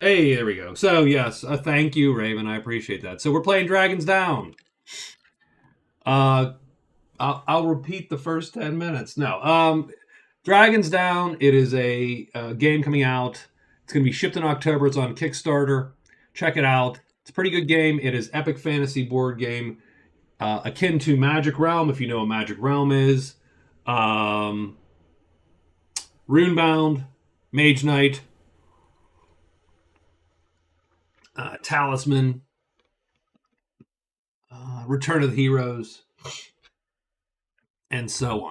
Hey, there we go. So yes, thank you, Raven. I appreciate that. So we're playing Dragons Down. Uh, I'll repeat the first 10 minutes. No, Dragons Down. It is a game coming out. It's going to be shipped in October. It's on Kickstarter. Check it out. It's a pretty good game. It is epic fantasy board game, akin to Magic Realm, if you know what Magic Realm is. Um, Runebound, Mage Knight, Talisman, Return of the Heroes, and so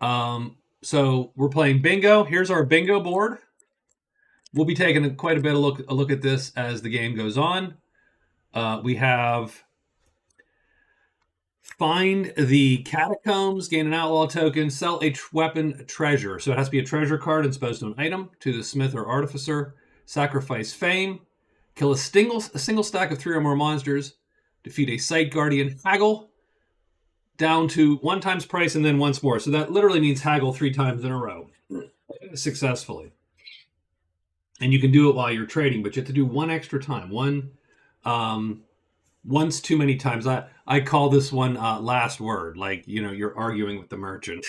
on. So we're playing bingo. Here's our bingo board. We'll be taking quite a bit of a look at this as the game goes on. We have find the catacombs, gain an outlaw token, sell a weapon treasure. So it has to be a treasure card exposed to an item to the smith or artificer. Sacrifice fame, kill a single stack of 3 or more monsters, defeat a sight guardian, haggle down to 1 times price and then once more. So that literally means haggle 3 times in a row successfully. And you can do it while you're trading, but you have to do 1 extra time. Once too many times. I call this one last word, like, you're arguing with the merchant.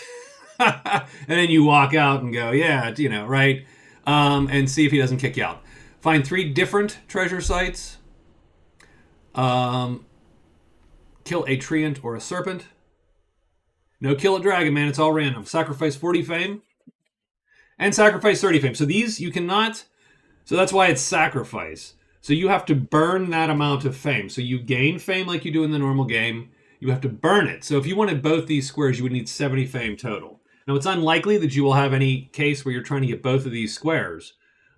And then you walk out and go, yeah, right? And see if he doesn't kick you out. Find 3 different treasure sites. Kill a treant or a serpent. No, kill a dragon, man. It's all random. Sacrifice 40 fame. And sacrifice 30 fame. So these you cannot... So that's why it's sacrifice. So you have to burn that amount of fame. So you gain fame like you do in the normal game. You have to burn it. So if you wanted both these squares, you would need 70 fame total. Now, it's unlikely that you will have any case where you're trying to get both of these squares.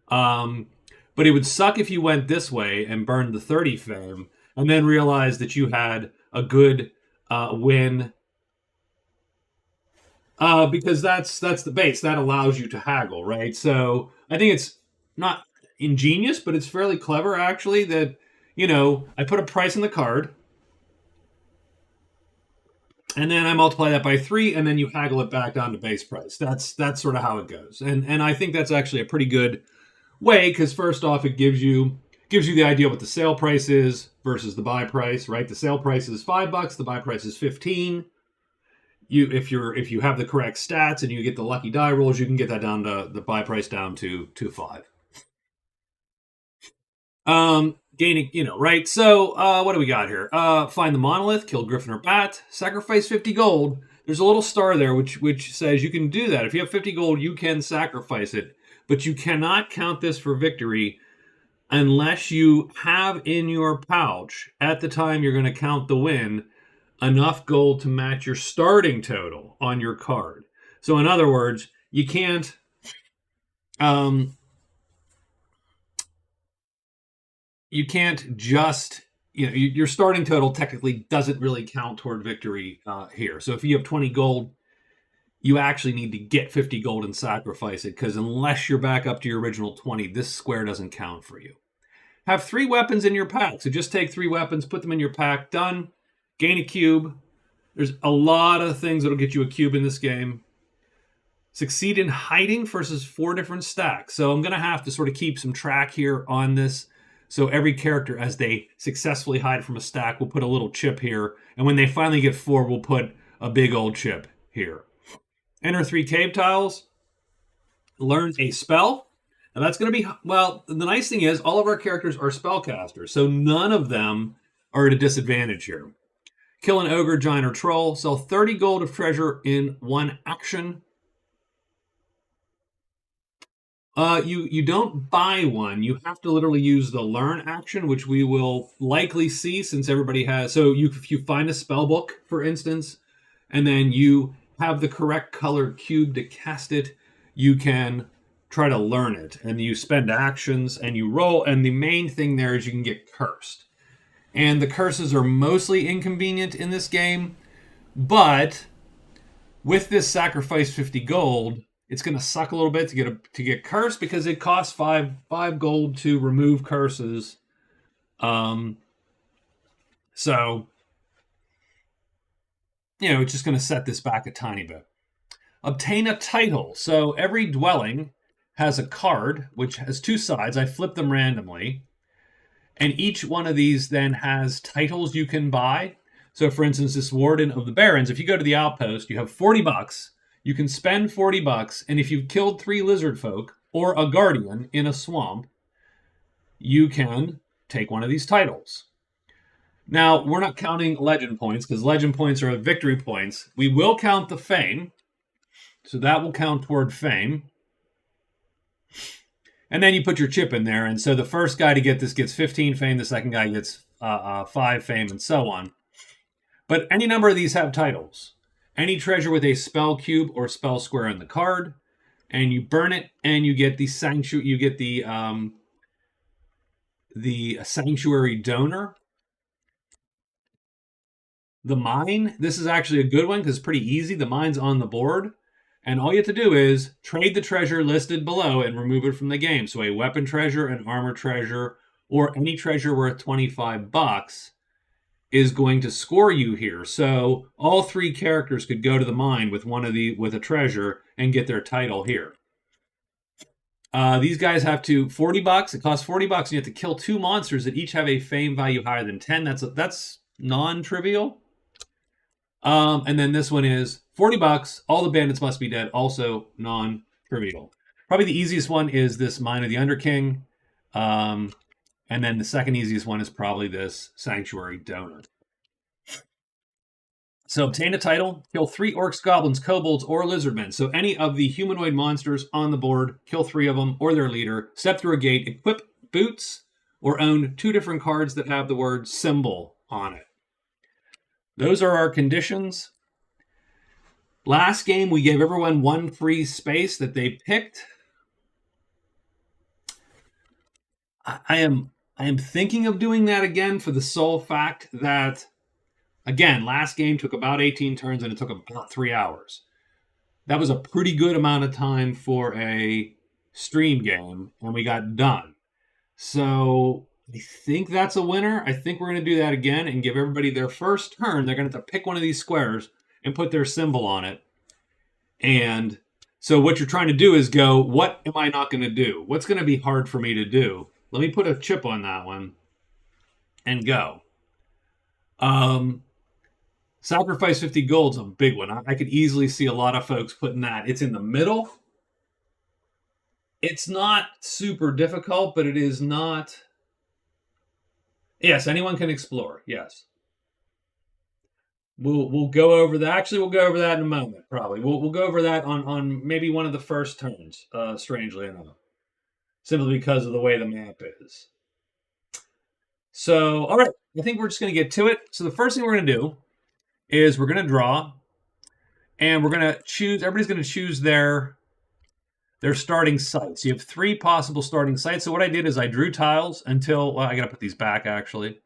But it would suck if you went this way and burned the 30 fame and then realized that you had a good win. Because that's the base. That allows you to haggle, right? So I think it's not ingenious, but it's fairly clever, actually, that, I put a price on the card, and then I multiply that by 3, and then you haggle it back down to base price. That's sort of how it goes. And I think that's actually a pretty good way, because first off, it gives you the idea what the sale price is versus the buy price, right? The sale price is $5, the buy price is 15. If you have the correct stats and you get the lucky die rolls, you can get that down to the buy price down to 5. Gaining, right? So, what do we got here? Find the monolith, kill Griffin or Bat, sacrifice 50 gold. There's a little star there which says you can do that. If you have 50 gold, you can sacrifice it, but you cannot count this for victory unless you have in your pouch at the time you're going to count the win enough gold to match your starting total on your card. So in other words, you can't just, your starting total technically doesn't really count toward victory here. So if you have 20 gold, you actually need to get 50 gold and sacrifice it, because unless you're back up to your original 20, this square doesn't count for you. Have 3 weapons in your pack. So just take 3 weapons, put them in your pack, done. Gain a cube. There's a lot of things that'll get you a cube in this game. Succeed in hiding versus 4 different stacks. So I'm going to have to sort of keep some track here on this. So every character, as they successfully hide from a stack, will put a little chip here. And when they finally get 4, we'll put a big old chip here. Enter 3 cave tiles. Learn a spell. And that's going to be, well, the nice thing is all of our characters are spellcasters. So none of them are at a disadvantage here. Kill an ogre, giant, or troll. Sell 30 gold of treasure in 1 action. You don't buy one. You have to literally use the learn action, which we will likely see since everybody has. So if you find a spell book, for instance, and then you have the correct color cube to cast it, you can try to learn it. And you spend actions and you roll. And the main thing there is you can get cursed. And the curses are mostly inconvenient in this game. But with this sacrifice 50 gold, it's going to suck a little bit to get cursed, because it costs 5 gold to remove curses. So, it's just going to set this back a tiny bit. Obtain a title. So every dwelling has a card which has two sides. I flip them randomly. And each one of these then has titles you can buy. So, for instance, this Warden of the Barrens, if you go to the outpost, you have $40. You can spend $40, and if you've killed 3 lizard folk or a guardian in a swamp, you can take one of these titles. Now, we're not counting legend points because legend points are victory points. We will count the fame, so that will count toward fame. And then you put your chip in there, and so the first guy to get this gets 15 fame, the second guy gets 5 fame, and so on. But any number of these have titles. Any treasure with a spell cube or spell square in the card, and you burn it, and you get the sanctuary. You get the sanctuary donor. The mine, this is actually a good one because it's pretty easy. The mine's on the board. And all you have to do is trade the treasure listed below and remove it from the game. So a weapon treasure, an armor treasure, or any treasure worth $25 is going to score you here. So all 3 characters could go to the mine with with a treasure and get their title here. These guys have to $40. It costs $40, and you have to kill 2 monsters that each have a fame value higher than 10. That's non-trivial. And then this one is $40. All the bandits must be dead. Also non-trivial. Probably the easiest one is this Mine of the Underking. And then the second easiest one is probably this Sanctuary Donor. So obtain a title, kill 3 orcs, goblins, kobolds, or lizardmen. So any of the humanoid monsters on the board, kill 3 of them or their leader, step through a gate, equip boots, or own 2 different cards that have the word symbol on it. Those are our conditions. Last game, we gave everyone 1 free space that they picked. I am thinking of doing that again for the sole fact that, again, last game took about 18 turns and it took about 3 hours. That was a pretty good amount of time for a stream game, and we got done. So I think that's a winner. I think we're going to do that again and give everybody their first turn. They're going to have to pick one of these squares and put their symbol on it. And so what you're trying to do is go, what am I not going to do? What's going to be hard for me to do? Let me put a chip on that one and go. Sacrifice 50 gold's a big one. I could easily see a lot of folks putting that. It's in the middle. It's not super difficult, but it is not... Yes, anyone can explore. Yes. We'll go over that. Actually, we'll go over that in a moment, probably. We'll go over that on maybe one of the first turns, strangely enough. Simply because of the way the map is. So, all right. I think we're just going to get to it. So the first thing we're going to do is we're going to draw. And we're going to choose... Everybody's going to choose their starting sites. You have 3 possible starting sites. So what I did is I drew tiles until... Well, I got to put these back, actually.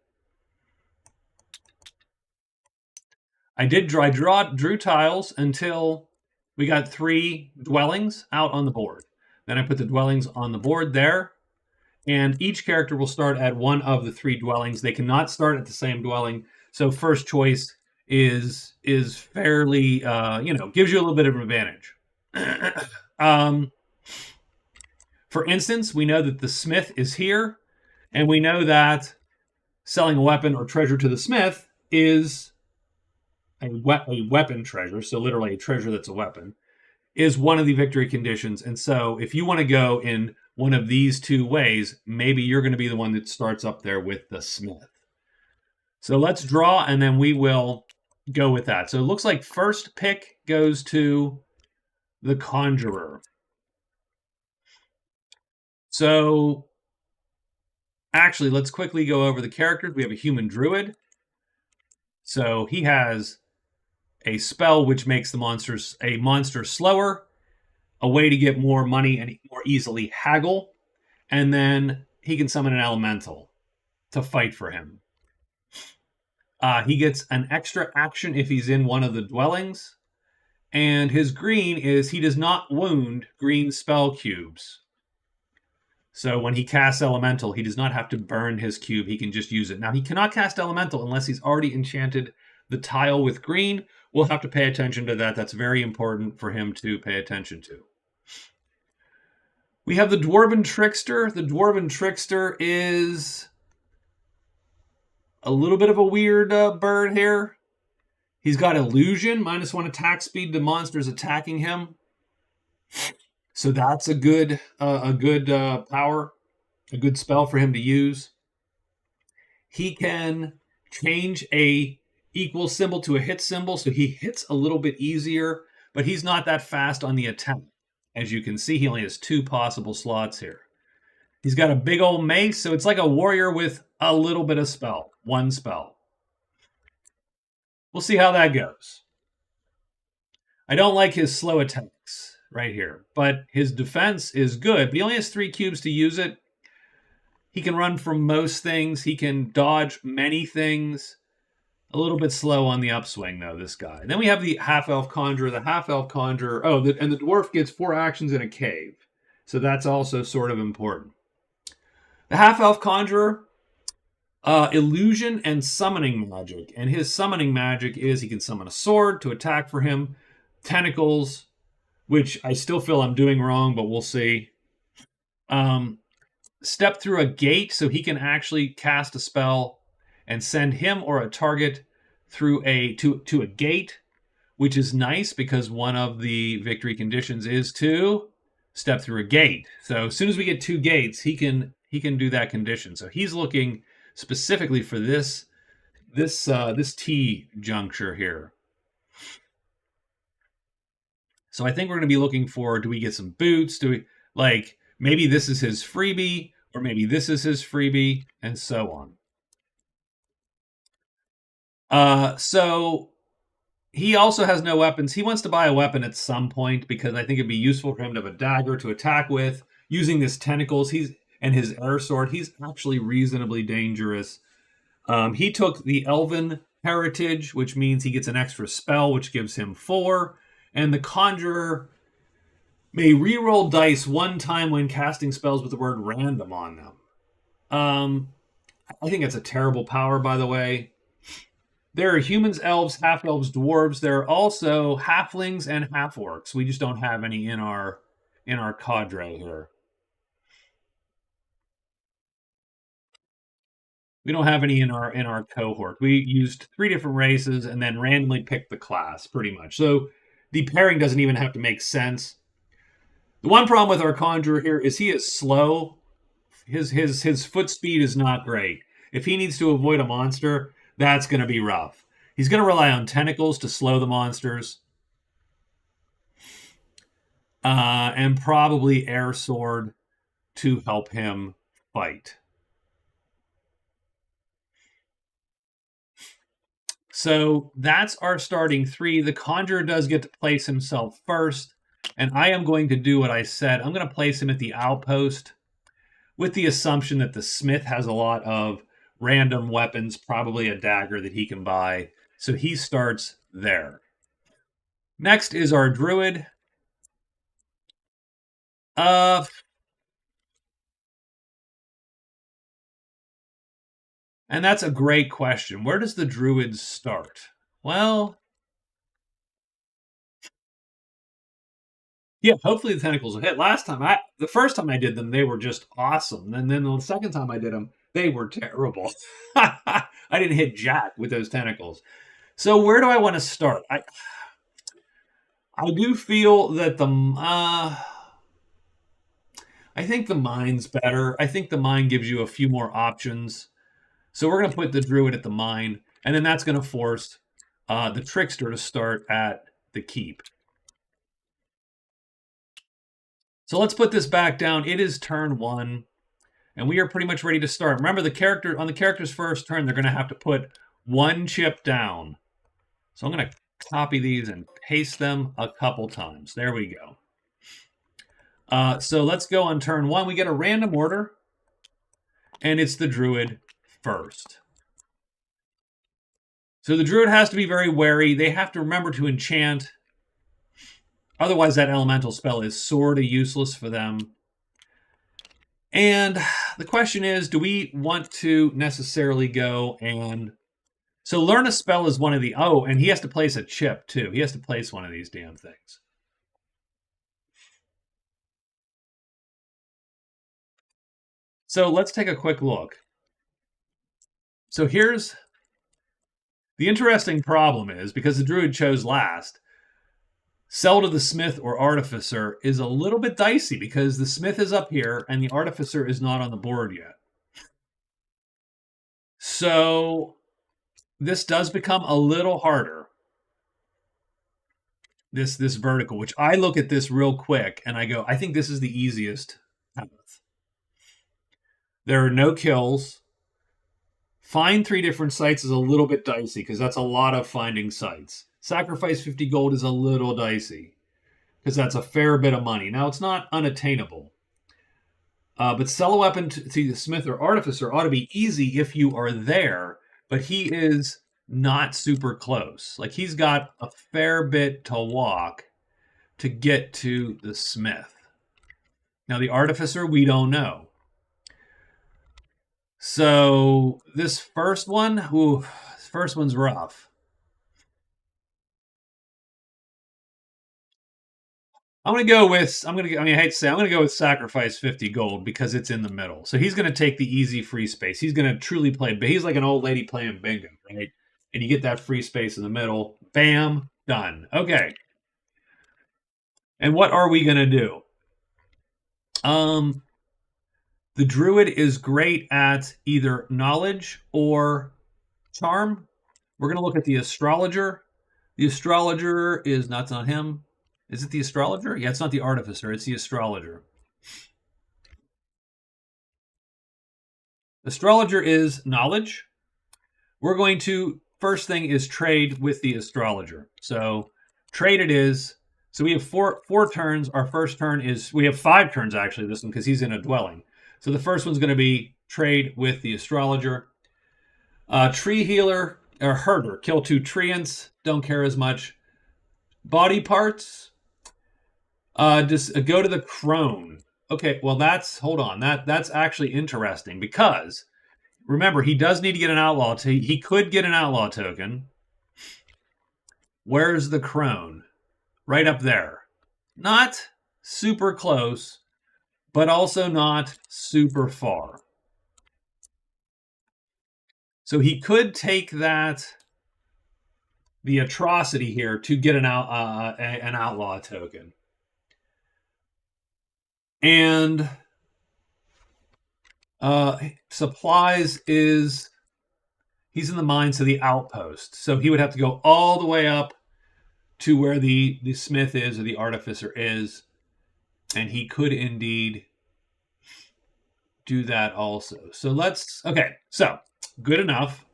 I drew tiles until we got 3 dwellings out on the board. Then I put the dwellings on the board there. And each character will start at one of the 3 dwellings. They cannot start at the same dwelling. So first choice is fairly, gives you a little bit of an advantage. For instance, we know that the smith is here, and we know that selling a weapon or treasure to the smith is a weapon treasure, so literally a treasure that's a weapon, is one of the victory conditions. And so if you want to go in one of these 2 ways, maybe you're going to be the one that starts up there with the smith. So let's draw, and then we will go with that. So it looks like first pick goes to the conjurer. So, actually, let's quickly go over the characters. We have a human druid. So he has a spell which makes a monster slower, a way to get more money and more easily haggle, and then he can summon an elemental to fight for him. He gets an extra action if he's in one of the dwellings, and his green is he does not wound green spell cubes. So when he casts Elemental, he does not have to burn his cube. He can just use it. Now, he cannot cast Elemental unless he's already enchanted the tile with green. We'll have to pay attention to that. That's very important for him to pay attention to. We have the Dwarven Trickster. The Dwarven Trickster is a little bit of a weird bird here. He's got illusion, -1 attack speed to monsters attacking him. So that's a good power, a good spell for him to use. He can change a equal symbol to a hit symbol, so he hits a little bit easier, but he's not that fast on the attack. As you can see, he only has 2 possible slots here. He's got a big old mace, so it's like a warrior with a little bit of spell, 1 spell. We'll see how that goes. I don't like his slow attacks right here, but his defense is good, but he only has 3 cubes to use it. He can run from most things. He can dodge many things. A little bit slow on the upswing, though, this guy. And then we have the Half-Elf Conjurer. The Half-Elf Conjurer... and the Dwarf gets 4 actions in a cave. So that's also sort of important. The Half-Elf Conjurer, illusion and summoning magic. And his summoning magic is he can summon a sword to attack for him, tentacles, which I still feel I'm doing wrong, but we'll see. Step through a gate, so he can actually cast a spell and send him or a target through to a gate, which is nice because one of the victory conditions is to step through a gate. So as soon as we get 2 gates, he can do that condition. So he's looking specifically for this T juncture here. So I think we're going to be looking for, do we get some boots? Do we, like, maybe this is his freebie, or maybe this is his freebie, and so on. So he also has no weapons. He wants to buy a weapon at some point because I think it'd be useful for him to have a dagger to attack with. Using his tentacles, and his air sword, he's actually reasonably dangerous. He took the Elven Heritage, which means he gets an extra spell, which gives him 4. And the Conjurer may reroll dice 1 time when casting spells with the word random on them. I think it's a terrible power, by the way. There are humans, elves, half-elves, dwarves. There are also halflings and half-orcs. We just don't have any in our cadre here. We don't have any in our cohort. We used 3 different races and then randomly picked the class, pretty much. So the pairing doesn't even have to make sense. The one problem with our conjurer here is he is slow. His foot speed is not great. If he needs to avoid a monster, that's going to be rough. He's going to rely on tentacles to slow the monsters. And probably air sword to help him fight. So that's our starting 3. The Conjurer does get to place himself first, and I am going to do what I said. I'm going to place him at the outpost with the assumption that the Smith has a lot of random weapons, probably a dagger that he can buy. So he starts there. Next is our Druid. And that's a great question. Where does the Druid start? Well, yeah, hopefully the tentacles will hit. The first time I did them, they were just awesome. And then the second time I did them, they were terrible. I didn't hit jack with those tentacles. So where do I want to start? I do feel that I think the mine's better. I think the mine gives you a few more options. So we're going to put the Druid at the mine, and then that's going to force the Trickster to start at the keep. So let's put this back down. It is turn 1, and we are pretty much ready to start. Remember, on the character's first turn, they're going to have to put 1 chip down. So I'm going to copy these and paste them a couple times. There we go. So let's go on turn 1. We get a random order, and it's the Druid first. So the Druid has to be very wary. They have to remember to enchant. Otherwise, that elemental spell is sort of useless for them. And the question is, do we want to necessarily go and... So learn a spell is one of the... Oh, and he has to place a chip, too. He has to place one of these damn things. So let's take a quick look. So here's the interesting problem is, because the druid chose last, sell to the smith or artificer is a little bit dicey because the smith is up here and the artificer is not on the board yet. So this does become a little harder. This vertical, which I look at this real quick and I go, I think this is the easiest path. There are no kills. Find 3 different sites is a little bit dicey because that's a lot of finding sites. Sacrifice 50 gold is a little dicey because that's a fair bit of money. Now, it's not unattainable. But sell a weapon to the smith or artificer ought to be easy if you are there, but he is not super close. Like, he's got a fair bit to walk to get to the smith. Now, the artificer, we don't know. So this first one, this first one's rough. I hate to say, I'm going to go with sacrifice 50 gold because it's in the middle. So he's going to take the easy free space. He's going to truly play, but he's like an old lady playing bingo, right? And you get that free space in the middle. Bam, done. Okay. And what are we going to do? The druid is great at either knowledge or charm. We're going to look at the astrologer. The astrologer is not him. Is it the astrologer? Yeah, it's not the artificer. It's the astrologer. Astrologer is knowledge. We're going to, first thing is trade with the astrologer. So trade it is. So we have four turns. Our first turn is, we have 5 turns actually, this one, because he's in a dwelling. So the first one's going to be trade with the astrologer. Tree healer or herder, kill 2 treants. Don't care as much. Body parts. Just go to the crone. Okay, well hold on. That's actually interesting because remember he does need to get an outlaw. He could get an outlaw token. Where's the crone? Right up there. Not super close, but also not super far. So he could take the atrocity here to get an outlaw token. And supplies is, he's in the mines of the outpost. So he would have to go all the way up to where the smith is or the artificer is. And he could indeed do that also. So good enough.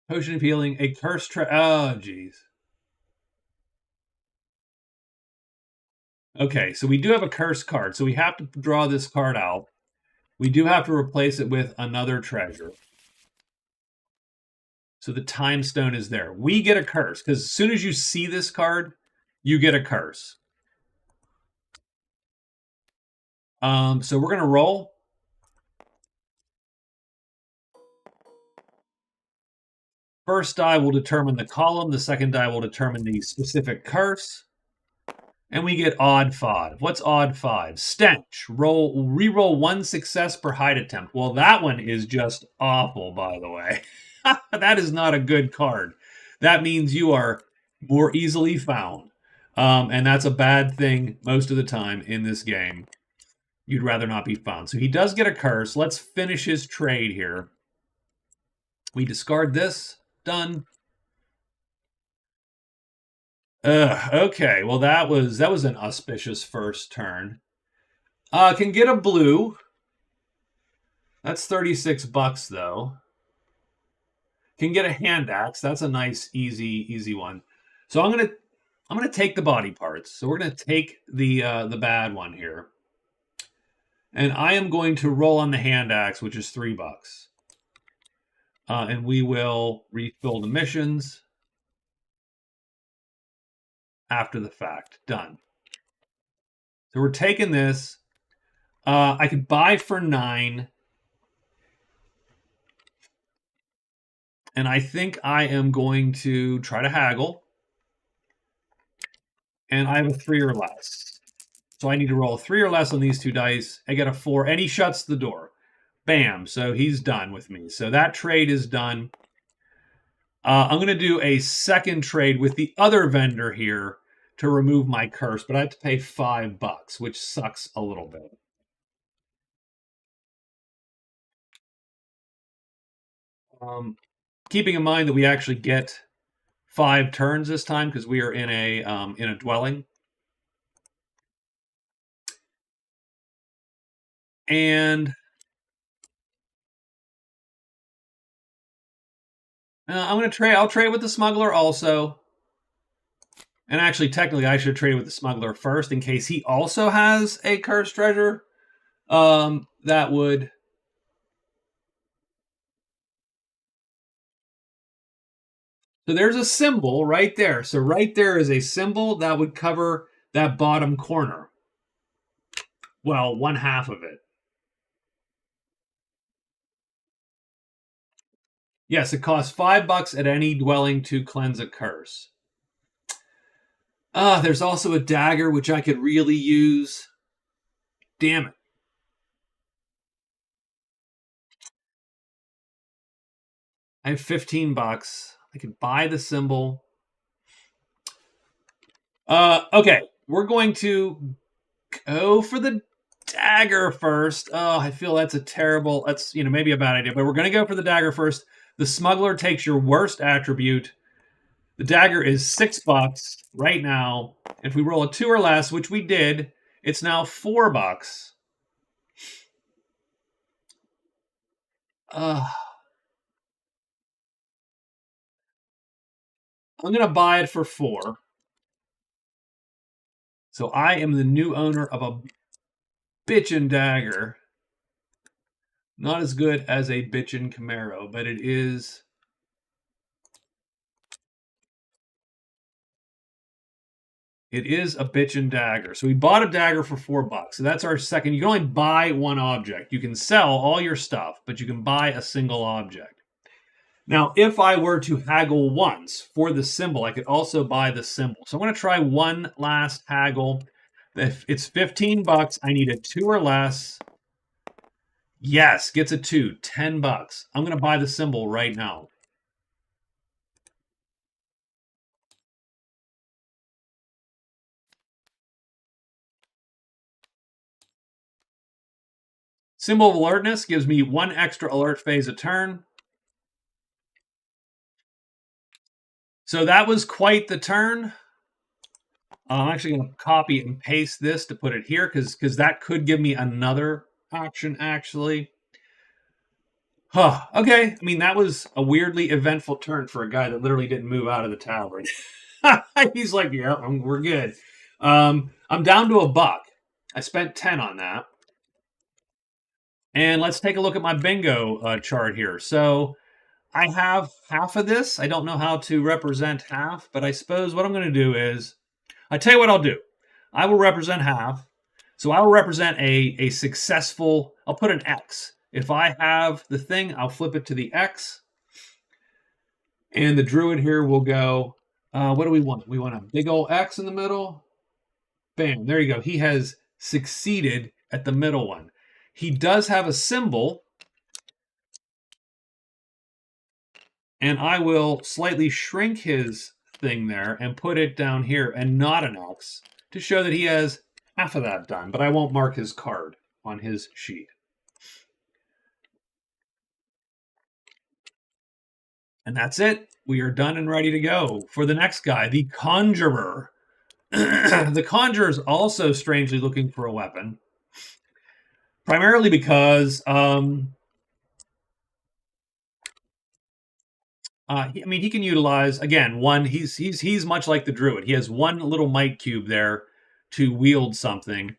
Potion of healing, a curse oh, geez. Okay, so we do have a curse card. So we have to draw this card out. We do have to replace it with another treasure. So the time stone is there. We get a curse, because as soon as you see this card, you get a curse. So we're going to roll. First die will determine the column. The second die will determine the specific curse. And we get odd 5. What's odd 5? Stench. Reroll 1 success per hide attempt. Well, that one is just awful, by the way. That is not a good card. That means you are more easily found. And that's a bad thing most of the time in this game. You'd rather not be found. So he does get a curse. Let's finish his trade here. We discard this. Done. Okay, well that was an auspicious first turn. Can get a blue. That's $36 though. Can get a hand axe. That's a nice easy one. So I'm gonna take the body parts. So we're gonna take the bad one here. And I am going to roll on the hand axe, which is $3. And we will refill the missions after the fact. Done. So we're taking this. I could buy for 9. And I think I am going to try to haggle. And I have a 3 or less. So I need to roll a 3 or less on these 2 dice. I get a 4, and he shuts the door. Bam. So he's done with me. So that trade is done. I'm going to do a second trade with the other vendor here to remove my curse, but I have to pay $5, which sucks a little bit. Keeping in mind that we actually get 5 turns this time because we are in a dwelling. And I'm going to trade. I'll trade with the smuggler also. And actually, technically, I should trade with the smuggler first in case he also has a cursed treasure. That would. So there's a symbol right there. So right there is a symbol that would cover that bottom corner. Well, one half of it. Yes, it costs $5 at any dwelling to cleanse a curse. There's also a dagger which I could really use. Damn it. I have $15. I could buy the symbol. Okay, we're going to go for the dagger first. Oh, I feel that's maybe a bad idea, but we're going to go for the dagger first. The smuggler takes your worst attribute. The dagger is $6 right now. If we roll a 2 or less, which we did, it's now $4. I'm going to buy it for 4. So I am the new owner of a bitchin' dagger. Not as good as a bitchin' Camaro, but it is. It is a bitchin' dagger. So we bought a dagger for $4. So that's our second. You can only buy one object. You can sell all your stuff, but you can buy a single object. Now, if I were to haggle once for the symbol, I could also buy the symbol. So I'm going to try one last haggle. If it's $15, I need a 2 or less. Yes, gets a 2, $10. I'm going to buy the symbol right now. Symbol of alertness gives me 1 extra alert phase a turn. So that was quite the turn. I'm actually going to copy and paste this to put it here because that could give me another action, actually. Okay. I mean, that was a weirdly eventful turn for a guy that literally didn't move out of the tavern. He's like, yeah, we're good. I'm down to $1. I spent 10 on that. And let's take a look at my bingo chart here. So I have half of this. I don't know how to represent half, but I suppose what I'm going to do is, I tell you what I'll do. I will represent half. So I will represent a successful, I'll put an X. If I have the thing, I'll flip it to the X. And the druid here will go, what do we want? We want a big old X in the middle. Bam, there you go. He has succeeded at the middle one. He does have a symbol. And I will slightly shrink his thing there and put it down here and not an X to show that he has half of that done. But I won't mark his card on his sheet. And that's it. We are done and ready to go for the next guy, the Conjurer. The Conjurer is also strangely looking for a weapon, primarily because he can utilize again one. He's much like the Druid. He has one little might cube there to wield something.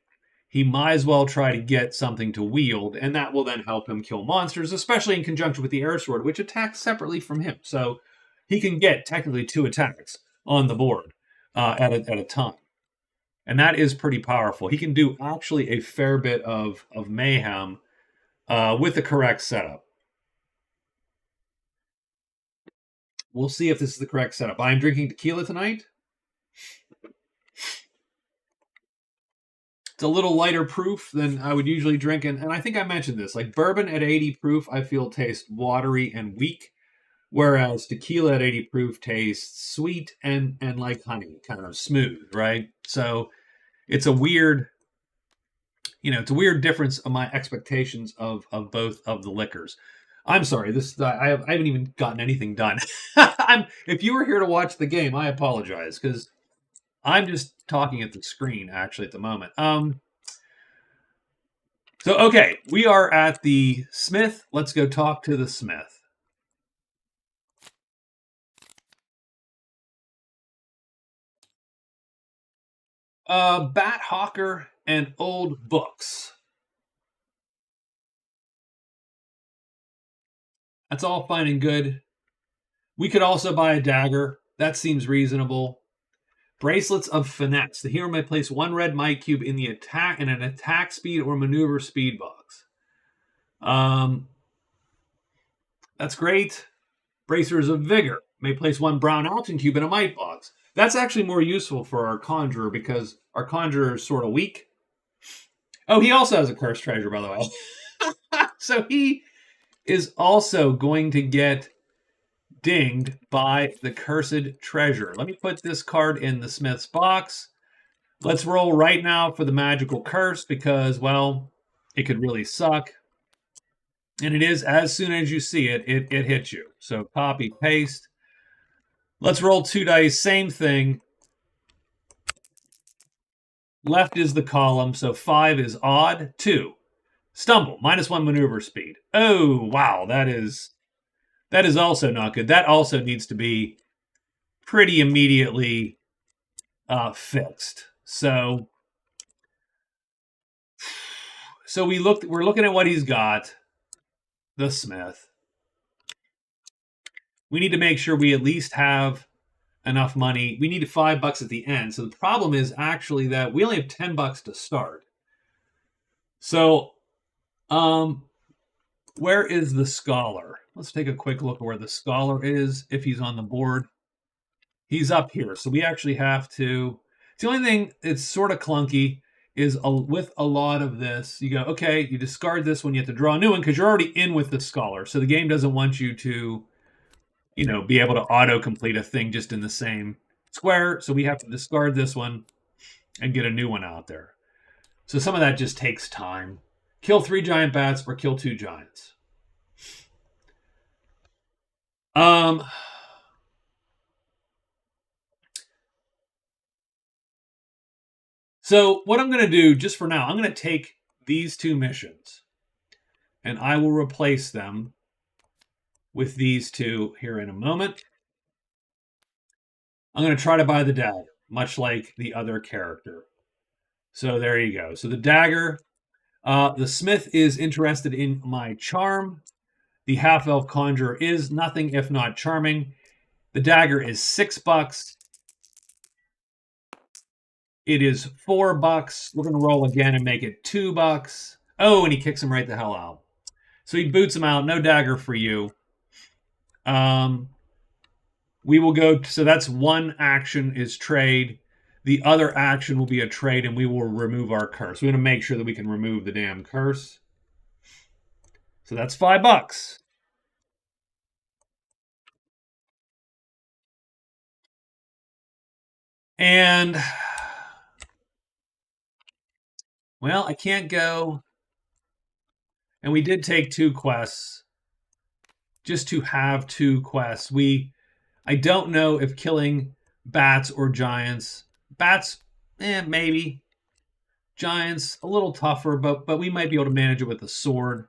He might as well try to get something to wield, and that will then help him kill monsters, especially in conjunction with the air sword, which attacks separately from him. So he can get technically 2 attacks on the board at a time. And that is pretty powerful. He can do actually a fair bit of mayhem with the correct setup. We'll see if this is the correct setup. I'm drinking tequila tonight. It's a little lighter proof than I would usually drink. And I think I mentioned this. Like bourbon at 80 proof, I feel tastes watery and weak. Whereas tequila at 80 proof tastes sweet and like honey, kind of smooth, right? So it's a weird, it's a weird difference of my expectations of both of the liquors. I'm sorry, this I haven't even gotten anything done. If you were here to watch the game, I apologize because I'm just talking at the screen actually at the moment. So okay, we are at the Smith. Let's go talk to the Smith. Bat Hawker and old books. That's all fine and good. We could also buy a dagger. That seems reasonable. Bracelets of Finesse. The hero may place one red might cube in the attack in an attack speed or maneuver speed box. That's great. Bracers of Vigor. May place one brown action cube in a might box. That's actually more useful for our conjurer because our conjurer is sort of weak. Oh, he also has a cursed treasure, by the way. So he is also going to get dinged by the cursed treasure. Let me put this card in the Smith's box. Let's roll right now for the magical curse because, well, it could really suck. And it is, as soon as you see it, it hits you. So copy, paste. Let's roll 2 dice, same thing. Left is the column, so 5 is odd. 2. Stumble, -1 maneuver speed. Oh, wow, that is also not good. That also needs to be pretty immediately fixed. So we're looking at what he's got, the Smith. We need to make sure we at least have enough money. We need $5 at the end. So the problem is actually that we only have $10 to start. So, where is the scholar? Let's take a quick look at where the scholar is, if he's on the board. He's up here. So we actually have to... The only thing that's sort of clunky is with a lot of this, you go, okay, you discard this one, you have to draw a new one because you're already in with the scholar. So the game doesn't want you to, be able to auto-complete a thing just in the same square. So we have to discard this one and get a new one out there. So some of that just takes time. Kill 3 giant bats or kill 2 giants. So what I'm going to do just for now, I'm going to take these 2 missions and I will replace them with these 2 here in a moment. I'm going to try to buy the dagger, much like the other character. So there you go. So the dagger, the Smith is interested in my charm. The half-elf conjurer is nothing if not charming. The dagger is $6. It is $4. We're going to roll again and make it $2. Oh, and he kicks him right the hell out. So he boots him out. No dagger for you. We will go. So that's one action is trade. The other action will be a trade, and we will remove our curse. We want to make sure that we can remove the damn curse. So that's $5. And, well, I can't go. And we did take 2 quests just to have 2 quests. I don't know if killing bats or giants. Bats, maybe. Giants, a little tougher, but we might be able to manage it with a sword.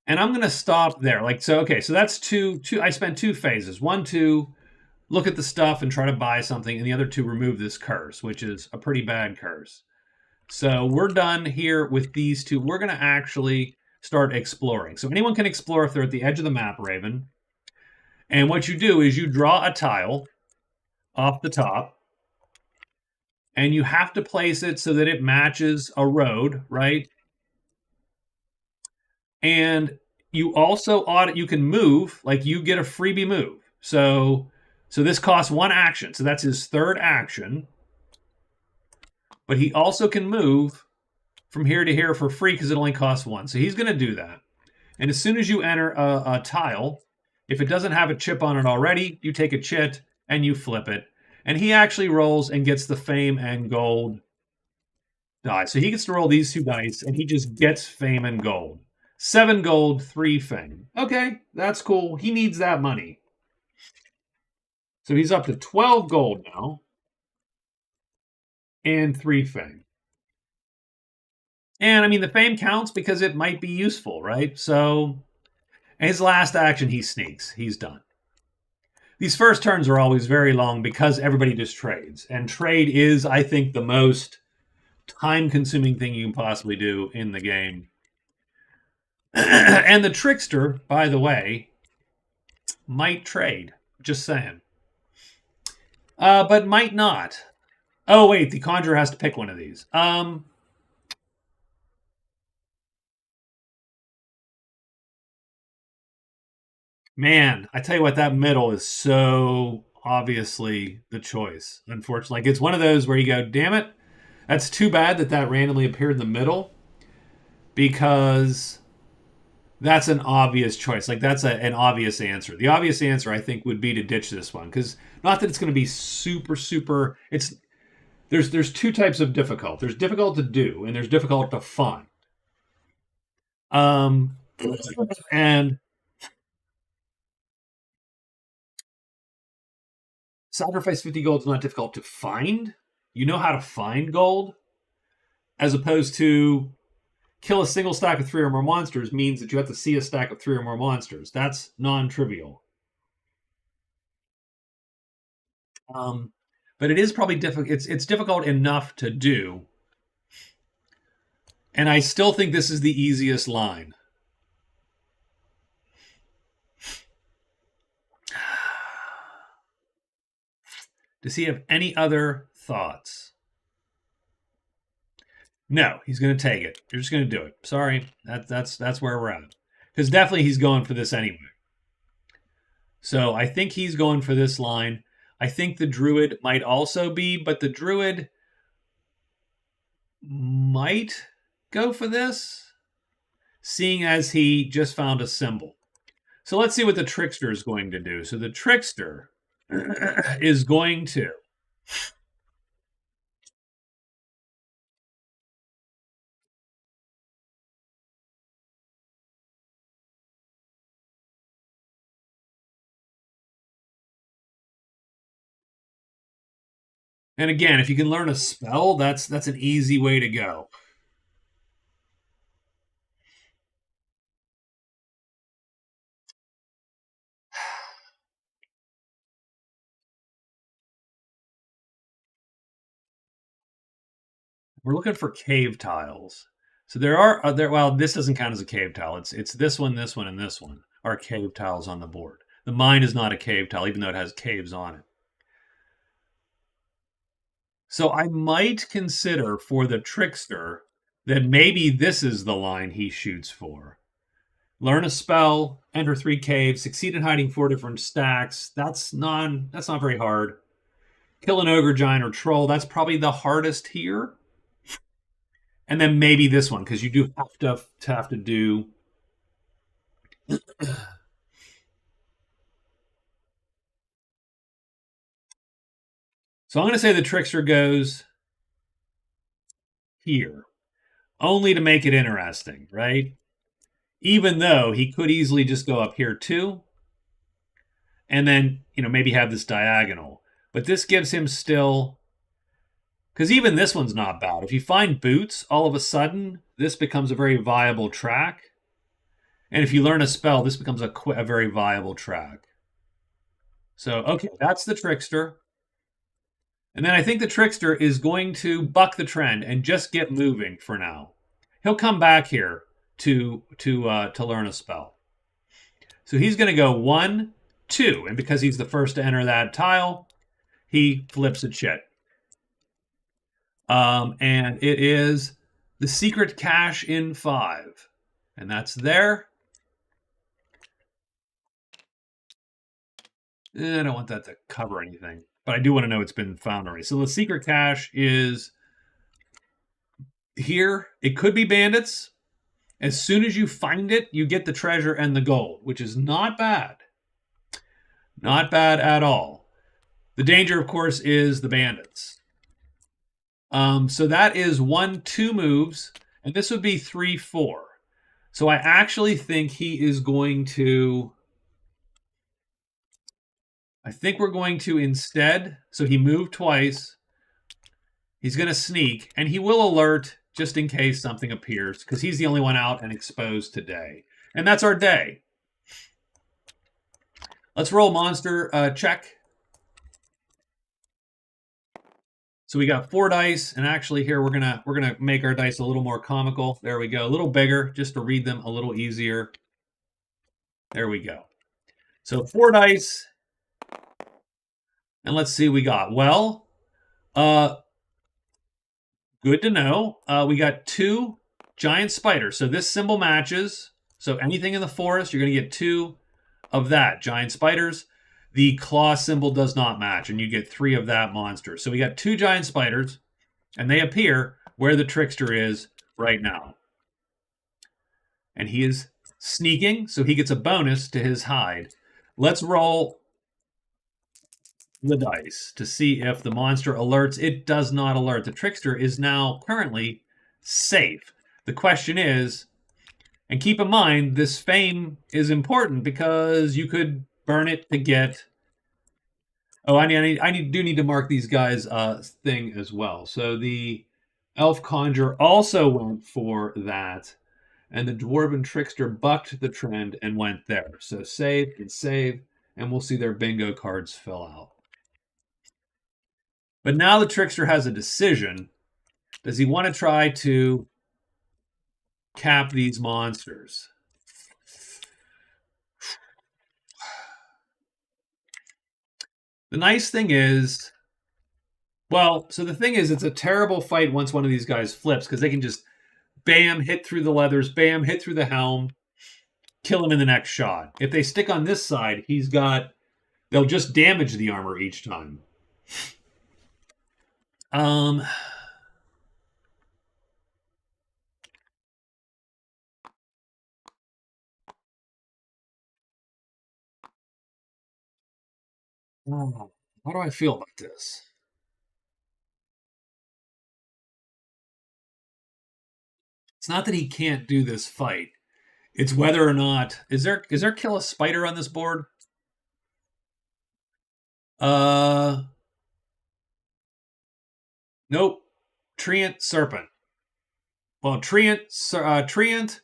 And I'm going to stop there. So that's 2. I spent 2 phases. 1 to look at the stuff and try to buy something, and the other 2 remove this curse, which is a pretty bad curse. So we're done here with these 2. We're going to actually start exploring. So anyone can explore if they're at the edge of the map, Raven. And what you do is you draw a tile off the top, and you have to place it so that it matches a road, right? And you also you can move, like you get a freebie move. So this costs 1 action. So that's his 3rd action. but he also can move from here to here for free because it only costs 1. So he's going to do that. And as soon as you enter a tile, if it doesn't have a chip on it already, you take a chit and you flip it. And he actually rolls and gets the fame and gold die. So he gets to roll these 2 dice, and he just gets fame and gold. 7 gold, 3 fame. Okay, that's cool. He needs that money. So he's up to 12 gold now and 3 fame. And I mean, the fame counts because it might be useful, right? So his last action, he sneaks. He's done. These first turns are always very long because everybody just trades. And trade is, I think, the most time-consuming thing you can possibly do in the game. And the trickster, by the way, might trade. Just saying. But might not. Oh, wait, the conjurer has to pick one of these. Man, I tell you what, that middle is so obviously the choice, unfortunately. Like, it's one of those where you go, damn it, that's too bad that that randomly appeared in the middle, because that's an obvious choice. Like, that's an obvious answer. The obvious answer, I think, would be to ditch this one, because not that it's going to be super. There's 2 types of difficult. There's difficult to do, and there's difficult to find. And sacrifice 50 gold is not difficult to find. You know how to find gold, as opposed to kill a single stack of 3 or more monsters means that you have to see a stack of 3 or more monsters. That's non-trivial. But it is probably difficult. It's difficult enough to do. And I still think this is the easiest line. Does he have any other thoughts? No, he's going to take it. You're just going to do it. Sorry, that's where we're at. Because definitely he's going for this anyway. So I think he's going for this line. I think the druid might also be, but the druid might go for this, seeing as he just found a symbol. So let's see what the trickster is going to do. So the trickster is going to and again, if you can learn a spell, that's an easy way to go. We're looking for cave tiles. So there are well, this doesn't count as a cave tile. It's this one, and this one are cave tiles on the board. The mine is not a cave tile, even though it has caves on it. So I might consider for the trickster that maybe this is the line he shoots for. Learn a spell, enter 3 caves, succeed in hiding 4 different stacks. That's not very hard. Kill an ogre, giant, or troll. That's probably the hardest here. And then maybe this one, because you do have to do. So I'm going to say the trickster goes here, only to make it interesting, right? Even though he could easily just go up here too, and then maybe have this diagonal. But this gives him still, because even this one's not bad. If you find boots, all of a sudden this becomes a very viable track. And if you learn a spell, this becomes a very viable track. So, okay, that's the trickster. And then I think the trickster is going to buck the trend and just get moving for now. He'll come back here to learn a spell. So he's going to go 1, 2, and because he's the first to enter that tile, he flips a chit. And it is the secret cache in 5, and that's there. I don't want that to cover anything, but I do want to know it's been found already. So the secret cache is here, it could be bandits. As soon as you find it, you get the treasure and the gold, which is not bad. Not bad at all. The danger, of course, is the bandits. So that is 1, 2 moves, and this would be 3, 4. So I actually think he is going to. I think we're going to instead. So he moved twice. He's going to sneak, and he will alert just in case something appears, because he's the only one out and exposed today. And that's our day. Let's roll monster check. So we got 4 dice, and actually here we're gonna make our dice a little more comical. There we go, a little bigger, just to read them a little easier. There we go. So 4 dice, and let's see what we got. Well, good to know. We got 2 giant spiders. So this symbol matches. So anything in the forest, you're gonna get 2 of that, giant spiders. The claw symbol does not match, and you get 3 of that monster. So we got 2 giant spiders, and they appear where the trickster is right now. And he is sneaking, so he gets a bonus to his hide. Let's roll the dice to see if the monster alerts. It does not alert. The trickster is now currently safe. The question is, and keep in mind, this fame is important because you could burn it to get. Oh, I do need to mark these guys' thing as well. So the elf conjurer also went for that, and the dwarven trickster bucked the trend and went there. So save and save, and we'll see their bingo cards fill out. But now the trickster has a decision. Does he want to try to cap these monsters? The nice thing is, well, so the thing is, it's a terrible fight once one of these guys flips, because they can just bam, hit through the leathers, bam, hit through the helm, kill him in the next shot. If they stick on this side, they'll just damage the armor each time. How do I feel about this? It's not that he can't do this fight. It's whether or not is there kill a spider on this board? Nope. Treant serpent. Well, treant,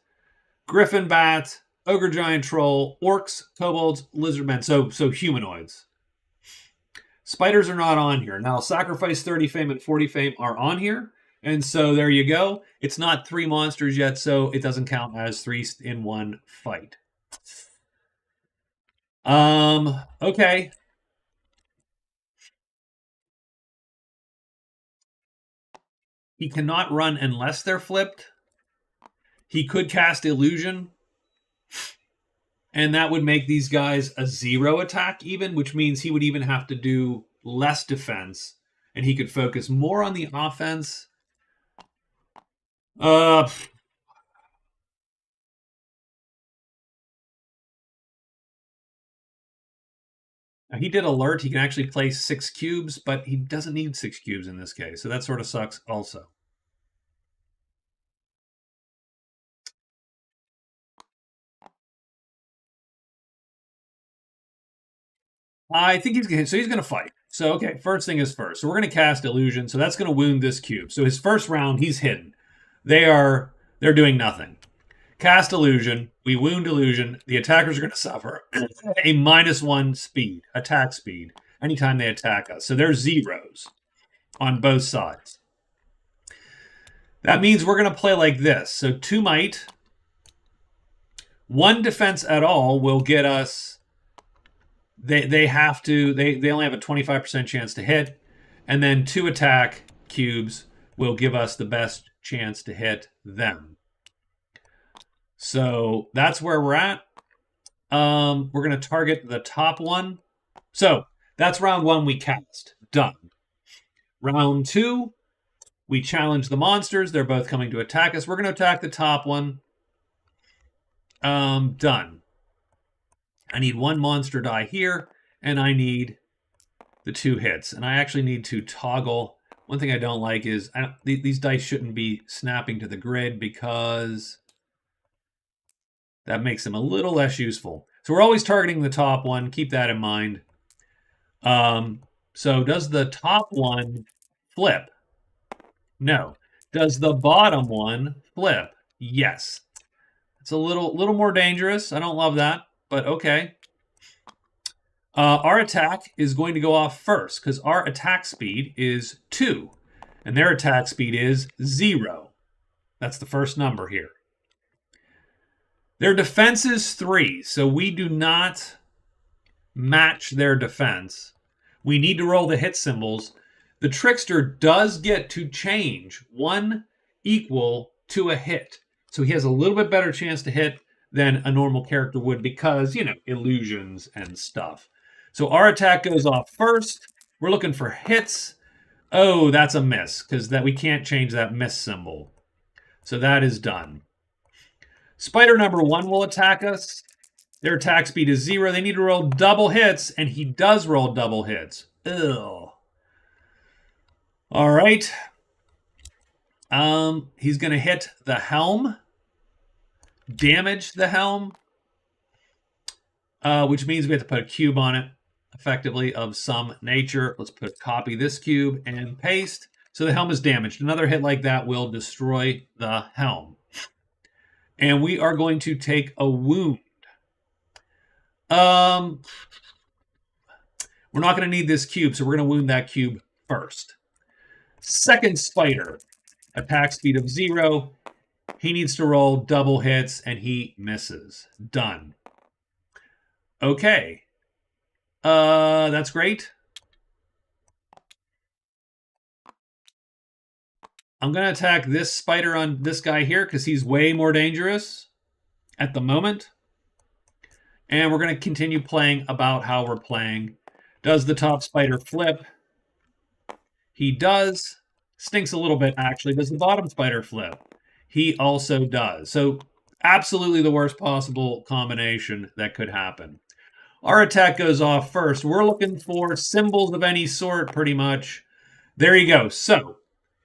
griffin bat, ogre giant troll, orcs, kobolds, lizardmen. So humanoids. Spiders are not on here. Now, sacrifice 30 fame and 40 fame are on here. And so there you go. It's not 3 monsters yet, so it doesn't count as 3 in 1 fight. Okay. He cannot run unless they're flipped. He could cast illusion, and that would make these guys a 0 attack even, which means he would even have to do less defense, and he could focus more on the offense. He did alert. He can actually play 6 cubes, but he doesn't need 6 cubes in this case, so that sort of sucks also. I think he's going to fight. So, okay, first thing is first. So we're going to cast illusion, so that's going to wound this cube. So his first round, he's hidden. They're doing nothing. Cast illusion, we wound illusion, the attackers are going to suffer a -1 speed, attack speed, anytime they attack us. So they're zeros on both sides. That means we're going to play like this. So 2 might, 1 defense at all will get us. They only have a 25% chance to hit, and then 2 attack cubes will give us the best chance to hit them. So that's where we're at. We're going to target the top one. So that's round 1 we cast. Done. Round 2, We challenge the monsters. They're both coming to attack us. We're going to attack the top one. Done. I need one monster die here, and I need the 2 hits. And I actually need to toggle. One thing I don't like is these dice shouldn't be snapping to the grid because that makes them a little less useful. So we're always targeting the top one. Keep that in mind. So does the top one flip? No. Does the bottom one flip? Yes. It's a little more dangerous. I don't love that, but okay. Our attack is going to go off first because our attack speed is 2, and their attack speed is 0. That's the first number here. Their defense is 3, so we do not match their defense. We need to roll the hit symbols. The trickster does get to change 1 equal to a hit. So he has a little bit better chance to hit than a normal character would because, illusions and stuff. So our attack goes off first. We're looking for hits. Oh, that's a miss because we can't change that miss symbol. So that is done. Spider number 1 will attack us. Their attack speed is 0. They need to roll double hits, and he does roll double hits. Ugh. All right. He's going to hit the helm, damage the helm, which means we have to put a cube on it, effectively, of some nature. Let's copy this cube and paste. So the helm is damaged. Another hit like that will destroy the helm. And we are going to take a wound. We're not going to need this cube, so we're going to wound that cube first. Second spider, attack speed of 0. He needs to roll double hits, and he misses. Done. Okay. That's great. I'm going to attack this spider on this guy here because he's way more dangerous at the moment. And we're going to continue playing about how we're playing. Does the top spider flip? He does. Stinks a little bit, actually. Does the bottom spider flip? He also does. So absolutely the worst possible combination that could happen. Our attack goes off first. We're looking for symbols of any sort, pretty much. There you go. So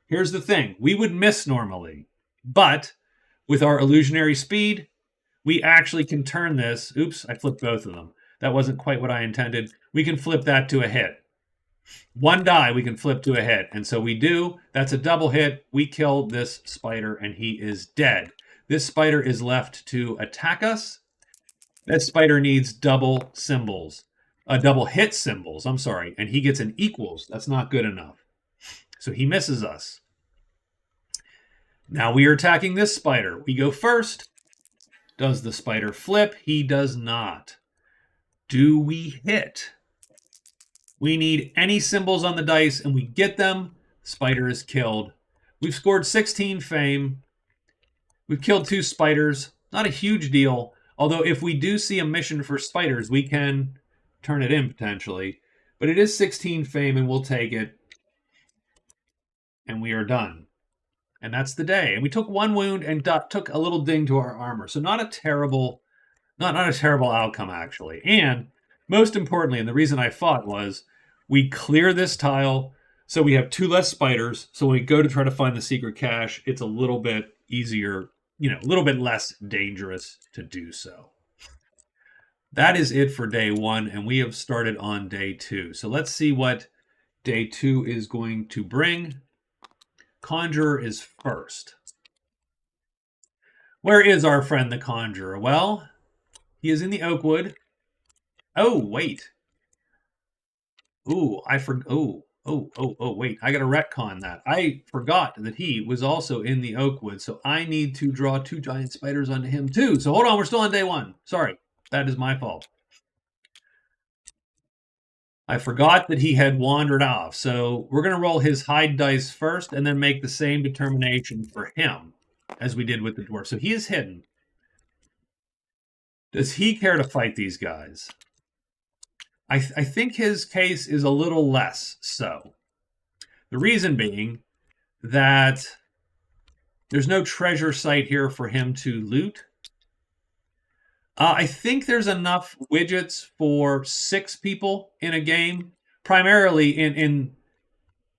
here's the thing. We would miss normally, but with our illusionary speed, we actually can turn this. Oops, I flipped both of them. That wasn't quite what I intended. We can flip that to a hit. 1 die we can flip to a hit. And so we do. That's a double hit. We kill this spider and he is dead. This spider is left to attack us. That spider needs double symbols. Double hit symbols, I'm sorry. And he gets an equals. That's not good enough. So he misses us. Now we are attacking this spider. We go first. Does the spider flip? He does not. Do we hit? We need any symbols on the dice, and we get them. Spider is killed. We've scored 16 fame. We've killed 2 spiders. Not a huge deal. Although if we do see a mission for spiders, we can turn it in potentially. But it is 16 fame, and we'll take it. And we are done. And that's the day. And we took 1 wound and took a little ding to our armor. So not a terrible outcome, actually. And most importantly, and the reason I fought was we clear this tile so we have 2 less spiders. So when we go to try to find the secret cache, it's a little bit easier, a little bit less dangerous to do so. That is it for day 1, and we have started on day 2. So let's see what day 2 is going to bring. Conjurer is first. Where is our friend the Conjurer? Well, he is in the Oakwood. Oh, wait. Ooh, wait. I got to retcon that. I forgot that he was also in the Oakwood, so I need to draw 2 giant spiders onto him too. So hold on, we're still on day 1. Sorry, that is my fault. I forgot that he had wandered off, so we're going to roll his hide dice first and then make the same determination for him as we did with the dwarf. So he is hidden. Does he care to fight these guys? I think his case is a little less so. The reason being, that there's no treasure site here for him to loot. I think there's enough widgets for 6 people in a game, primarily in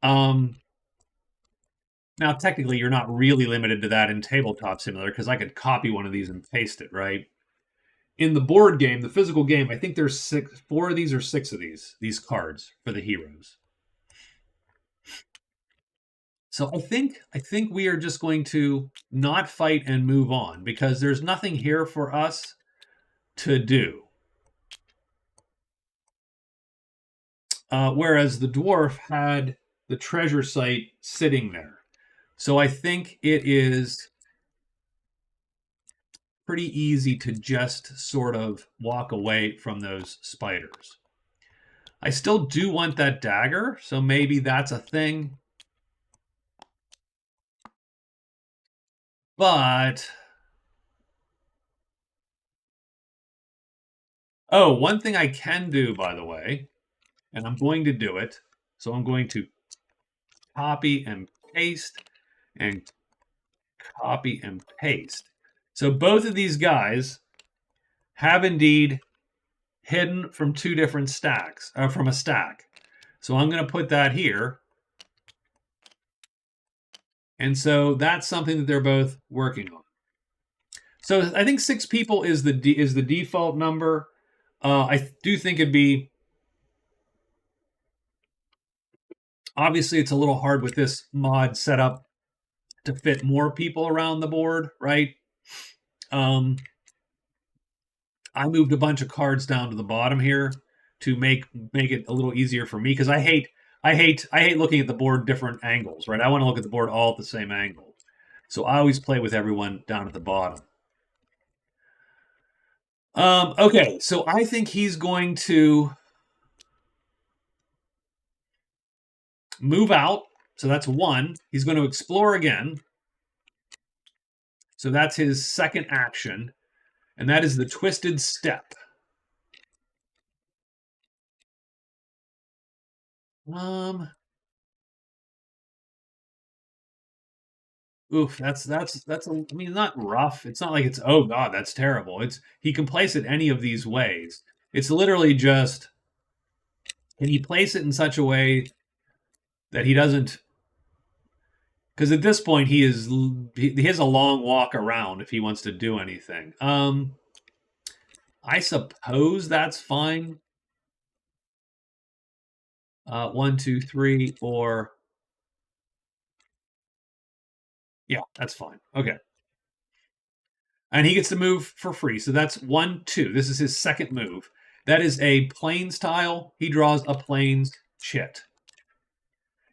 now technically you're not really limited to that in Tabletop Simulator because I could copy one of these and paste it, right? In the board game, the physical game, I think there's 4 of these or 6 of these cards for the heroes. So I think we are just going to not fight and move on because there's nothing here for us to do. Whereas the dwarf had the treasure site sitting there. So I think it is pretty easy to just sort of walk away from those spiders. I still do want that dagger, so maybe that's a thing. But oh, one thing I can do, by the way, and I'm going to do it. So I'm going to copy and paste and copy and paste. So both of these guys have indeed hidden from 2 different stacks, from a stack. So I'm going to put that here. And so that's something that they're both working on. So I think 6 people is the default number. I do think it'd be, obviously it's a little hard with this mod setup to fit more people around the board, right? I moved a bunch of cards down to the bottom here to make it a little easier for me because I hate looking at the board different angles, right? I want to look at the board all at the same angle. So I always play with everyone down at the bottom. Okay, so I think he's going to move out. So that's 1. He's going to explore again. So that's his second action. And that is the Twisted Step. Oof, that's I mean, not rough. It's not like it's, oh god, that's terrible. It's, he can place it any of these ways. It's literally just, can he place it in such a way that he doesn't, because at this point he has a long walk around if he wants to do anything. I suppose that's fine. 1, 2, 3, or yeah, that's fine. Okay. And he gets to move for free. So that's 1, 2. This is his second move. That is a plains tile. He draws a plains chit.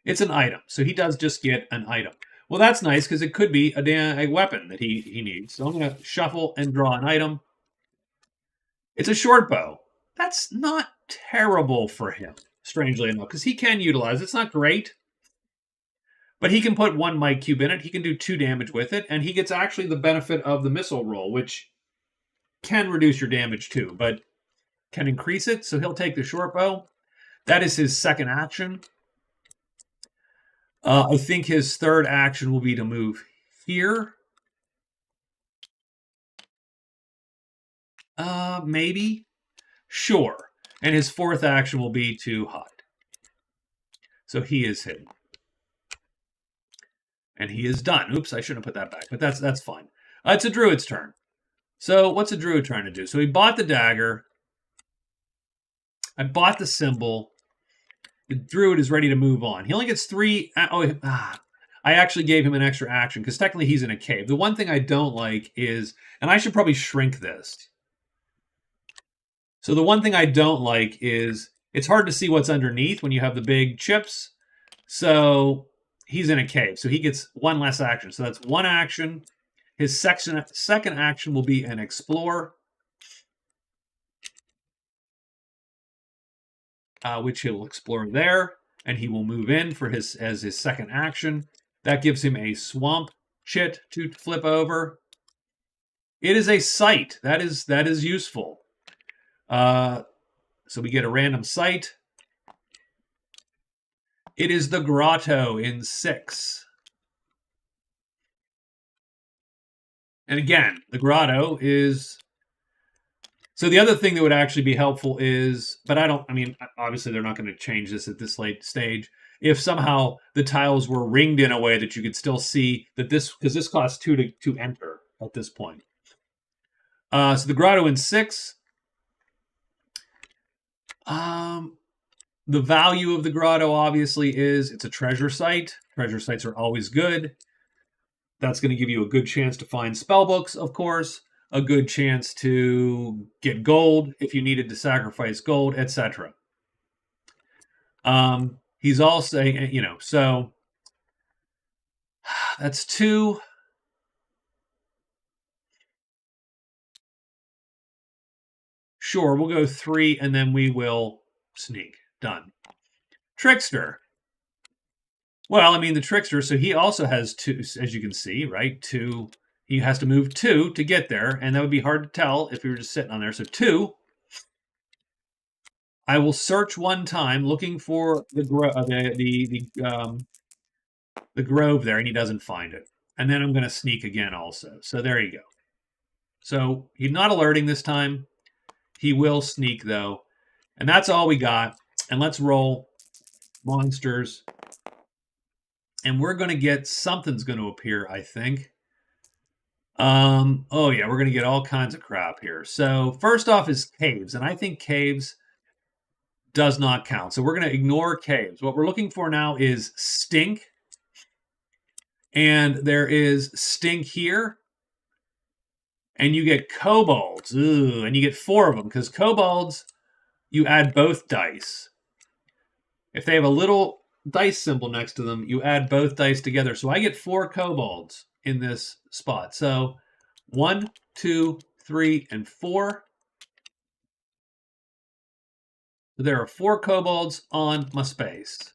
It's an item. So he does just get an item. Well, that's nice because it could be a weapon that he needs. So I'm going to shuffle and draw an item. It's a short bow. That's not terrible for him, strangely enough, because he can utilize it. It's not great. But he can put 1 might cube in it. He can do 2 damage with it. And he gets actually the benefit of the missile roll, which can reduce your damage too, but can increase it. So he'll take the short bow. That is his second action. I think his third action will be to move here. Maybe. Sure. And his fourth action will be to hide. So he is hidden. And he is done. Oops, I shouldn't have put that back, but that's fine. It's a druid's turn. So what's a druid trying to do? So he bought the dagger. I bought the symbol. The druid is ready to move on. He only gets 3. I actually gave him an extra action because technically he's in a cave. The one thing I don't like is, and I should probably shrink this. So the one thing I don't like is it's hard to see what's underneath when you have the big chips. So he's in a cave. So he gets 1 less action. So that's 1 action. His second action will be an explore, which he'll explore there, and he will move in for as his second action. That gives him a swamp chit to flip over. It is a site. That is useful. So we get a random site. It is the grotto in 6. And again, the grotto is... So the other thing that would actually be helpful is, but I mean, obviously they're not going to change this at this late stage. If somehow the tiles were ringed in a way that you could still see that this, because this costs 2 to enter at this point. So the grotto in 6. The value of the grotto obviously is it's a treasure site. Treasure sites are always good. That's going to give you a good chance to find spell books, of course, a good chance to get gold if you needed to sacrifice gold, etc. He's also, so that's 2. Sure, we'll go 3, and then we will sneak. Done. Trickster. Well, I mean, the trickster, so he also has 2, as you can see, right? 2. He has to move 2 to get there, and that would be hard to tell if we were just sitting on there. So 2. I will search one time looking for the grove there, and he doesn't find it. And then I'm going to sneak again also. So there you go. So he's not alerting this time. He will sneak, though. And that's all we got. And let's roll monsters. And we're going to get... something's going to appear, I think. Oh, yeah, we're going to get all kinds of crap here. So first off is caves. And I think caves does not count. So we're going to ignore caves. What we're looking for now is stink. And there is stink here. And you get kobolds. Ooh, and you get 4 of them. Because kobolds, you add both dice. If they have a little dice symbol next to them, you add both dice together. So I get 4 kobolds in this spot. So 1, 2, 3, and 4. There are 4 kobolds on my space.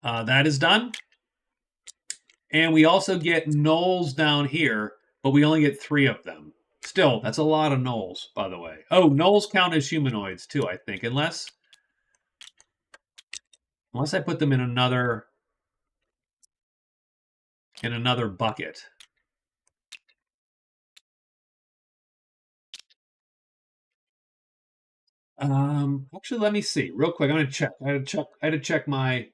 That is done. And we also get gnolls down here, but we only get 3 of them. Still, that's a lot of gnolls, by the way. Oh, gnolls count as humanoids too, I think, unless I put them in another bucket. Actually, let me see real quick. I'm gonna check. I had to check my...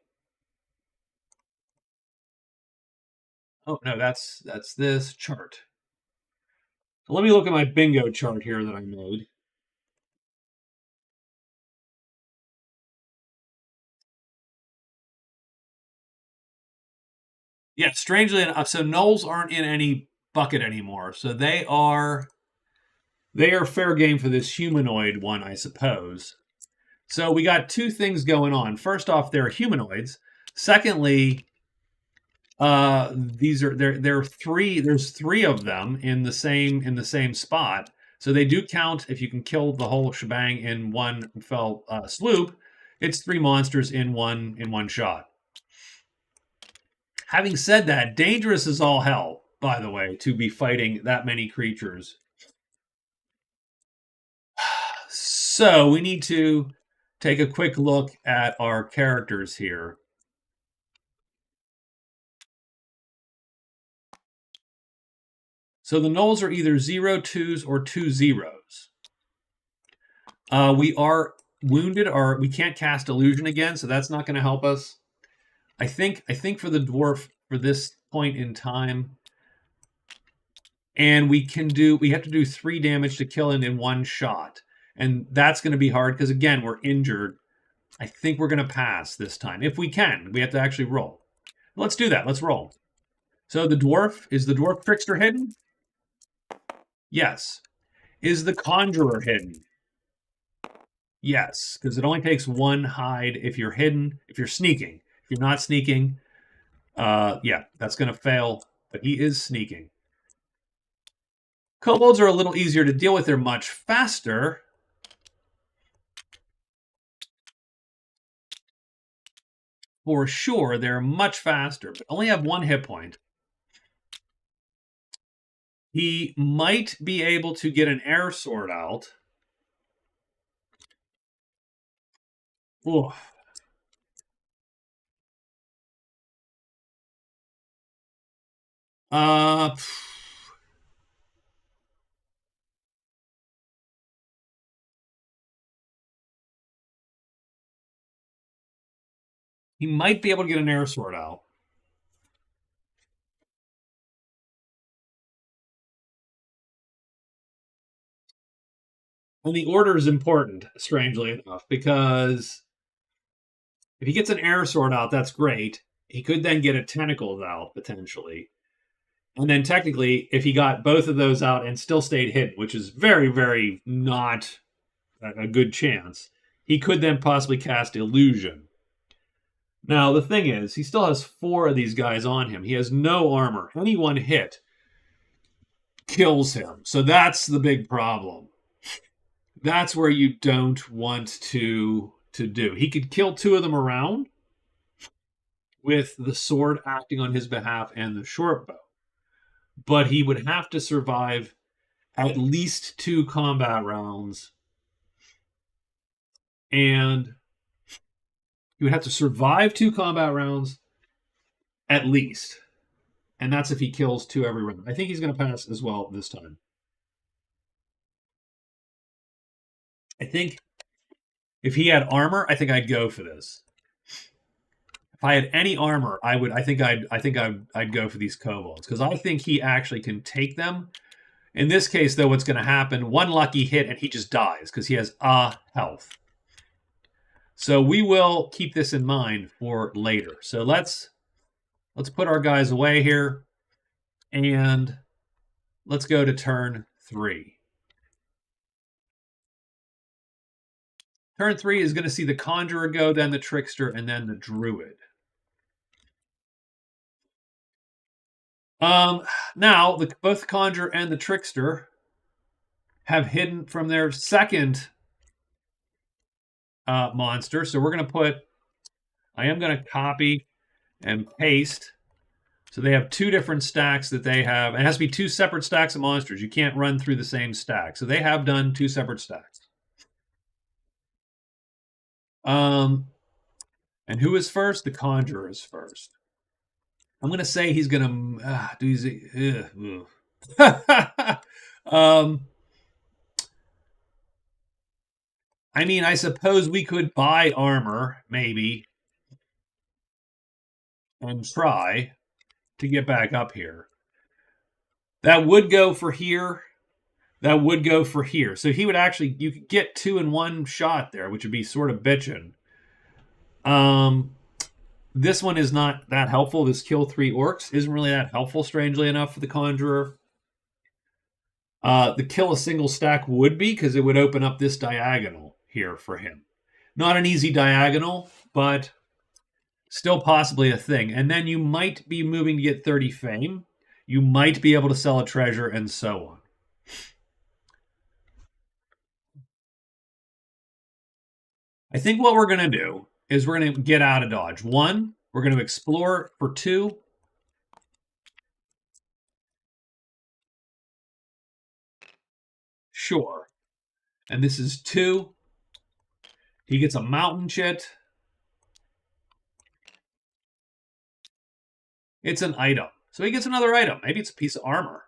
Oh no, that's this chart. So let me look at my bingo chart here that I made. Yeah, strangely enough, so gnolls aren't in any bucket anymore. So they are fair game for this humanoid one, I suppose. So we got 2 things going on. First off, they're humanoids. Secondly, these are there are 3. There's 3 of them in the same spot. So they do count if you can kill the whole shebang in one fell swoop. It's 3 monsters in one shot. Having said that, dangerous as all hell, by the way, to be fighting that many creatures. So we need to take a quick look at our characters here. So the gnolls are either 0 2s or 2 zeros. We are wounded, or we can't cast illusion again, so that's not going to help us. I think for the dwarf for this point in time, and we have to do 3 damage to kill him in one shot, and that's going to be hard because again we're injured. I think we're going to pass this time if we can. We have to actually roll. Let's do that. Let's roll. So is the dwarf trickster hidden? Yes. Is the conjurer hidden? Yes, because it only takes 1 hide if you're hidden, if you're sneaking. If you're not sneaking, yeah, that's going to fail, but he is sneaking. Kobolds are a little easier to deal with. They're much faster. For sure, they're much faster, but only have 1 hit point. He might be able to get an air sword out. Ooh. Uh, he might be able to get an air sword out. And the order is important, strangely enough, because if he gets an air sword out, that's great. He could then get a tentacles out potentially. And then technically, if he got both of those out and still stayed hidden, which is very, very not a good chance, he could then possibly cast illusion. Now, the thing is, he still has four of these guys on him. He has no armor. Any one hit kills him. So that's the big problem. That's where you don't want to do. He could kill two of them around with the sword acting on his behalf and the short bow. But he would have to survive at least two combat rounds, and he would have to survive two combat rounds at least. And that's if he kills two every round. I think he's going to pass as well this time. I think if he had armor, I think I'd go for this. If I had any armor, I would. I'd go for these kobolds because I think he actually can take them. In this case, though, what's going to happen? One lucky hit and he just dies because he has health. So we will keep this in mind for later. So let's put our guys away here, and let's go to turn 3. Turn 3 is going to see the Conjurer go, then the Trickster, and then the Druid. Now, both the Conjurer and the Trickster have hidden from their second monster. So we're going to put, I am going to copy and paste. So they have two different stacks that they have. It has to be two separate stacks of monsters. You can't run through the same stack. So they have done two separate stacks. And who is first? The Conjurer is first. I'm going to say he's going to do his. I mean, I suppose we could buy armor, maybe, and try to get back up here. That would go for here. That would go for here. So he would actually, you could get two in one shot there, which would be sort of bitching. This one is not that helpful. This kill 3 orcs isn't really that helpful, strangely enough, for the Conjurer. The kill a single stack would be, because it would open up this diagonal here for him. Not an easy diagonal, but still possibly a thing. And then you might be moving to get 30 fame. You might be able to sell a treasure and so on. I think what we're going to do is we're going to get out of dodge. 1, we're going to explore for 2. Sure. And this is 2. He gets a mountain chit. It's an item. So he gets another item. Maybe it's a piece of armor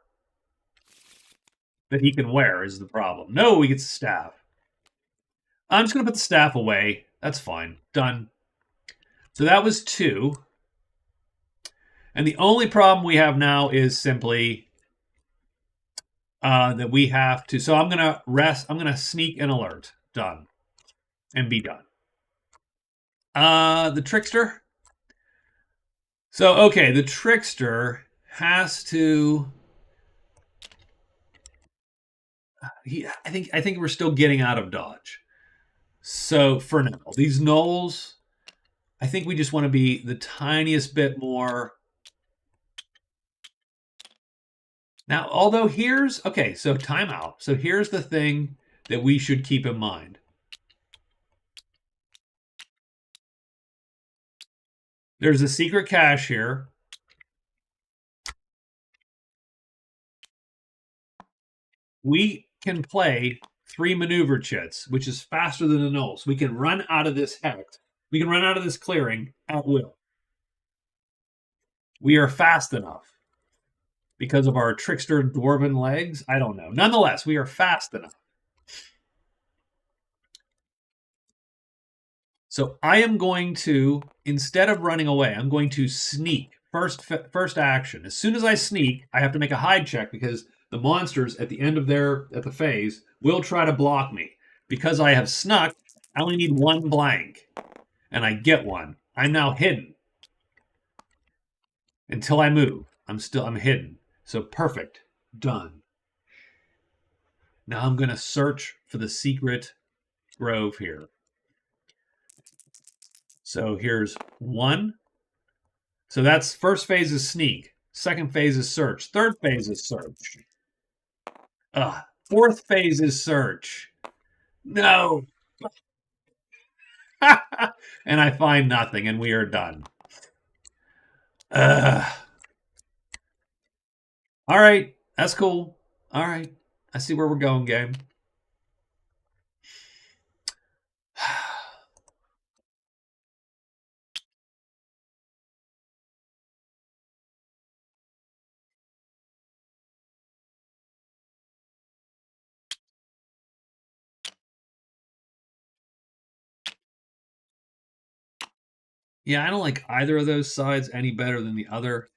that he can wear is the problem. No, he gets a staff. I'm just going to put the staff away. That's fine. Done. So that was 2. And the only problem we have now is simply that we have to. So I'm going to rest. I'm going to sneak and alert. Done. And be done. The Trickster. So, okay, the Trickster has to. I think we're still getting out of dodge. So for now, these gnolls, I think we just want to be the tiniest bit more. Now, although here's, okay, so timeout. So here's the thing that we should keep in mind. There's a secret cache here. We can play 3 maneuver chits, which is faster than the gnolls. We can run out of this hex. We can run out of this clearing at will. We are fast enough. because of our trickster dwarven legs. I don't know. Nonetheless, we are fast enough. So I am going to, instead of running away, I'm going to sneak. First action. As soon as I sneak, I have to make a hide check because the monsters at the end of at the phase will try to block me. Because I have snuck, I only need one blank. And I get one. I'm now hidden. Until I move. I'm hidden. So perfect. Done. Now I'm going to search for the secret grove here. So here's one. So that's first phase is sneak. Second phase is search. Third phase is search. Fourth phase is search. No. And I find nothing, and we are done. All right. That's cool. All right. I see where we're going, game. Yeah, I don't like either of those sides any better than the other.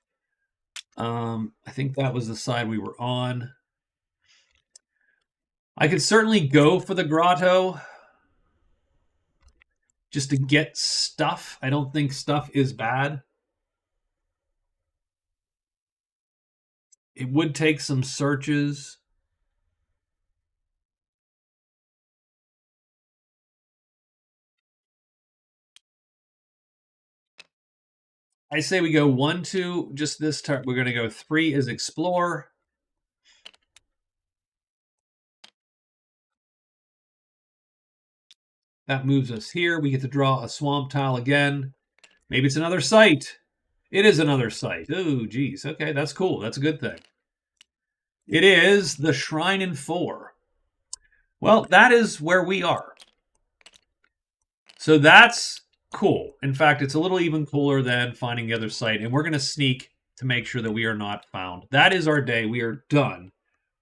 I think that was the side we were on. I could certainly go for the grotto just to get stuff. I don't think stuff is bad. It would take some searches. I say we go 1, 2, just this turn. We're going to go 3 is explore. That moves us here. We get to draw a swamp tile again. Maybe it's another site. It is another site. Oh, geez. Okay, that's cool. That's a good thing. It is the Shrine in 4. Well, that is where we are. So that's cool. In fact, it's a little even cooler than finding the other site. And we're going to sneak to make sure that we are not found. That is our day. We are done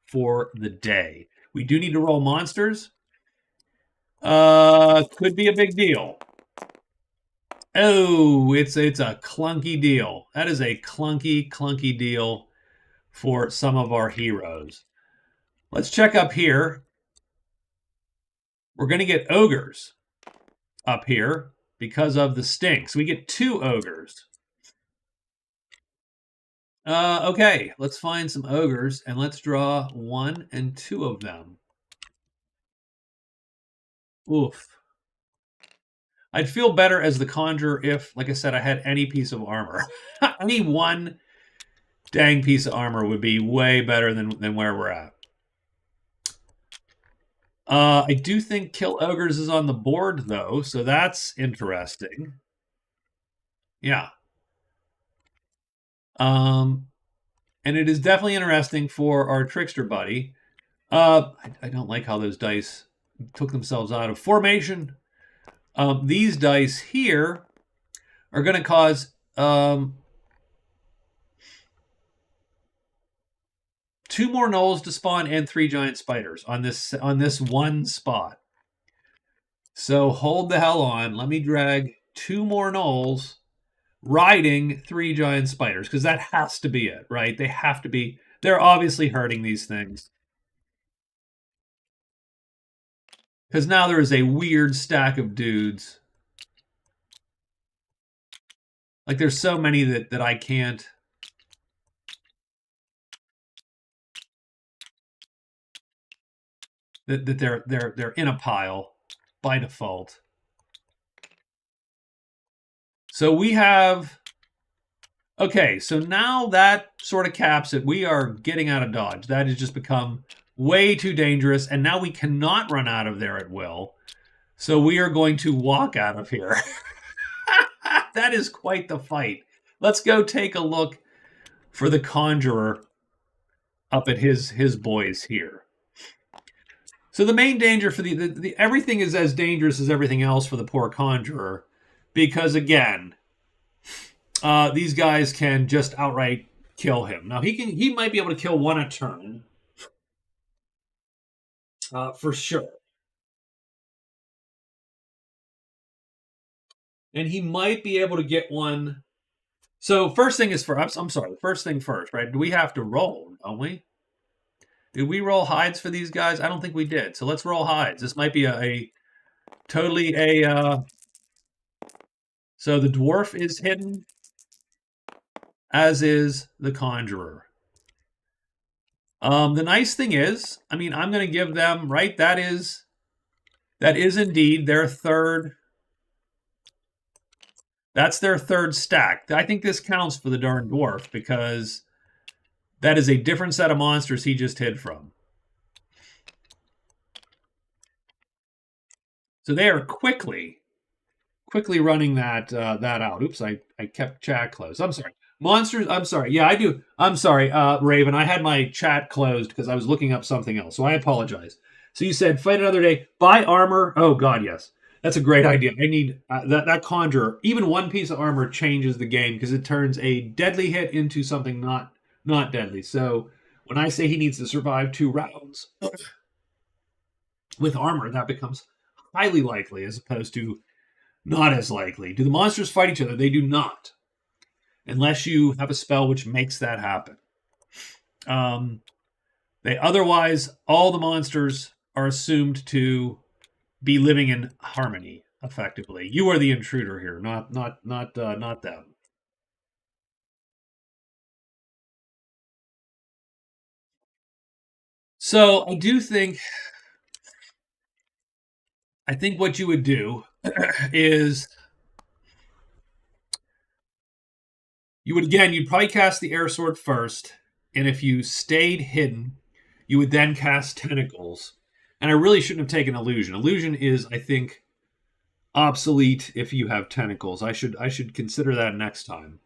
for the day. We do need to roll monsters. Could be a big deal. Oh, it's a clunky deal. That is a clunky deal for some of our heroes. Let's check up here. We're going to get ogres up here because of the stinks. We get 2 ogres. Okay, let's find some ogres and let's draw 1 and 2 of them. Oof. I'd feel better as the conjurer if, like I said, I had any piece of armor. Any one dang piece of armor would be way better than where we're at. I do think Kill Ogres is on the board, though, so that's interesting. Yeah. And it is definitely interesting for our trickster buddy. I don't like how those dice took themselves out of formation. These dice here are going to cause 2 more gnolls to spawn and 3 giant spiders on this one spot. So hold the hell on. Let me drag 2 more gnolls riding 3 giant spiders because that has to be it, right? They have to be. They're obviously hurting these things. Because now there is a weird stack of dudes. Like there's so many that I can't. That they're in a pile by default. So we have. Okay, so now that sort of caps it. We are getting out of Dodge. That has just become way too dangerous, and now we cannot run out of there at will. So we are going to walk out of here. That is quite the fight. Let's go take a look for the conjurer up at his boys here. So the main danger for the everything is as dangerous as everything else for the poor conjurer, because again, these guys can just outright kill him. Now he might be able to kill one a turn, for sure. And he might be able to get one. So first thing is I'm sorry. First thing first, right? Do we have to roll? Don't we? Did we roll hides for these guys? I don't think we did. So let's roll hides. This might be a totally a. So the dwarf is hidden, as is the conjurer. The nice thing is, I mean, I'm going to give them right. That is indeed their third. That's their third stack. I think this counts for the darn dwarf because that is a different set of monsters he just hid from. So they are quickly running that out. Oops, I kept chat closed. I'm sorry. Monsters. I'm sorry. Yeah, I do. I'm sorry, Raven. I had my chat closed because I was looking up something else. So I apologize. So you said fight another day. Buy armor. Oh God, yes. That's a great idea. I need that conjurer. Even one piece of armor changes the game because it turns a deadly hit into something not deadly. So when I say he needs to survive 2 rounds with armor, that becomes highly likely as opposed to not as likely. Do the monsters fight each other? They do not, unless you have a spell which makes that happen. They otherwise, all the monsters are assumed to be living in harmony. Effectively, you are the intruder here, not them. So I think what you would do is you'd probably cast the air sword first, and if you stayed hidden, you would then cast tentacles. And I really shouldn't have taken illusion. Illusion is, I think, obsolete if you have tentacles. I should consider that next time.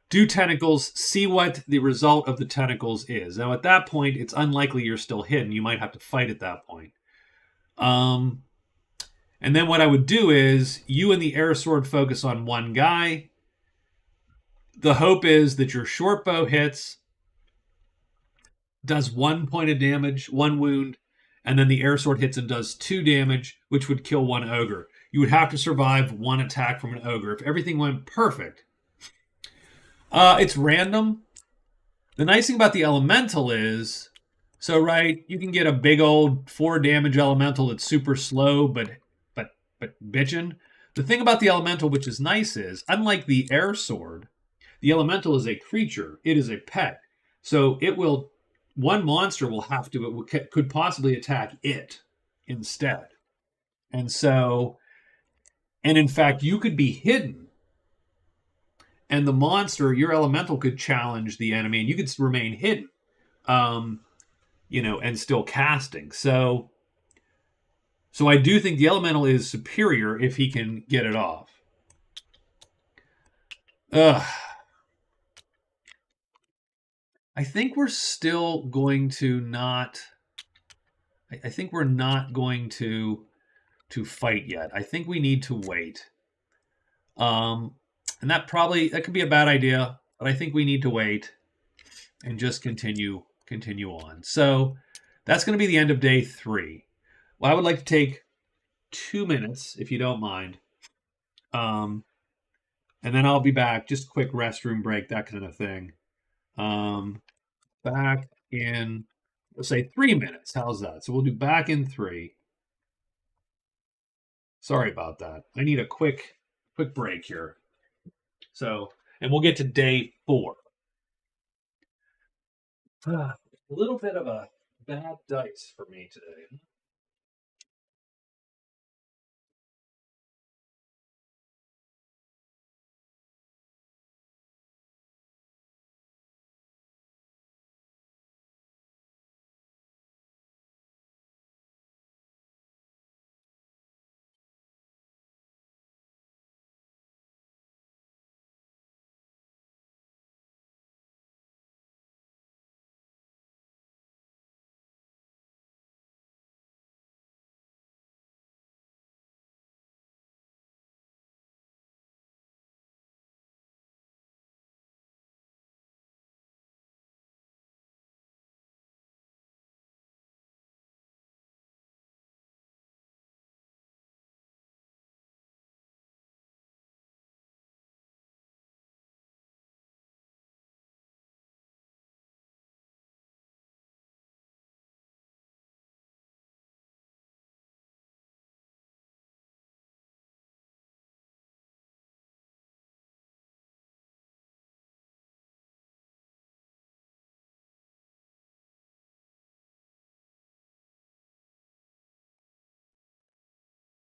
Do tentacles, see what the result of the tentacles is. Now at that point, it's unlikely you're still hidden. You might have to fight at that point. And then what I would do is you and the air sword focus on one guy. The hope is that your short bow hits, does 1 point of damage, 1 wound, and then the air sword hits and does 2 damage, which would kill 1 ogre. You would have to survive 1 attack from an ogre. If everything went perfect, it's random. The nice thing about the elemental is, so right, you can get a big old 4 damage elemental that's super slow, but bitchin'. The thing about the elemental, which is nice, is unlike the air sword, the elemental is a creature. It is a pet, so it will. One monster will have to could possibly attack it instead, and so, and in fact, you could be hidden, and the monster, your elemental, could challenge the enemy, and you could remain hidden, and still casting. So I do think the elemental is superior if he can get it off. Ugh. I think we're still going to not. I think we're not going to fight yet. I think we need to wait. And that could be a bad idea, but I think we need to wait and just continue on. So that's going to be the end of day 3. Well, I would like to take 2 minutes, if you don't mind. And then I'll be back. Just quick restroom break, that kind of thing. Back in, let's say 3 minutes. How's that? So we'll do back in 3. Sorry about that. I need a quick break here. So, and we'll get to day 4. A little bit of a bad dice for me today.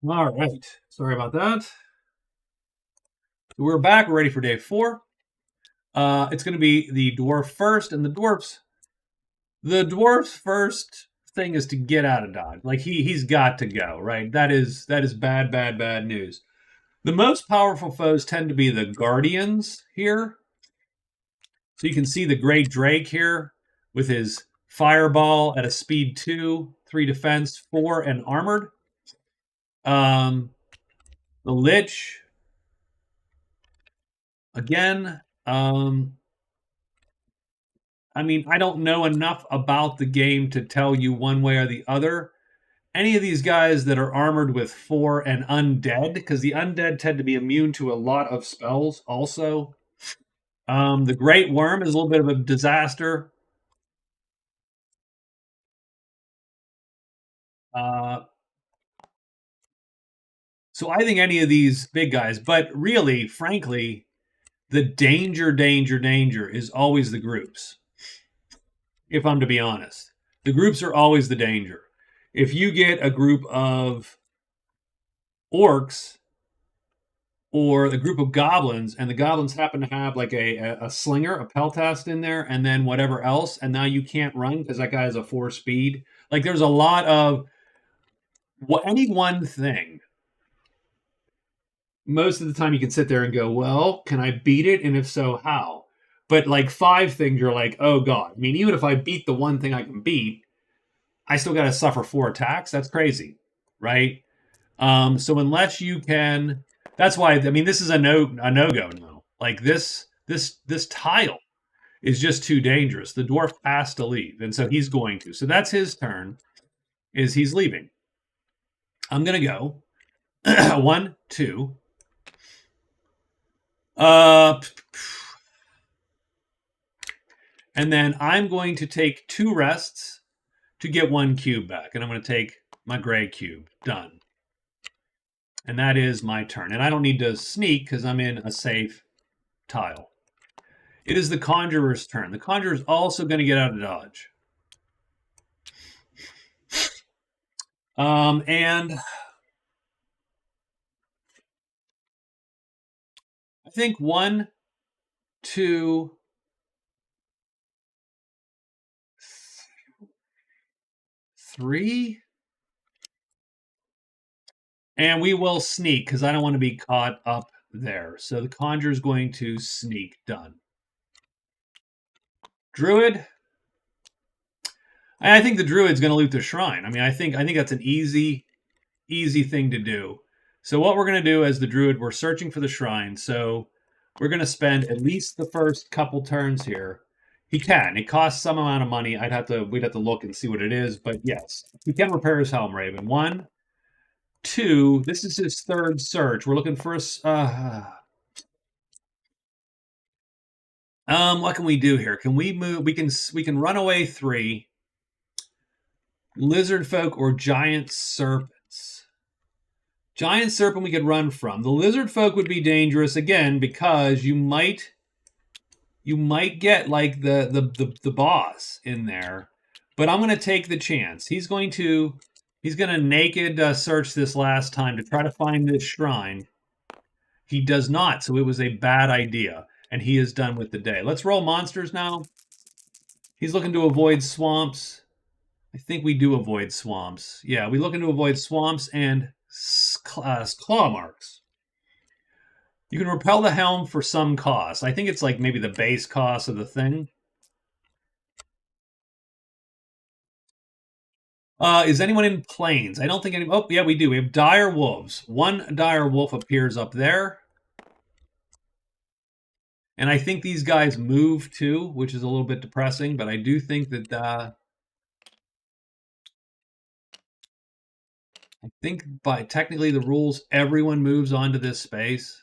All right. Sorry about that. We're back. We're ready for day 4. It's going to be the dwarf first, and the dwarf's first thing is to get out of Dodge. Like he's got to go, right? That is bad news. The most powerful foes tend to be the guardians here. So you can see the Great Drake here with his fireball at a speed 2, 3 defense, 4, and armored. The Lich, again, I mean, I don't know enough about the game to tell you one way or the other. Any of these guys that are armored with 4 and undead, because the undead tend to be immune to a lot of spells also. The Great Worm is a little bit of a disaster. So I think any of these big guys, but really, frankly, the danger is always the groups. If I'm to be honest, the groups are always the danger. If you get a group of orcs or a group of goblins, and the goblins happen to have like a slinger, a peltast in there, and then whatever else, and now you can't run because that guy has a 4 speed. Like there's a lot of any one thing. Most of the time you can sit there and go, well, can I beat it? And if so, how? But like 5 things, you're like, oh God. I mean, even if I beat the one thing I can beat, I still got to suffer 4 attacks. That's crazy, right? So unless you can, that's why, I mean, this is a no-go now. Like this tile is just too dangerous. The dwarf has to leave, and so he's going to. So that's his turn, is he's leaving. I'm going to go 1, 2, and then I'm going to take 2 rests to get 1 cube back. And I'm going to take my gray cube. Done. And that is my turn. And I don't need to sneak because I'm in a safe tile. It is the Conjurer's turn. The Conjurer is also going to get out of dodge. And I think 1, 2, 3. And we will sneak because I don't want to be caught up there. So the Conjurer is going to sneak. Done. Druid. I think the Druid's going to loot the shrine. I mean, I think that's an easy thing to do. So what we're going to do as the Druid, we're searching for the shrine. So we're going to spend at least the first couple turns here. He can. It costs some amount of money. We'd have to look and see what it is. But yes, he can repair his Helm Raven. 1, 2. This is his 3rd search. We're looking for a. What can we do here? Can we move? We can run away 3. Lizard folk or giant serpents. Giant serpent we could run from. The lizard folk would be dangerous again because you might get like the boss in there. But I'm going to take the chance. He's going to naked search this last time to try to find this shrine. He does not, so it was a bad idea, and he is done with the day. Let's roll monsters now. He's looking to avoid swamps. I think we do avoid swamps. Yeah, we looking to avoid swamps and claw marks. You can repel the helm for some cost. I think it's like maybe the base cost of the thing. Is anyone in plains? I don't think any. Oh, yeah, we do. We have dire wolves. 1 dire wolf appears up there. And I think these guys move too, which is a little bit depressing, but I do think that I think by technically the rules, everyone moves onto this space,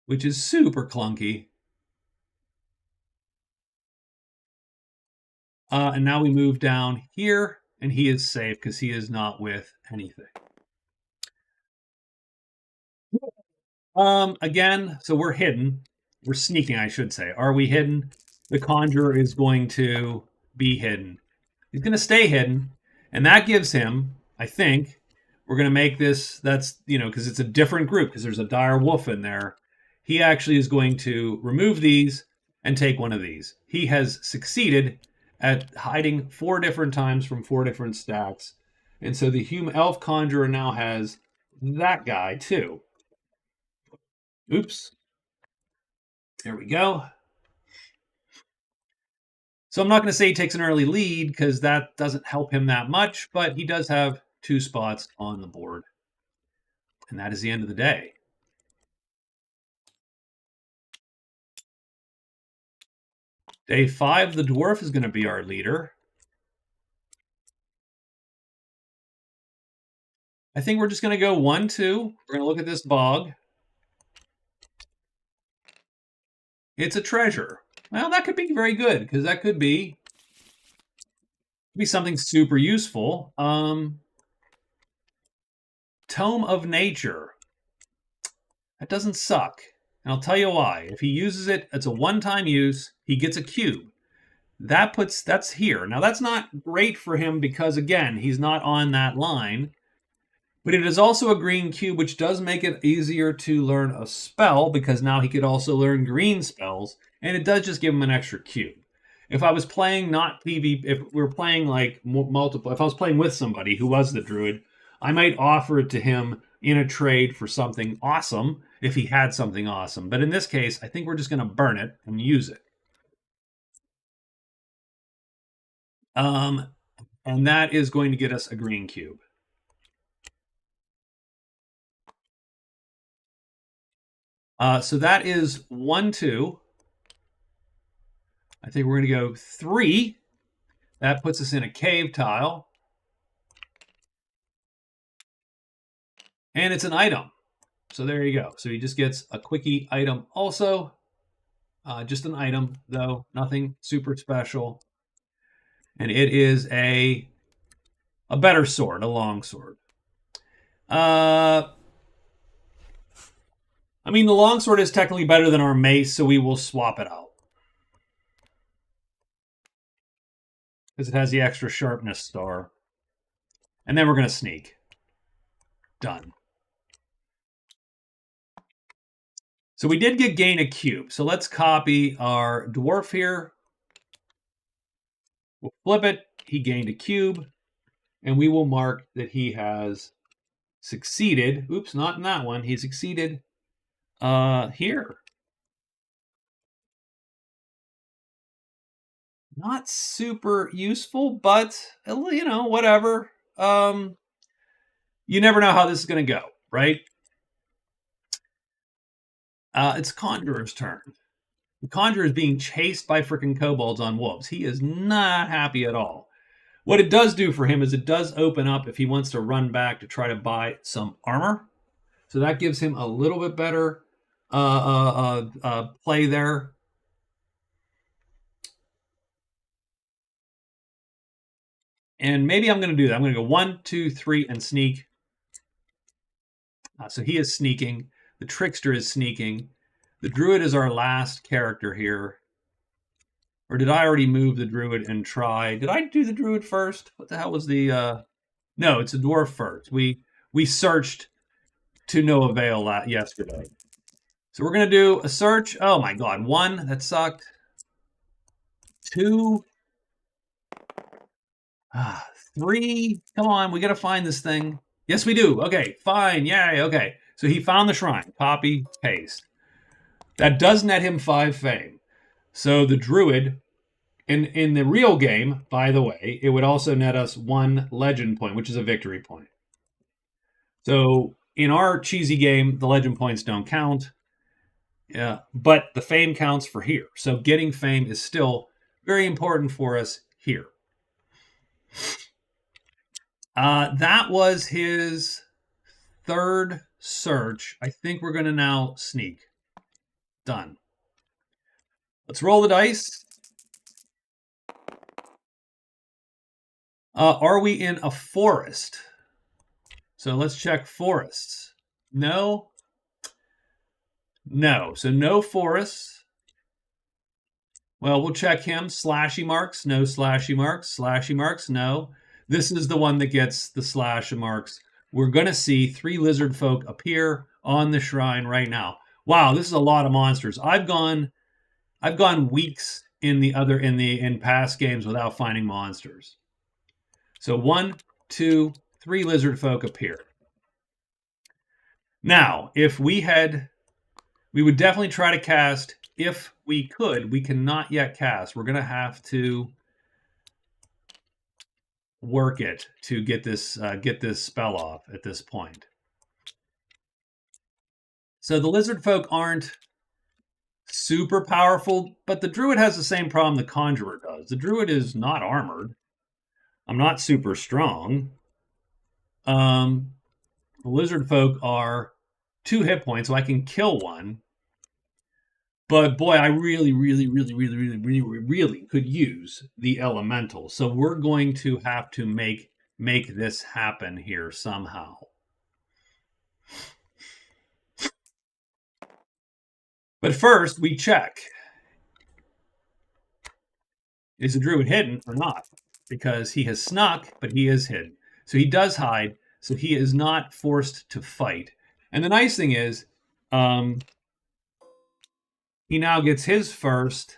which is super clunky. And now we move down here, and he is safe because he is not with anything. Again, so we're hidden. We're sneaking, I should say. Are we hidden? The Conjurer is going to be hidden. He's going to stay hidden, and that gives him I think we're going to make this, that's, because it's a different group, because there's a dire wolf in there. He actually is going to remove these and take one of these. He has succeeded at hiding 4 different times from 4 different stacks. And so the human elf conjurer now has that guy too. Oops. There we go. So I'm not going to say he takes an early lead because that doesn't help him that much, but he does have 2 spots on the board. And that is the end of the day. Day 5, the dwarf is going to be our leader. I think we're just going to go 1, 2. We're going to look at this bog. It's a treasure. Well, that could be very good because that could be something super useful. Tome of Nature. That doesn't suck. And I'll tell you why. If he uses it, it's a one-time use. He gets a cube. That's here. Now, that's not great for him because, again, he's not on that line. But it is also a green cube, which does make it easier to learn a spell because now he could also learn green spells. And it does just give him an extra cube. If I was playing not PvP, if we were playing like multiple, if I was playing with somebody who was the druid, I might offer it to him in a trade for something awesome if he had something awesome. But in this case, I think we're just going to burn it and use it. And that is going to get us a green cube. So that is 1, 2. I think we're going to go 3. That puts us in a cave tile. And it's an item. So there you go. So he just gets a quickie item also. Just an item, though. Nothing super special. And it is a better sword, a long sword. I mean, the longsword is technically better than our mace, so we will swap it out. Because it has the extra sharpness star. And then we're going to sneak. Done. So we did gain a cube. So let's copy our dwarf here. We'll flip it. He gained a cube. And we will mark that he has succeeded. Oops, not in that one. He succeeded here. Not super useful, but, whatever. You never know how this is going to go, right? It's Conjurer's turn. The Conjurer is being chased by freaking kobolds on wolves. He is not happy at all. What it does do for him is it does open up if he wants to run back to try to buy some armor. So that gives him a little bit better play there. And maybe I'm going to do that. I'm going to go 1, 2, 3, and sneak. So he is sneaking. The Trickster is sneaking. The Druid is our last character here. Or did I already move the Druid and try? Did I do the Druid first? What the hell was the... No, it's a Dwarf first. We searched to no avail yesterday. So we're going to do a search. Oh my god. 1, that sucked. 2. 3. Come on, we got to find this thing. Yes, we do. Okay, fine. Yay, okay. So he found the shrine. Copy, paste. That does net him 5 fame. So the Druid, in the real game, by the way, it would also net us 1 legend point, which is a victory point. So in our cheesy game, the legend points don't count. Yeah, but the fame counts for here. So getting fame is still very important for us here. That was his 3rd search. I think we're going to now sneak. Done. Let's roll the dice. Are we in a forest? So let's check forests. No. No. So no forests. Well, we'll check him. Slashy marks. No slashy marks. Slashy marks. No. This is the one that gets the slash marks. We're going to see 3 lizard folk appear on the shrine right now. Wow, this is a lot of monsters. I've gone weeks in past games without finding monsters. So 1, 2, 3 lizard folk appear. Now, if we would definitely try to cast if we could. We cannot yet cast. We're going to have to work it to get this spell off at this point. So the lizard folk aren't super powerful, but the druid has the same problem the conjurer does. The druid is not armored. I'm not super strong. The lizard folk are 2 hit points, so I can kill one. But boy, I really could use the elemental. So we're going to have to make this happen here somehow. But first, we check. Is the druid hidden or not? Because he has snuck, but he is hidden. So he does hide, so he is not forced to fight. And the nice thing is, he now gets his first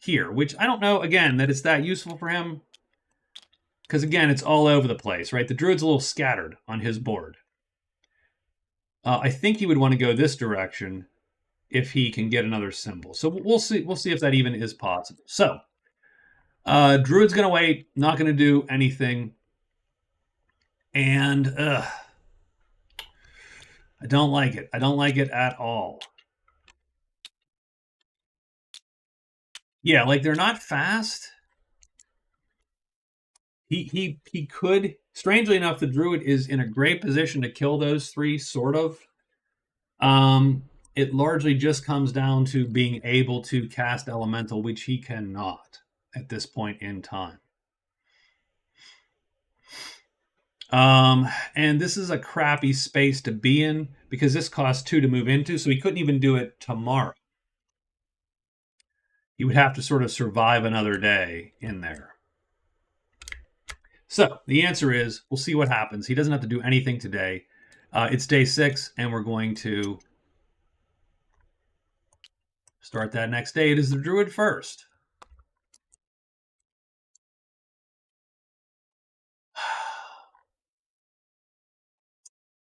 here, which I don't know, again, that it's that useful for him. Because, again, it's all over the place, right? The druid's a little scattered on his board. I think he would want to go this direction if he can get another symbol. So we'll see. We'll see if that even is possible. So, druid's going to wait, not going to do anything. And I don't like it. I don't like it at all. Yeah, like they're not fast. He could. Strangely enough, the druid is in a great position to kill those 3, sort of. It largely just comes down to being able to cast elemental, which he cannot at this point in time. And this is a crappy space to be in because this costs 2 to move into, so he couldn't even do it tomorrow. He would have to sort of survive another day in there. So the answer is, we'll see what happens. He doesn't have to do anything today. It's day 6, and we're going to start that next day. It is the druid first.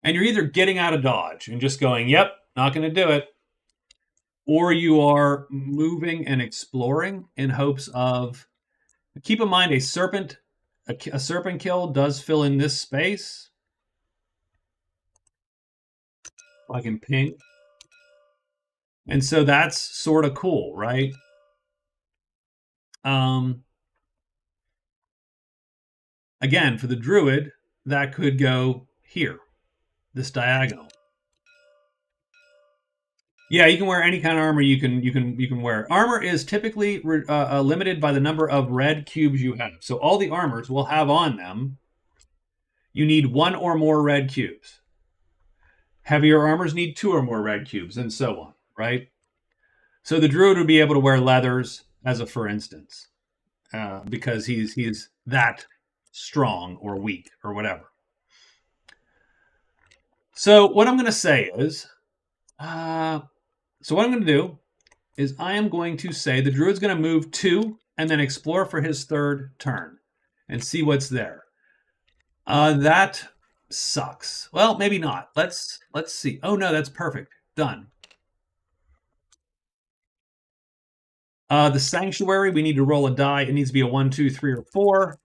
And you're either getting out of dodge and just going, yep, not going to do it, or you are moving and exploring in hopes of. Keep in mind, a serpent kill does fill in this space. I can ping. And so that's sort of cool, right? Again, for the druid, that could go here, this diagonal. Yeah, you can wear any kind of armor you can wear. Armor is typically limited by the number of red cubes you have. So all the armors will have on them. You need 1 or more red cubes. Heavier armors need 2 or more red cubes, and so on, right? So the druid would be able to wear leathers, as a for instance, because he's that strong or weak or whatever. So what I'm going to say is, so what I'm going to do is I am going to say the druid's going to move 2 and then explore for his 3rd turn and see what's there. That sucks. Well, maybe not. Let's see. Oh no, that's perfect. Done. The sanctuary, we need to roll a die. It needs to be a 1, 2, 3, or 4.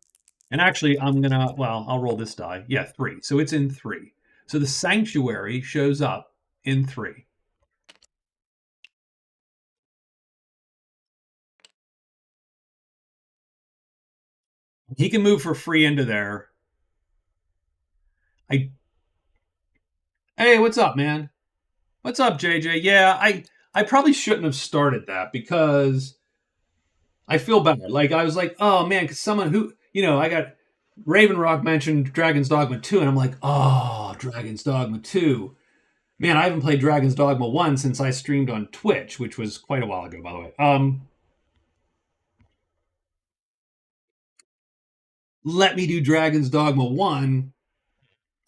And actually, I'll roll this die. Yeah, 3. So it's in 3. So the sanctuary shows up in 3. He can move for free into there. Hey, what's up, man? What's up, JJ? Yeah, I probably shouldn't have started that because I feel bad. Like, I was like, oh, man, because someone who, I got Raven Rock mentioned Dragon's Dogma 2, and I'm like, oh, Dragon's Dogma 2. Man, I haven't played Dragon's Dogma 1 since I streamed on Twitch, which was quite a while ago, by the way. let me do Dragon's Dogma 1.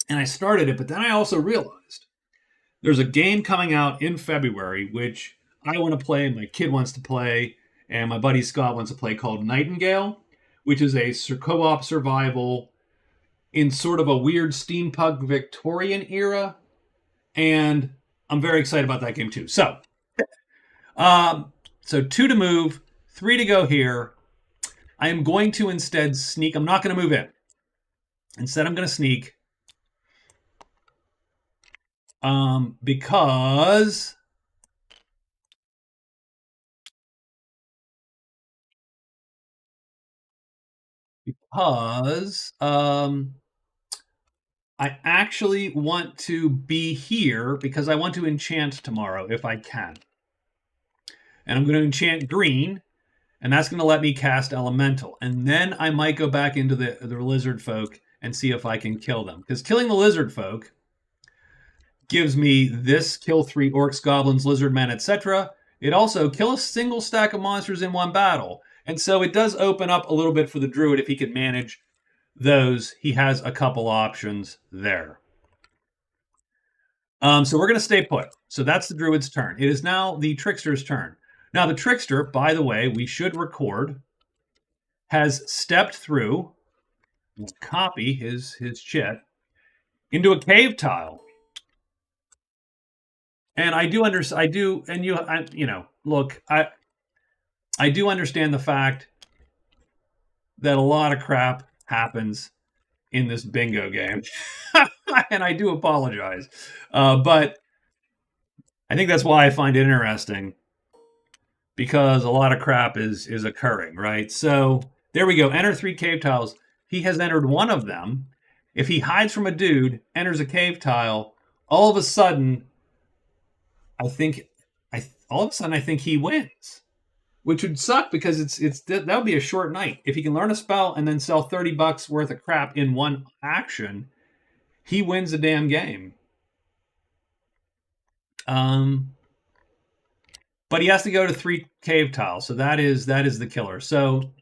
And I started it, but then I also realized there's a game coming out in February, which I want to play, my kid wants to play, and my buddy Scott wants to play, called Nightingale, which is a co-op survival in sort of a weird steampunk Victorian era. And I'm very excited about that game too. Um, so 2 to move, 3 to go here. I am going to instead sneak. I'm not going to move in. Instead, I'm going to sneak. Because I actually want to be here because I want to enchant tomorrow if I can. And I'm going to enchant green, and that's going to let me cast elemental. And then I might go back into the lizard folk and see if I can kill them. Because killing the lizard folk gives me this: kill 3 orcs, goblins, lizard men, etc. It also kill a single stack of monsters in one battle. And so it does open up a little bit for the druid if he can manage those. He has a couple options there. So we're going to stay put. So that's the druid's turn. It is now the trickster's turn. Now the trickster, by the way, we should record, has stepped through, copy his chit, into a cave tile. And I do understand. Look, I do understand the fact that a lot of crap happens in this bingo game, and I do apologize, but I think that's why I find it interesting, because a lot of crap is occurring, right? So there we go. Enter 3 cave tiles. He has entered one of them. If he hides from a dude, enters a cave tile, all of a sudden, I think he wins, which would suck because that would be a short night. If he can learn a spell and then sell $30 worth of crap in one action, he wins the damn game. But he has to go to 3 cave tiles, so that is the killer. So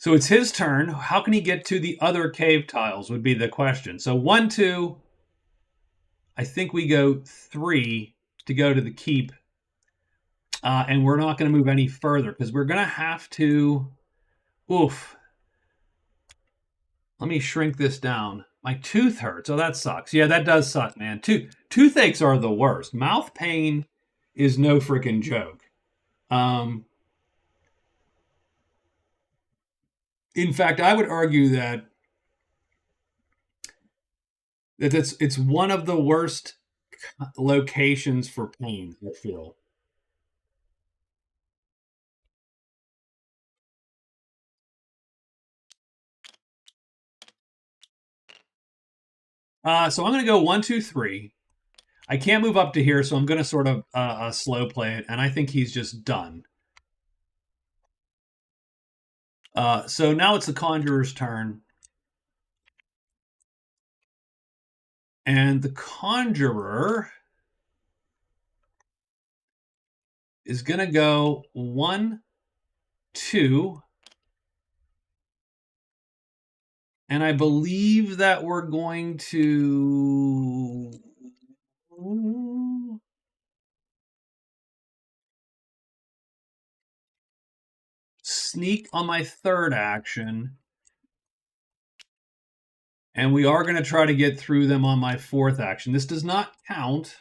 it's his turn. How can he get to the other cave tiles would be the question. So 1, 2. I think we go 3 to go to the keep. And we're not going to move any further because we're going to have to. Oof. Let me shrink this down. My tooth hurts. Oh, that sucks. Yeah, that does suck, man. Toothaches are the worst. Mouth pain is no freaking joke. In fact, I would argue that it's one of the worst locations for pain, I feel. So I'm going to go 1, 2, 3. I can't move up to here, so I'm going to sort of slow play it, and I think he's just done. So now it's the conjurer's turn. And the conjurer is going to go 1, 2. And I believe that we're going to sneak on my 3rd action. And we are going to try to get through them on my 4th action. This does not count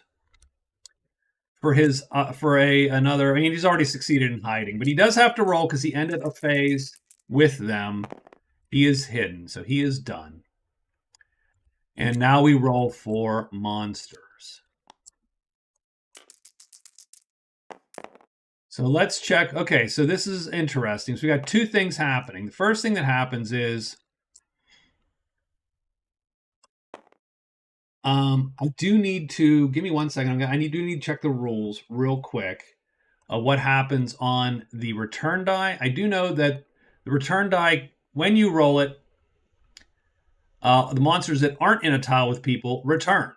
for his another. I mean, he's already succeeded in hiding, but he does have to roll because he ended a phase with them. He is hidden, so he is done. And now we roll for monsters. So let's check. Okay, so this is interesting. So we got 2 things happening. The first thing that happens is I do need to give me 1 second. I do need to check the rules real quick. What happens on the return die? I do know that the return die, when you roll it, the monsters that aren't in a tile with people return.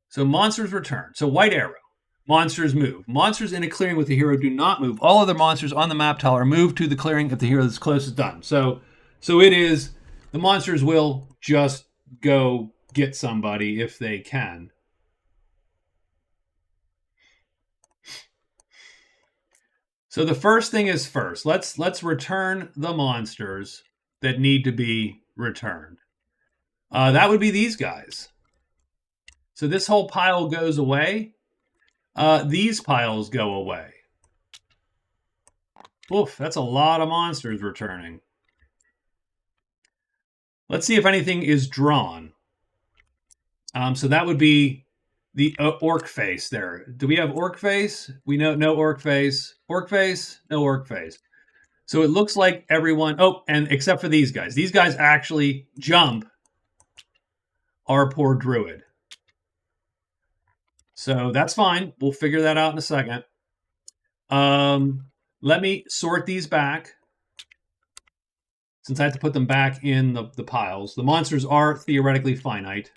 So monsters return. So white arrow. Monsters move. Monsters in a clearing with the hero do not move. All other monsters on the map tile are moved to the clearing if the hero that's closest done. So it is, the monsters will just go get somebody if they can. So the first thing is first. Let's return the monsters that need to be returned. That would be these guys. So this whole pile goes away. These piles go away. Oof, that's a lot of monsters returning. Let's see if anything is drawn. So that would be the orc face there. Do we have orc face? We know no orc face. Orc face? No orc face. So it looks like everyone... Oh, and except for these guys. These guys actually jump our poor druid. So that's fine. We'll figure that out in a second. Let me sort these back, since I have to put them back in the piles. The monsters are theoretically finite.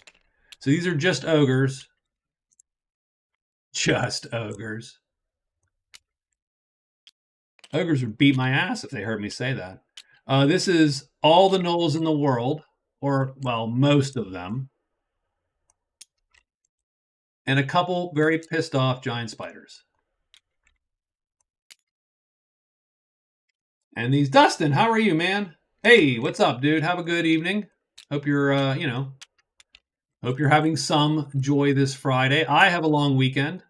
So these are just ogres. Just ogres. Ogres would beat my ass if they heard me say that. This is all the gnolls in the world, or, well, most of them. And a couple very pissed off giant spiders. And these, Dustin, how are you, man? Hey, what's up, dude? Have a good evening. Hope you're, hope you're having some joy this Friday. I have a long weekend.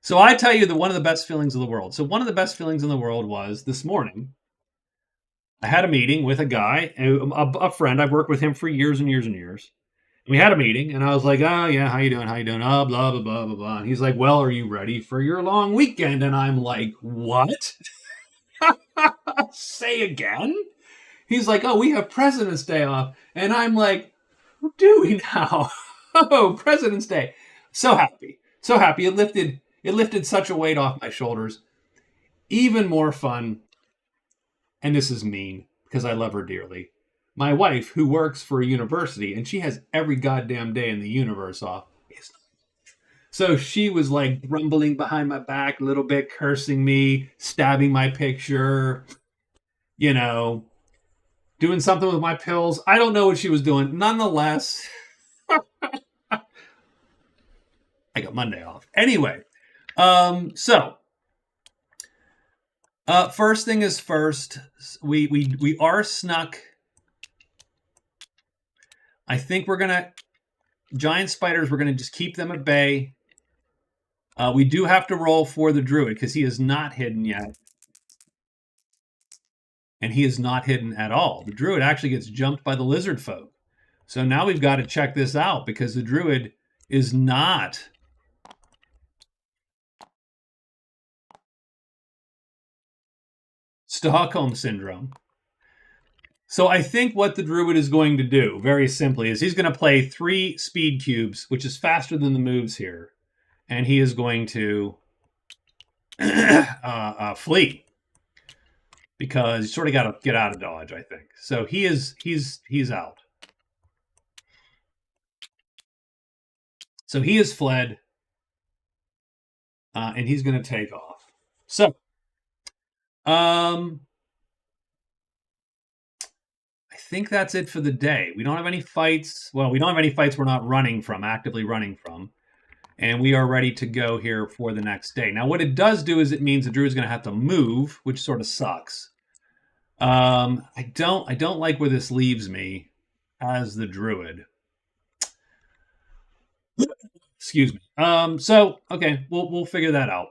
So I tell you that one of the best feelings of the world. So one of the best feelings in the world was this morning. I had a meeting with a guy, a friend. I've worked with him for years and years and years. And we had a meeting, and I was like, oh, yeah, how you doing? How you doing? Oh, blah, blah, blah, blah, blah. And he's like, well, are you ready for your long weekend? And I'm like, what? Say again? He's like, oh, we have President's Day off. And I'm like, what do we now? Oh, President's Day. So happy. So happy. It lifted such a weight off my shoulders. Even more fun, and this is mean because I love her dearly, my wife, who works for a university, and she has every goddamn day in the universe off. So she was like grumbling behind my back a little bit, cursing me, stabbing my picture, doing something with my pills. I don't know what she was doing. Nonetheless, I got Monday off. Anyway, first thing is first. We are snuck. I think we're gonna giant spiders. We're gonna just keep them at bay. We do have to roll for the druid because he is not hidden yet. And he is not hidden at all. The druid actually gets jumped by the lizard folk. So now we've got to check this out because the druid is not... Stockholm Syndrome. So I think what the druid is going to do, very simply, is he's going to play 3 speed cubes, which is faster than the moves here. And he is going to flee. Because you sort of got to get out of dodge, I think. So he's out. So he has fled. And he's going to take off. So, I think that's it for the day. We don't have any fights. Well, we don't have any fights we're not actively running from. And we are ready to go here for the next day. Now, what it does do is it means the druid's going to have to move, which sort of sucks. I don't like where this leaves me as the druid. Excuse me. So, okay, we'll figure that out.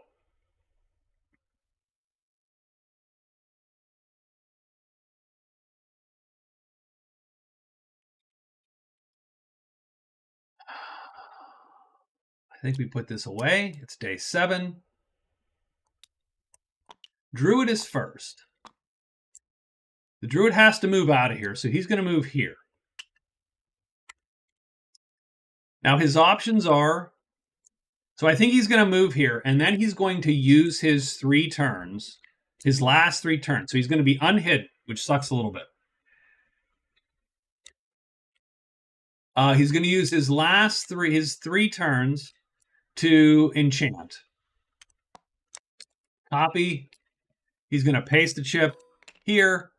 I think we put this away. It's day 7. Druid is first. The druid has to move out of here, so he's going to move here. Now his options are... So I think he's going to move here, and then he's going to use his 3 turns, his last 3 turns. So he's going to be unhidden, which sucks a little bit. He's going to use his last 3 turns to enchant. Copy. He's going to paste the chip here.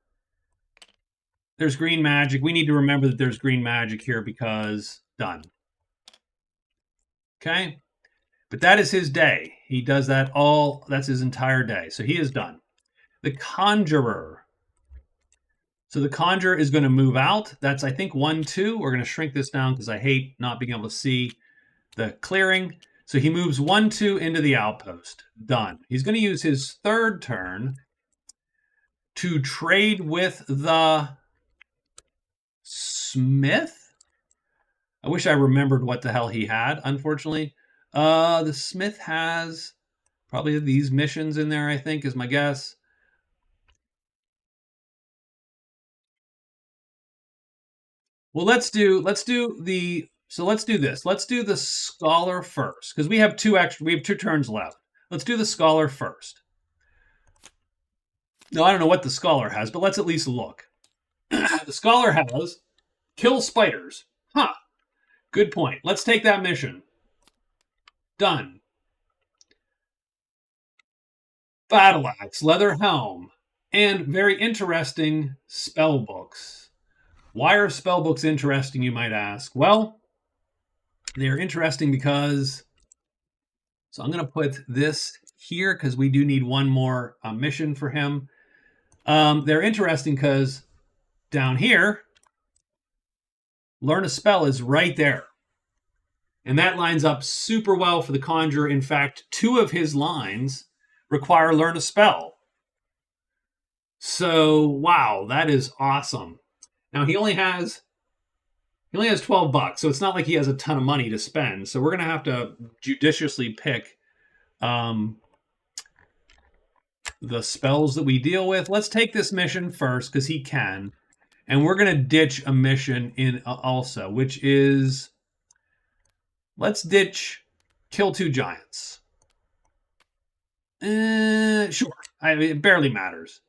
There's green magic. We need to remember that there's green magic here because done. Okay? But that is his day. He does that all, that's his entire day. So he is done. The Conjurer. So the Conjurer is going to move out. That's, I think, 1, 2. We're going to shrink this down because I hate not being able to see the clearing. So he moves 1, 2 into the outpost. Done. He's going to use his third turn to trade with the Smith. I wish I remembered what the hell he had, unfortunately. The Smith has probably these missions in there, I think, is my guess. Well, let's do this. Let's do the Scholar first, because we have two turns left. Let's do the Scholar first. No, I don't know what the Scholar has, but let's at least look. The Scholar has kill spiders. Huh. Good point. Let's take that mission. Done. Battle Axe, Leather Helm, and very interesting spell books. Why are spell books interesting, you might ask? Well, they're interesting because... So I'm going to put this here because we do need one more mission for him. They're interesting because down here, learn a spell is right there. And that lines up super well for the Conjurer. In fact, 2 of his lines require learn a spell. So, wow, that is awesome. Now, he only has $12, so it's not like he has a ton of money to spend. So we're going to have to judiciously pick the spells that we deal with. Let's take this mission first because he can. And we're going to ditch a mission in also, which is... Let's ditch kill 2 giants. Sure. It barely matters.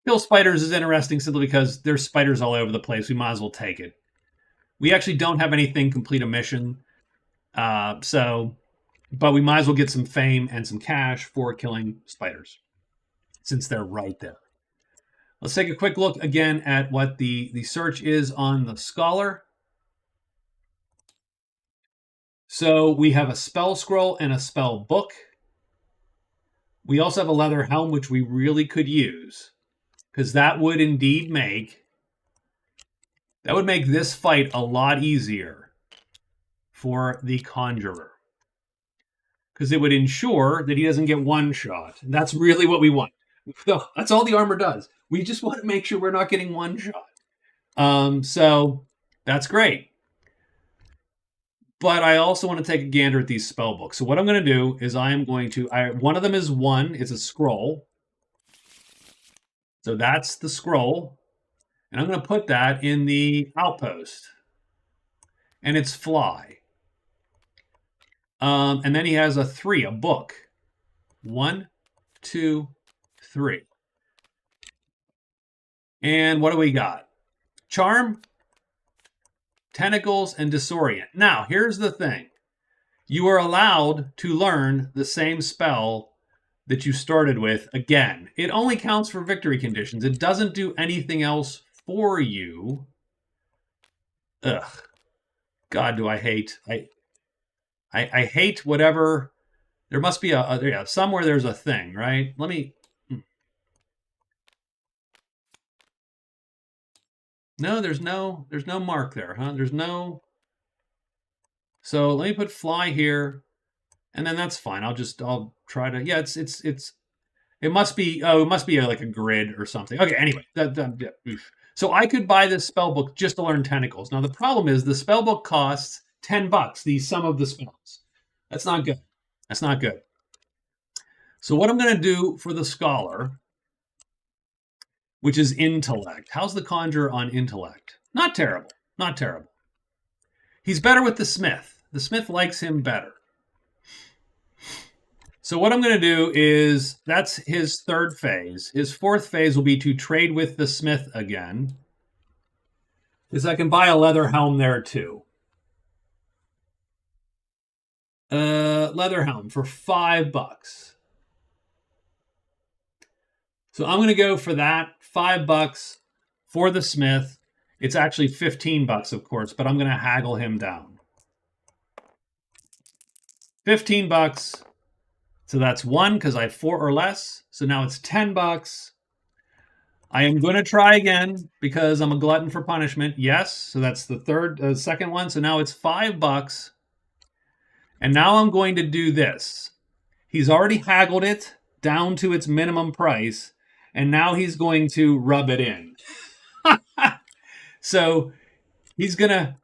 Kill spiders is interesting simply because there's spiders all over the place. We might as well take it. We actually don't have anything complete a mission. But we might as well get some fame and some cash for killing spiders since they're right there. Let's take a quick look again at what the search is on the Scholar. So we have a spell scroll and a spell book. We also have a leather helm, which we really could use, because that would indeed make this fight a lot easier for the Conjurer, because it would ensure that he doesn't get one shot. And that's really what we want. That's all the armor does. We just want to make sure we're not getting one shot. So that's great. But I also want to take a gander at these spell books. So what I'm going to do is one of them is 1. It's a scroll. So that's the scroll. And I'm going to put that in the outpost. And it's fly. And then he has a 3, a book. 1, 2, 3. And what do we got? Charm, Tentacles, and Disorient. Now, here's the thing. You are allowed to learn the same spell that you started with again. It only counts for victory conditions. It doesn't do anything else for you. Ugh. God, do I hate... I hate whatever... There must be somewhere there's a thing, right? Let me... No, there's no mark there, huh? There's no... So let me put fly here, and then that's fine. I'll try to... Yeah, it must be like a grid or something. Okay, anyway. So I could buy this spell book just to learn Tentacles. Now the problem is the spell book costs $10, the sum of the spells. That's not good. That's not good. So what I'm going to do for the Scholar, which is intellect. How's the Conjurer on intellect? Not terrible. Not terrible. He's better with the Smith. The Smith likes him better. So what I'm going to do is, that's his 3rd phase. His 4th phase will be to trade with the Smith again. is I can buy a leather helm there too. Leather helm for $5. So I'm going to go for that. $5 for the smith. It's actually $15, of course, but I'm going to haggle him down. $15. So that's one because I have 4 or less. So now it's $10. I am going to try again because I'm a glutton for punishment. Yes. So that's the second one. So now it's $5. And now I'm going to do this. He's already haggled it down to its minimum price. And now he's going to rub it in. So he's going to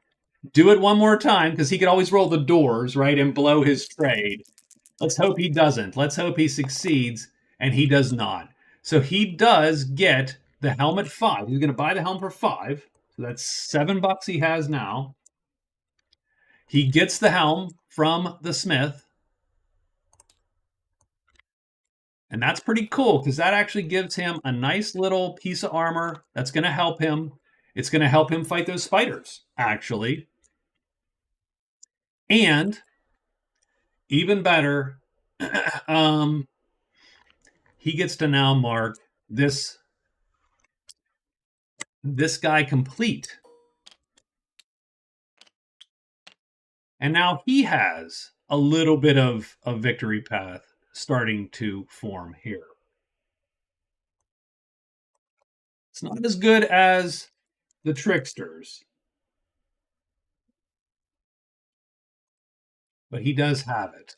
do it one more time because he could always roll the doors, right, and blow his trade. Let's hope he doesn't. Let's hope he succeeds, and he does not. So he does get the helm at 5. He's going to buy the helm for 5. So that's $7 he has now. He gets the helm from the smith. And that's pretty cool because that actually gives him a nice little piece of armor that's going to help him. It's going to help him fight those spiders, actually. And even better, he gets to now mark this guy complete. And now he has a little bit of a victory path starting to form here. It's not as good as the tricksters, but he does have it.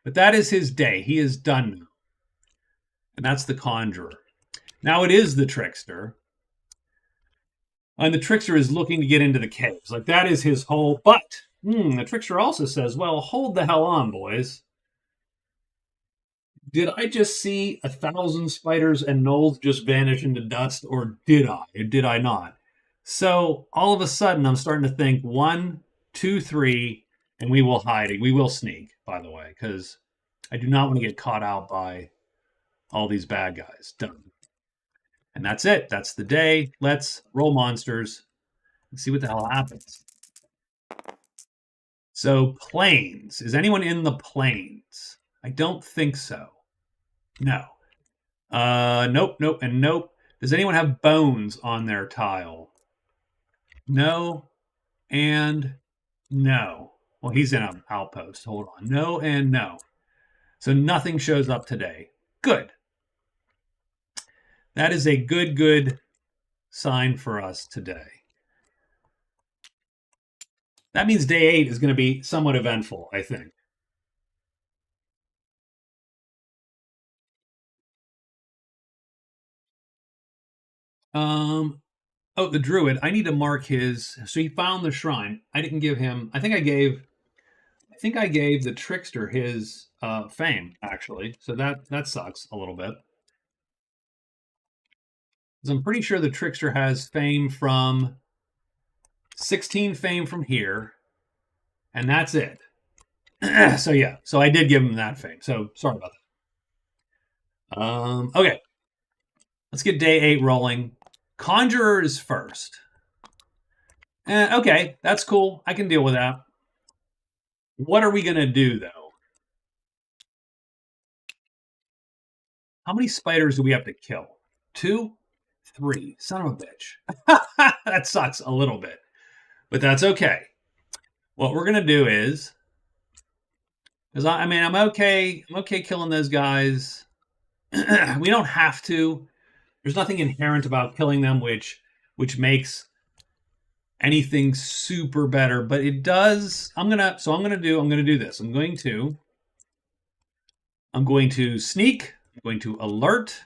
But that is his day. He is done now. And that's the conjurer. Now it is the trickster. And the trickster is looking to get into the caves. Like that is his whole. But the trickster also says, well, hold the hell on, boys. Did I just see 1,000 spiders and gnolls just vanish into dust, or did I? Or did I not? So all of a sudden, I'm starting to think 1, 2, 3, and we will hide. We will sneak, by the way, because I do not want to get caught out by all these bad guys. Done. And that's it. That's the day. Let's roll monsters and see what the hell happens. So plains. Is anyone in the plains? I don't think so. No. Nope, nope, and nope. Does anyone have bones on their tile? No, and no. Well, he's in an outpost. Hold on. No and no. So nothing shows up today. Good. That is a good sign for us today. That means day 8 is going to be somewhat eventful, I think. Oh, the druid. I need to mark his. So he found the shrine. I didn't give him. I think I gave the trickster his fame actually. So that sucks a little bit. Because I'm pretty sure the trickster has fame from 16 fame from here, and that's it. So yeah. So I did give him that fame. So sorry about that. Okay. Let's get day 8 rolling. Conjurer is first. Okay, that's cool. I can deal with that. What are we going to do, though? How many spiders do we have to kill? 2? 3. Son of a bitch. That sucks a little bit. But that's okay. What we're going to do is... Because, I mean, I'm okay killing those guys. We don't have to. There's nothing inherent about killing them which makes anything super better, but it does. I'm gonna do this. I'm going to sneak. I'm going to alert.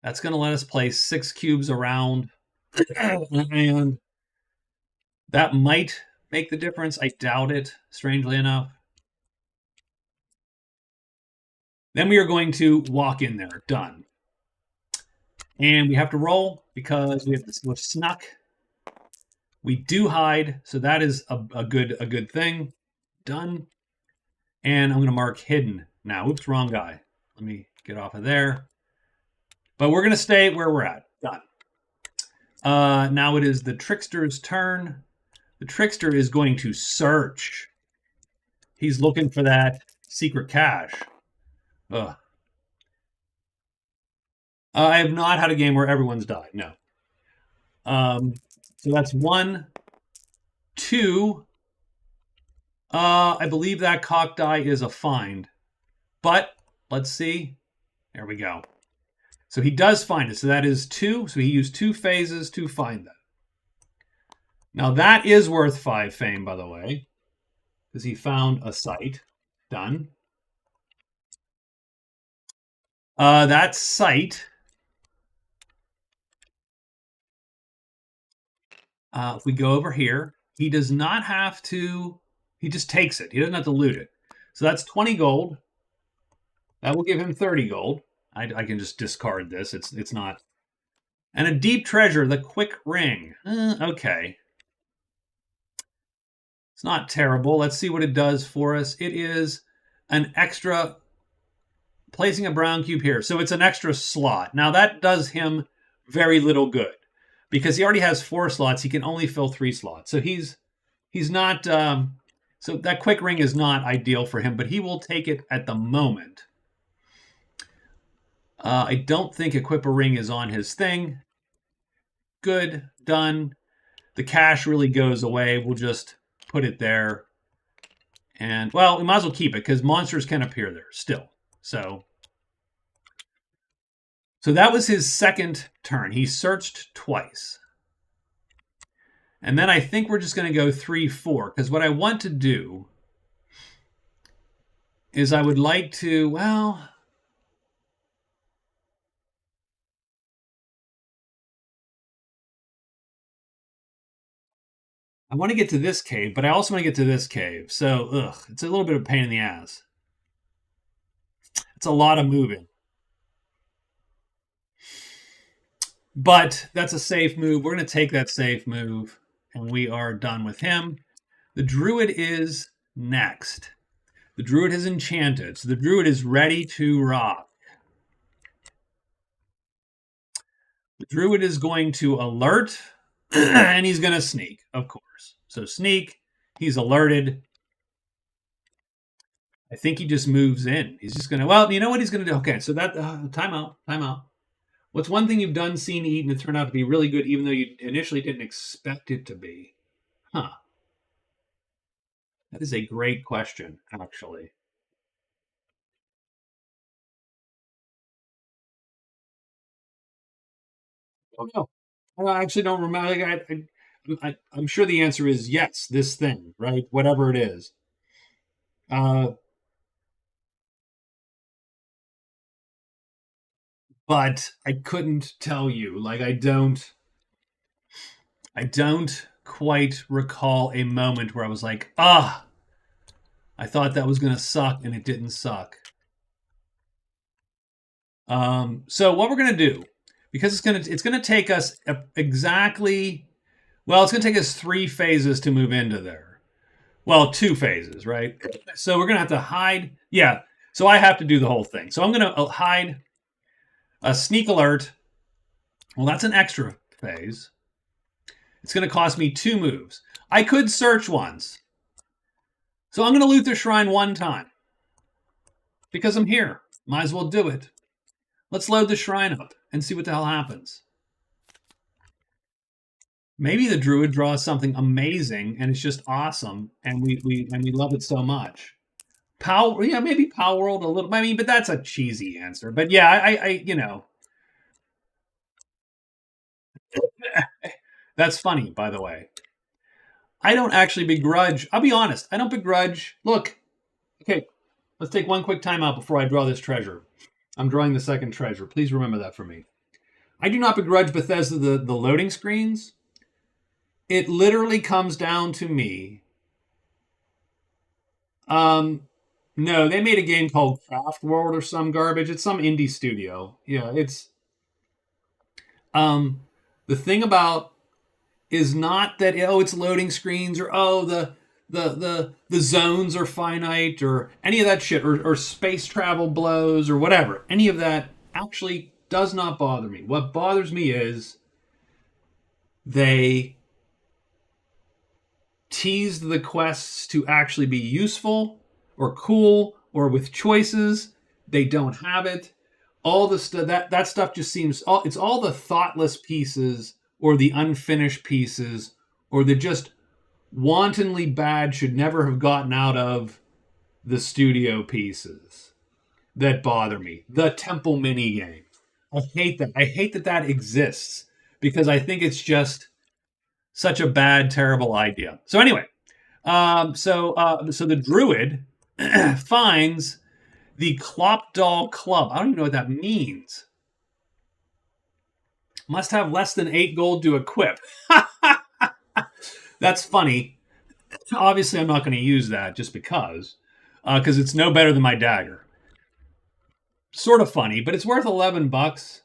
That's going to let us place 6 cubes around, and that might make the difference. I doubt it, strangely enough. Then we are going to walk in there. Done. And we have to roll because we're snuck. We do hide, so that is a good thing. Done. And I'm going to mark hidden now. Oops, wrong guy. Let me get off of there. But we're going to stay where we're at. Done. Now it is the trickster's turn. The trickster is going to search. He's looking for that secret cache. Ugh. I have not had a game where everyone's died. No. So that's 1, 2. I believe that cock die is a find. But let's see. There we go. So he does find it. So that is 2. So he used 2 phases to find that. Now that is worth 5 fame, by the way, because he found a site. Done. That site, if we go over here, he does not have to, he just takes it. He doesn't have to loot it. So that's 20 gold. That will give him 30 gold. I can just discard this. It's not. And a deep treasure, the quick ring. Okay. It's not terrible. Let's see what it does for us. It is an extra, placing a brown cube here. So it's an extra slot. Now that does him very little good because he already has 4 slots. He can only fill 3 slots. So he's not, so that quick ring is not ideal for him, but he will take it at the moment. I don't think equip a ring is on his thing. Good, done. The cache really goes away. We'll just put it there. And, well, we might as well keep it because monsters can appear there still. So that was his second turn. He searched twice. And then I think we're just going to go 3, 4 because what I want to do is I would like to, well, I want to get to this cave, but I also want to get to this cave. So, it's a little bit of a pain in the ass. It's a lot of moving. But that's a safe move. We're going to take that safe move, and we are done with him. The druid is next. The druid has enchanted, so the druid is ready to rock. The druid is going to alert, and he's going to sneak, of course. So sneak, he's alerted. I think he just moves in. He's just going to, well, you know what he's going to do? Okay, so that, time out. What's one thing you've done, seen, eaten, and turned out to be really good, even though you initially didn't expect it to be? Huh. That is a great question, actually. Oh, no. I actually don't remember. I'm sure the answer is yes, this thing, right? Whatever it is. But I couldn't tell you. Like, I don't quite recall a moment where I was like, I thought that was going to suck and it didn't suck. So what we're going to do, because it's going to take us exactly, well, it's going to take us 3 phases to move into there. Well, 2 phases, right? So we're going to have to hide. Yeah. So I have to do the whole thing. So I'm going to hide a sneak alert. Well, that's an extra phase. It's going to cost me 2 moves. I could search once. So I'm going to loot the shrine 1 time. Because I'm here. Might as well do it. Let's load the shrine up and see what the hell happens. Maybe the druid draws something amazing and it's just awesome and we love it so much. Power, yeah, maybe Power World a little. I mean, but that's a cheesy answer. But yeah, I that's funny, by the way. I don't actually begrudge. I'll be honest. I don't begrudge. Look, okay, let's take one quick time out before I draw this treasure. I'm drawing the second treasure. Please remember that for me. I do not begrudge Bethesda the loading screens. It literally comes down to me. No, they made a game called Craft World or some garbage. It's some indie studio. Yeah, it's the thing about is not that it's loading screens or the zones are finite or any of that shit or space travel blows or whatever. Any of that actually does not bother me. What bothers me is they teased the quests to actually be useful or cool or with choices. They don't have it. All the stuff that stuff just seems it's all the thoughtless pieces or the unfinished pieces or the just wantonly bad should never have gotten out of the studio pieces that bother me. The temple mini game. I hate that. I hate that that exists because I think it's just such a bad, terrible idea. So anyway, so the druid finds the Klopdal Club. I don't even know what that means. Must have less than 8 gold to equip. That's funny. Obviously, I'm not going to use that just because it's no better than my dagger. Sort of funny, but it's worth $11.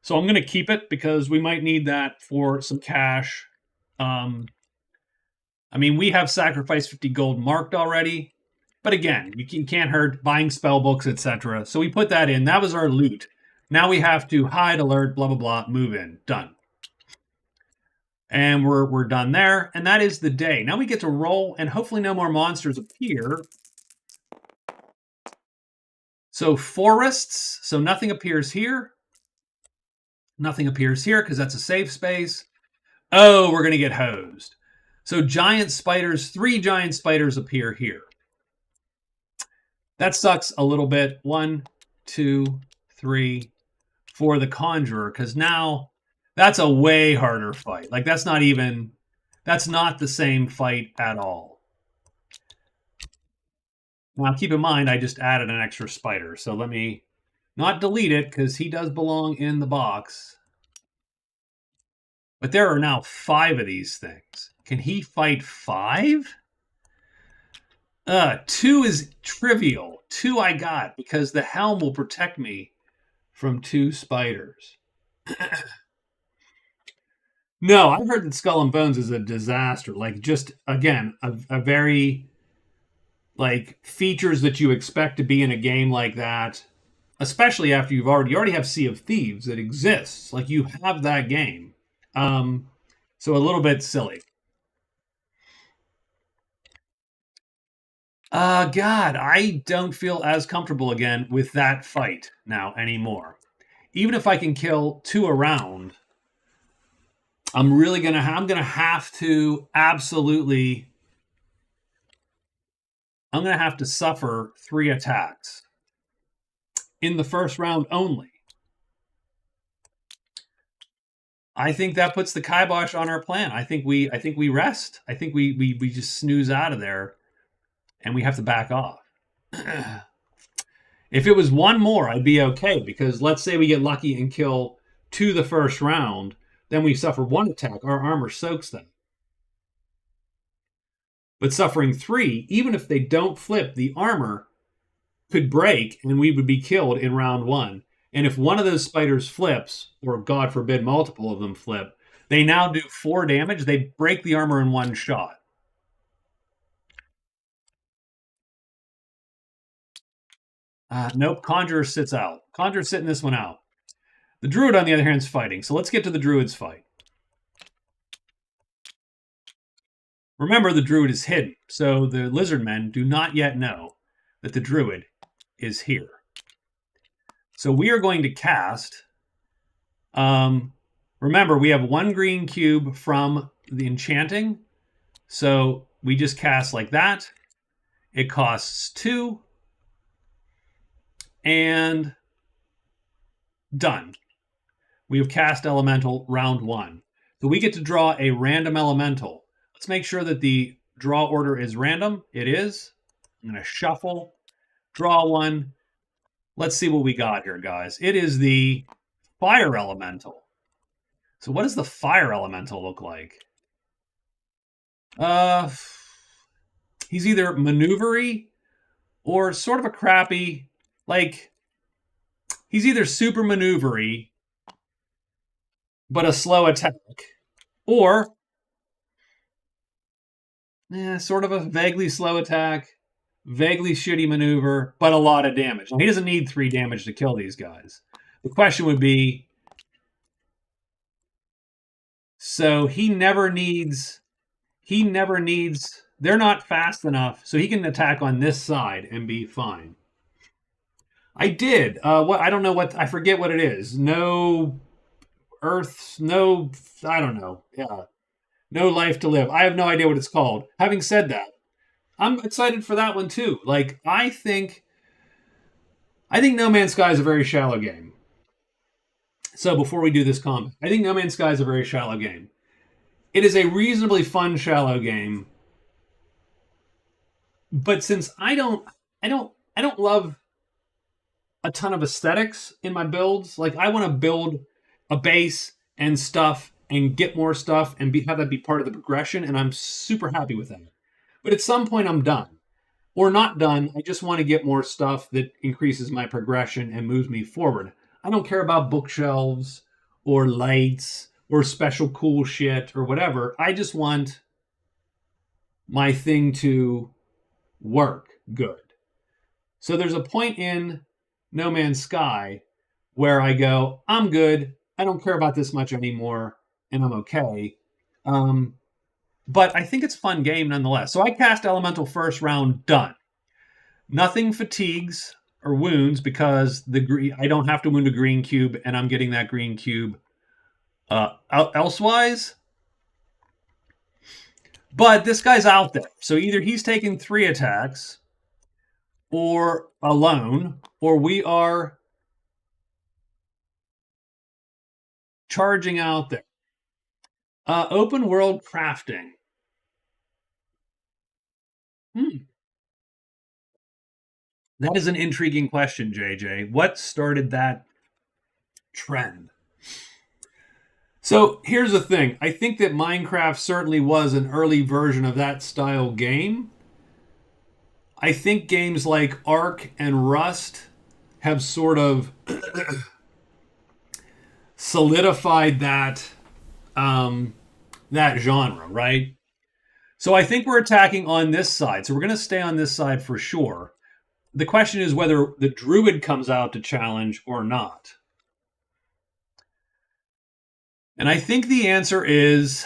So I'm going to keep it because we might need that for some cash. I mean, we have sacrificed 50 gold marked already. But again, you can't hurt buying spell books, etc. So we put that in. That was our loot. Now we have to hide, alert, blah, blah, blah, move in. Done. And we're done there. And that is the day. Now we get to roll, and hopefully no more monsters appear. So forests. So nothing appears here. Nothing appears here because that's a safe space. Oh, we're going to get hosed. So giant spiders, 3 giant spiders appear here. That sucks a little bit. 1, 2, 3 for the Conjurer, because now that's a way harder fight. Like, that's not the same fight at all. Now, keep in mind, I just added an extra spider, so let me not delete it, because he does belong in the box. But there are now 5 of these things. Can he fight 5? 2 is trivial. 2 I got because the helm will protect me from 2 spiders. No, I've heard that Skull and Bones is a disaster. Like, just, again, a very, like, features that you expect to be in a game like that, especially after you already have Sea of Thieves that exists. Like, you have that game. So a little bit silly. God, I don't feel as comfortable again with that fight now anymore. Even if I can kill 2 around, I'm gonna have to absolutely. I'm gonna have to suffer 3 attacks in the first round only. I think that puts the kibosh on our plan. I think we rest. I think we just snooze out of there. And we have to back off. If it was 1 more, I'd be okay, because let's say we get lucky and kill 2 the first round, then we suffer 1 attack. Our armor soaks them. But suffering 3, even if they don't flip, the armor could break and we would be killed in round 1. And if one of those spiders flips, or God forbid multiple of them flip, they now do 4 damage. They break the armor in 1 shot. Nope, Conjurer sits out. Conjurer's sitting this one out. The Druid, on the other hand, is fighting. So let's get to the Druid's fight. Remember, the Druid is hidden. So the Lizard Men do not yet know that the Druid is here. So we are going to cast. Remember, we have 1 green cube from the enchanting. So we just cast like that. It costs 2. And done. We have cast elemental round 1. So we get to draw a random elemental. Let's make sure that the draw order is random. It is. I'm going to shuffle, draw 1. Let's see what we got here, guys. It is the fire elemental. So what does the fire elemental look like? He's either maneuvery or sort of a crappy. Like, he's either super maneuvery, but a slow attack, or sort of a vaguely slow attack, vaguely shitty maneuver, but a lot of damage. He doesn't need 3 damage to kill these guys. The question would be, so they're not fast enough, so he can attack on this side and be fine. I did. I don't know I forget what it is. No Earth, no, I don't know. Yeah. No Life to Live. I have no idea what it's called. Having said that, I'm excited for that one too. Like, I think No Man's Sky is a very shallow game. So before we do this comment, I think No Man's Sky is a very shallow game. It is a reasonably fun shallow game, but since I don't love a ton of aesthetics in my builds. Like, I want to build a base and stuff and get more stuff and have that be part of the progression, and I'm super happy with that. But at some point, I'm done. Or not done. I just want to get more stuff that increases my progression and moves me forward. I don't care about bookshelves or lights or special cool shit or whatever. I just want my thing to work good. So there's a point in No Man's Sky where I go, I'm good. I don't care about this much anymore, and I'm okay. But I think it's a fun game nonetheless. So I cast Elemental first round, done. Nothing fatigues or wounds because I don't have to wound a green cube, and I'm getting that green cube elsewise. But this guy's out there. So either he's taking 3 attacks or alone, or we are charging out there. Open world crafting. That is an intriguing question, JJ. What started that trend? So here's the thing. I think that Minecraft certainly was an early version of that style game. I think games like Ark and Rust have sort of solidified that genre, right? So I think we're attacking on this side. So we're going to stay on this side for sure. The question is whether the druid comes out to challenge or not. And I think the answer is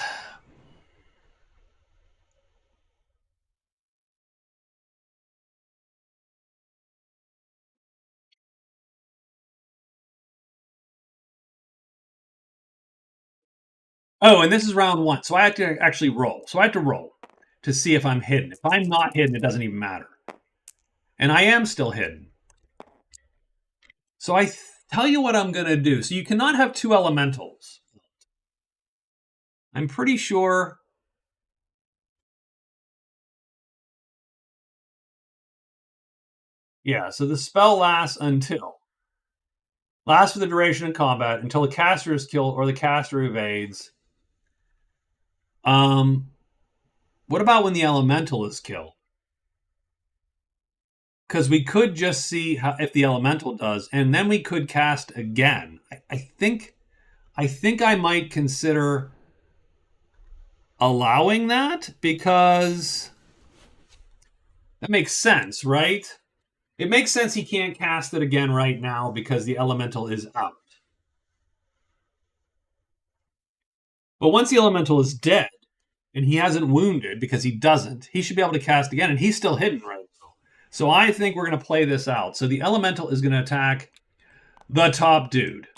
oh, and this is round 1. So I have to actually roll. So I have to roll to see if I'm hidden. If I'm not hidden, it doesn't even matter. And I am still hidden. So I tell you what I'm going to do. So you cannot have 2 elementals. I'm pretty sure. Yeah, so the spell lasts for the duration of combat until the caster is killed or the caster evades. What about when the elemental is killed? Because we could just see if the elemental does, and then we could cast again. I think I might consider allowing that because that makes sense, right? It makes sense he can't cast it again right now because the elemental is out. But once the elemental is dead and he hasn't wounded because he doesn't, he should be able to cast again, and he's still hidden right now. So I think we're going to play this out. So the elemental is going to attack the top dude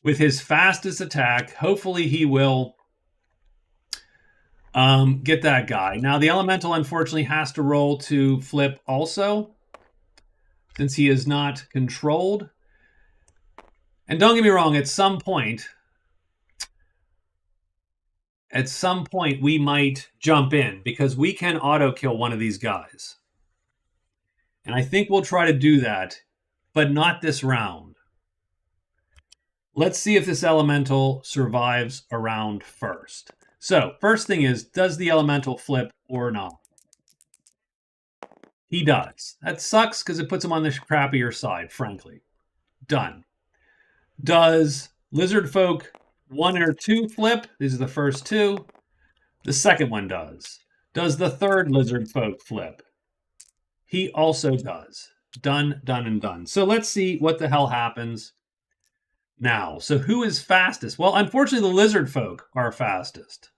with his fastest attack. Hopefully he will get that guy. Now the elemental unfortunately has to roll to flip also, since he is not controlled. And don't get me wrong, at some point we might jump in because we can auto kill one of these guys. And I think we'll try to do that, but not this round. Let's see if this elemental survives a round first. So, first thing is, does the elemental flip or not? He does. That sucks because it puts him on the crappier side, frankly. Done. Does Lizard Folk 1 or 2 flip? These are the first 2. The second one does. Does the third Lizard Folk flip? He also does. Done, done, and done. So let's see what the hell happens now. So who is fastest? Well, unfortunately, the lizard folk are fastest.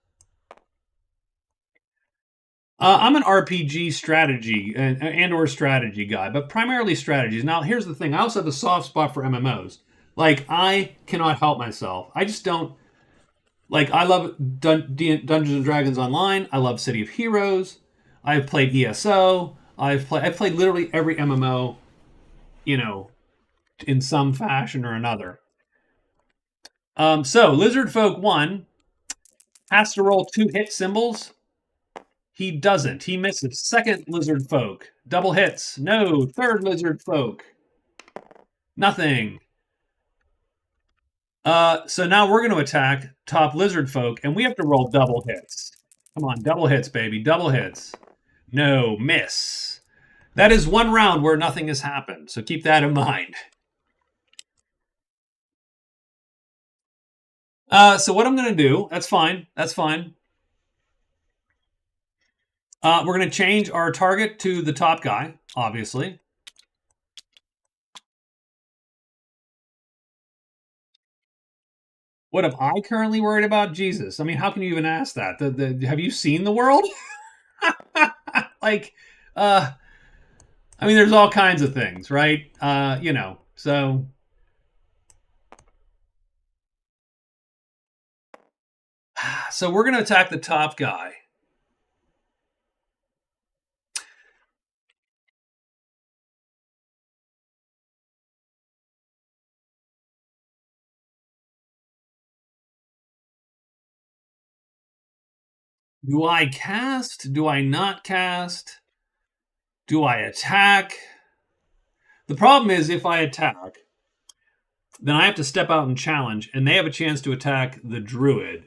I'm an RPG strategy and or strategy guy, but primarily strategies. Now, here's the thing. I also have a soft spot for MMOs. Like, I cannot help myself. I just don't. Like, I love Dungeons and Dragons Online. I love City of Heroes. I've played ESO. I've played literally every MMO, you know, in some fashion or another. So Lizard Folk 1 has to roll 2 hit symbols. He doesn't. He misses. Second Lizard Folk. Double hits. No. Third Lizard Folk. Nothing. So now we're going to attack top Lizard Folk, and we have to roll double hits. Come on, double hits, baby. Double hits. No. Miss. That is one round where nothing has happened, so keep that in mind. So what I'm going to do, that's fine. That's fine. We're going to change our target to the top guy, obviously. What am I currently worried about? Jesus. I mean, how can you even ask that? Have you seen the world? Like, I mean, there's all kinds of things, right? So. So we're going to attack the top guy. Do I cast? Do I not cast? Do I attack? The problem is if I attack, then I have to step out and challenge, and they have a chance to attack the druid.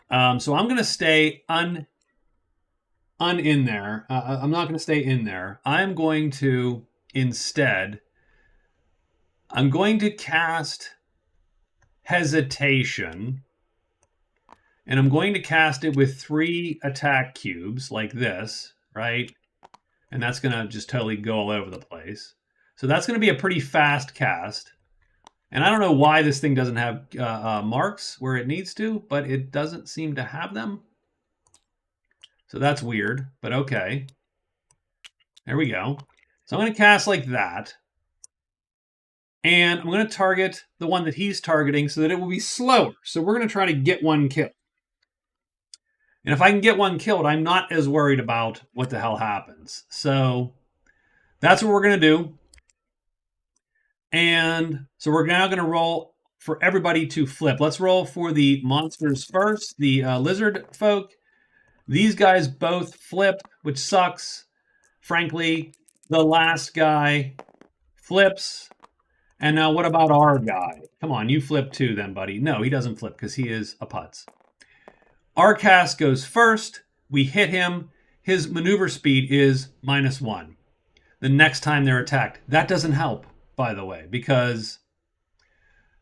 So I'm going to stay in there. I'm not going to stay in there. I'm going to instead, I'm going to cast Hesitation, and I'm going to cast it with 3 attack cubes like this, right? And that's going to just totally go all over the place. So that's going to be a pretty fast cast. And I don't know why this thing doesn't have marks where it needs to, but it doesn't seem to have them. So that's weird, but okay. There we go. So I'm going to cast like that. And I'm going to target the one that he's targeting so that it will be slower. So we're going to try to get one kill. And if I can get one killed, I'm not as worried about what the hell happens. So that's what we're going to do. And so we're now going to roll for everybody to flip. Let's roll for the monsters first, the lizard folk. These guys both flip, which sucks. Frankly, the last guy flips. And now what about our guy? Come on, you flip too then, buddy. No, he doesn't flip because he is a putz. Our cast goes first. We hit him. His maneuver speed is -1 the next time they're attacked. That doesn't help, by the way, because...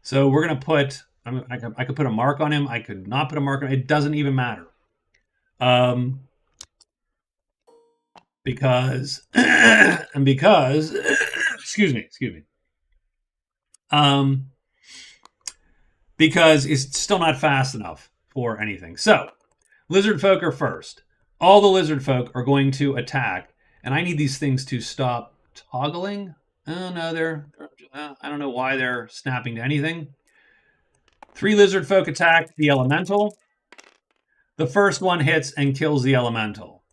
So we're going to put... I could put a mark on him. I could not put a mark on him. It doesn't even matter. Because... and because... excuse me. Because it's still not fast enough for anything. So, lizard folk are first. All the lizard folk are going to attack, and I need these things to stop toggling. Oh no, I don't know why they're snapping to anything. 3 lizard folk attack the elemental. The first one hits and kills the elemental.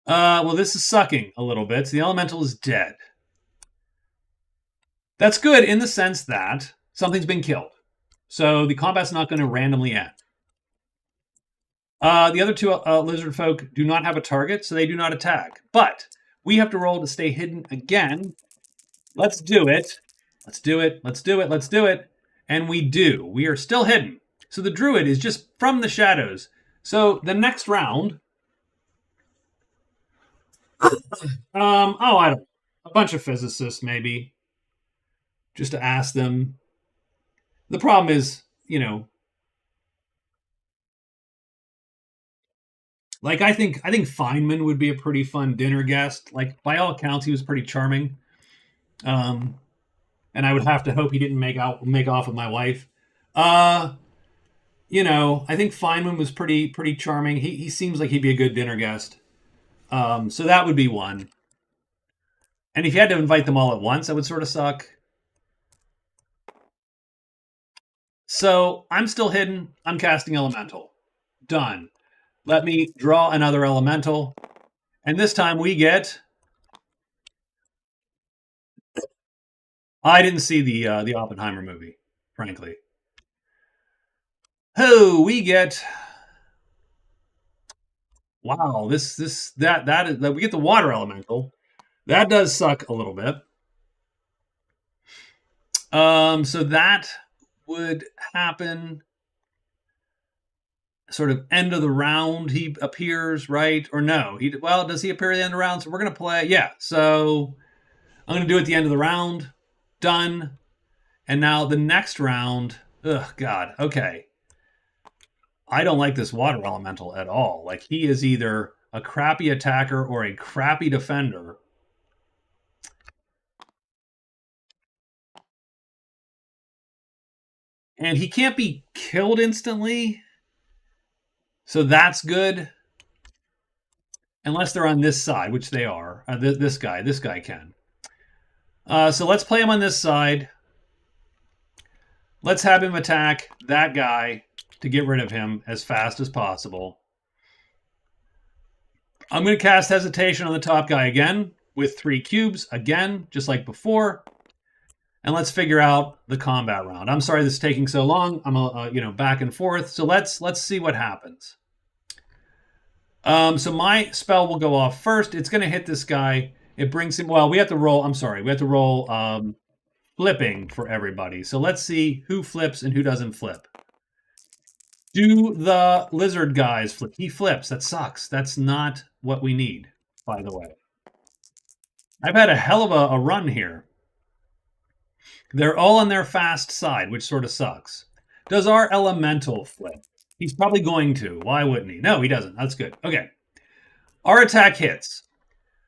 Well, this is sucking a little bit. So the elemental is dead. That's good in the sense that something's been killed. So the combat's not going to randomly end. The other 2 lizard folk do not have a target, so they do not attack. But we have to roll to stay hidden again. Let's do it. Let's do it. And we do. We are still hidden. So the druid is just from the shadows. So the next round... I don't know. A bunch of physicists, maybe. Just to ask them. The problem is, Like I think Feynman would be a pretty fun dinner guest. Like by all accounts, he was pretty charming. Um, and I would have to hope he didn't make off with my wife. Uh, I think Feynman was pretty charming. He seems like he'd be a good dinner guest. So that would be one. And if you had to invite them all at once, that would sort of suck. So I'm still hidden. I'm casting elemental. Done. Let me draw another elemental. And this time we get. I didn't see the Oppenheimer movie, frankly. Oh, we get. Wow, that is that we get the water elemental. That does suck a little bit. So that would happen sort of end of the round. He appears, right? Or no? Does he appear at the end of the round? So we're gonna play. Yeah. So I'm gonna do it at the end of the round. Done. And now the next round. Ugh, God. Okay. I don't like this water elemental at all. Like he is either a crappy attacker or a crappy defender. And he can't be killed instantly. So that's good. Unless they're on this side, which they are. This guy can. So let's play him on this side. Let's have him attack that guy to get rid of him as fast as possible. I'm going to cast Hesitation on the top guy again with 3 cubes, again, just like before. And let's figure out the combat round. I'm sorry this is taking so long. I'm back and forth. So let's see what happens. So my spell will go off first. It's going to hit this guy. It brings him. Well, we have to roll. I'm sorry. We have to roll flipping for everybody. So let's see who flips and who doesn't flip. Do the lizard guys flip? He flips. That sucks. That's not what we need, by the way. I've had a hell of a run here. They're all on their fast side, which sort of sucks. Does our elemental flip? He's probably going to. Why wouldn't he? No, he doesn't. That's good. Okay. Our attack hits.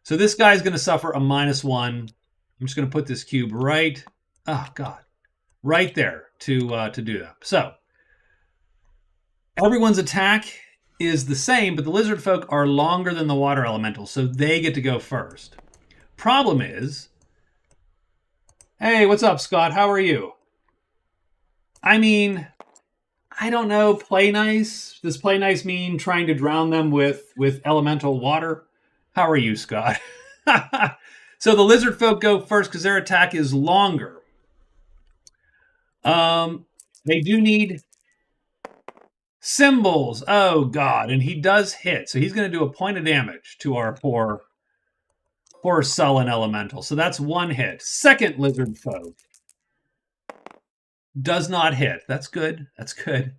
So this guy's going to suffer a -1. I'm just going to put this cube right. Oh, God. Right there to do that. So everyone's attack is the same, but the lizard folk are longer than the water elemental, so they get to go first. Problem is, hey, what's up, Scott? How are you? I mean, I don't know, play nice? Does play nice mean trying to drown them with elemental water? How are you, Scott? So the lizard folk go first because their attack is longer. They do need symbols. Oh, God. And he does hit. So he's going to do a point of damage to our poor sullen elemental. So that's 1 hit. Second lizard folk does not hit. That's good. That's good.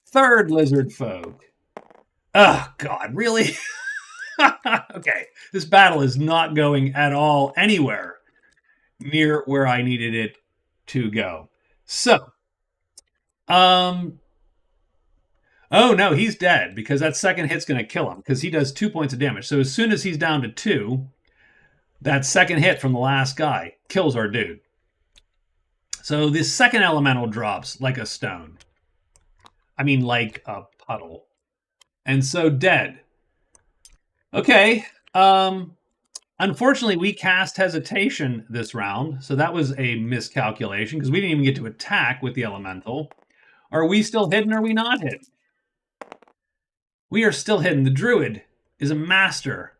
Third lizard folk. Oh, God. Really? Okay. This battle is not going at all anywhere near where I needed it to go. So, oh no, he's dead because that second hit's going to kill him because he does 2 points of damage. So as soon as he's down to 2, that second hit from the last guy kills our dude. So this second elemental drops like a stone. I mean, like a puddle. And so dead. Okay. Unfortunately, we cast Hesitation this round. So that was a miscalculation because we didn't even get to attack with the elemental. Are we still hidden or are we not hidden? We are still hidden. The druid is a master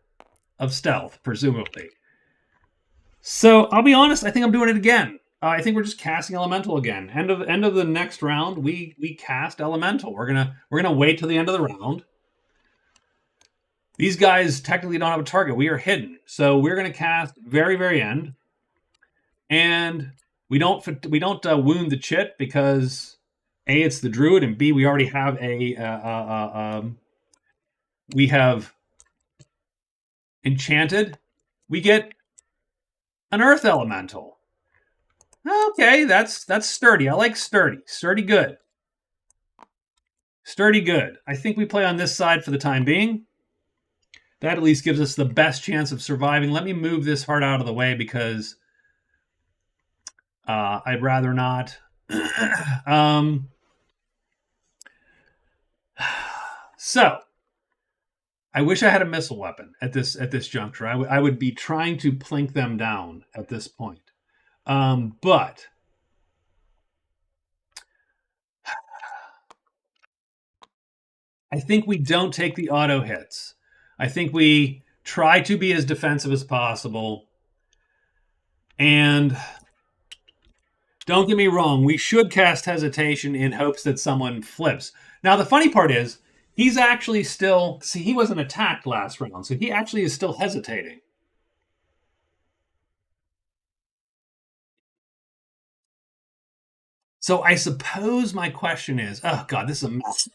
of stealth, presumably. So I'll be honest, I think I'm doing it again. I think we're just casting elemental again. End of the next round, we cast elemental. We're gonna wait till the end of the round. These guys technically don't have a target. We are hidden, so we're gonna cast very, very end, and we don't wound the chit because A, it's the druid, and B, we already have we have enchanted. We get an earth elemental. Okay, that's sturdy. I like sturdy. Sturdy good. Sturdy good. I think we play on this side for the time being. That at least gives us the best chance of surviving. Let me move this heart out of the way because I'd rather not. So I wish I had a missile weapon at this juncture. I would be trying to plink them down at this point. But I think we don't take the auto hits. I think we try to be as defensive as possible. And don't get me wrong, we should cast hesitation in hopes that someone flips. Now, the funny part is, he's actually still... See, he wasn't attacked last round, so he actually is still hesitating. So I suppose my question is... Oh, God, this is a mess.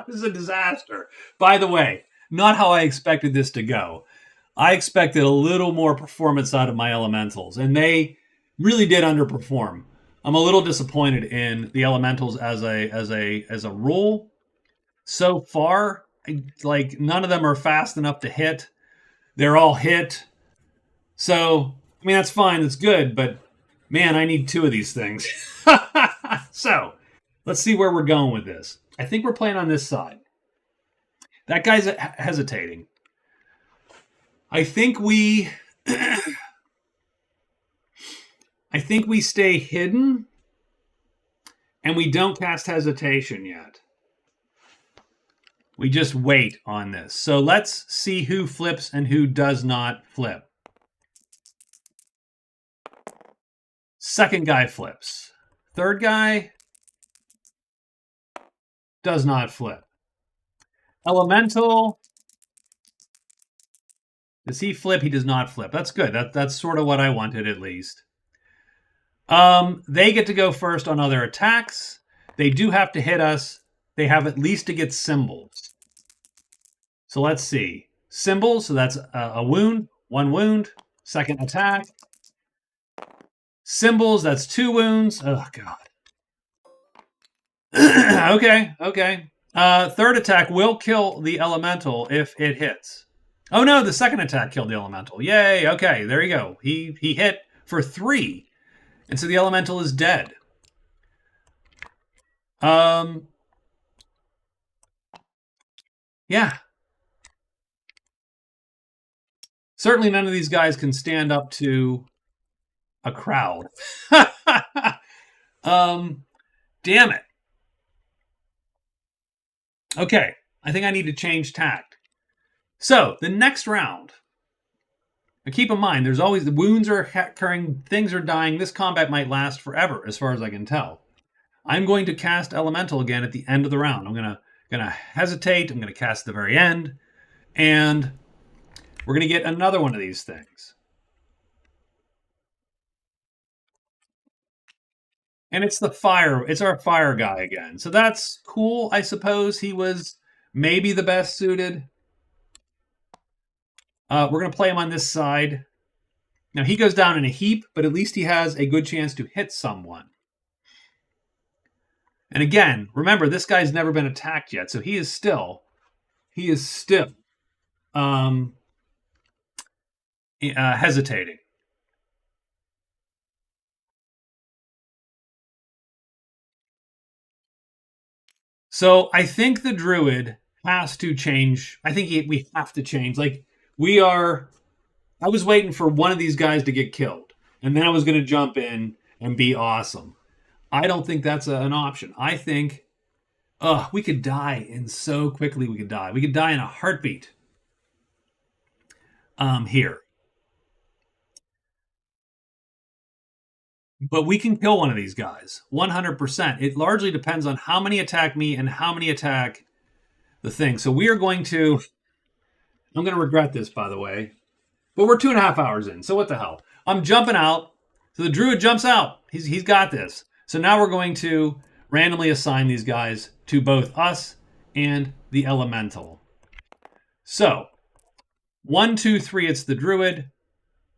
This is a disaster. By the way, not how I expected this to go. I expected a little more performance out of my elementals, and they really did underperform. I'm a little disappointed in the elementals as a rule. So far, like none of them are fast enough to hit. They're all hit. So, I mean, that's fine. That's good. But man, I need 2 of these things. So, let's see where we're going with this. I think we're playing on this side. That guy's hesitating. I think we stay hidden and we don't cast hesitation yet. We just wait on this. So let's see who flips and who does not flip. Second guy flips. Third guy does not flip. Elemental. Does he flip? He does not flip. That's good. That's sort of what I wanted, at least. They get to go first on other attacks. They do have to hit us. They have at least to get symbols. So let's see. Symbols, so that's a wound. 1 wound. Second attack. Symbols, that's 2 wounds. Oh, God. Okay. Third attack will kill the elemental if it hits. Oh no, the second attack killed the elemental. Yay, okay, there you go. He hit for 3. And so the elemental is dead. Yeah. Certainly none of these guys can stand up to a crowd. Damn it. Okay, I think I need to change tact. So, the next round. Now keep in mind, there's always the wounds are occurring, things are dying. This combat might last forever, as far as I can tell. I'm going to cast Elemental again at the end of the round. I'm gonna hesitate. I'm gonna cast at the very end, and we're gonna get another one of these things. And it's the fire. It's our fire guy again. So that's cool, I suppose. He was maybe the best suited. We're going to play him on this side. Now, he goes down in a heap, but at least he has a good chance to hit someone. And again, remember, this guy's never been attacked yet, so he is still hesitating. So I think the druid has to change. I think we have to change. Like, I was waiting for one of these guys to get killed, and then I was going to jump in and be awesome. I don't think that's an option. I think, we could die, and so quickly we could die. We could die in a heartbeat. Here. But we can kill one of these guys, 100%. It largely depends on how many attack me and how many attack the thing. So we are going to... I'm going to regret this, by the way. But we're 2.5 hours in, so what the hell? I'm jumping out. So the druid jumps out. He's got this. So now we're going to randomly assign these guys to both us and the elemental. So 1, 2, 3, it's the druid.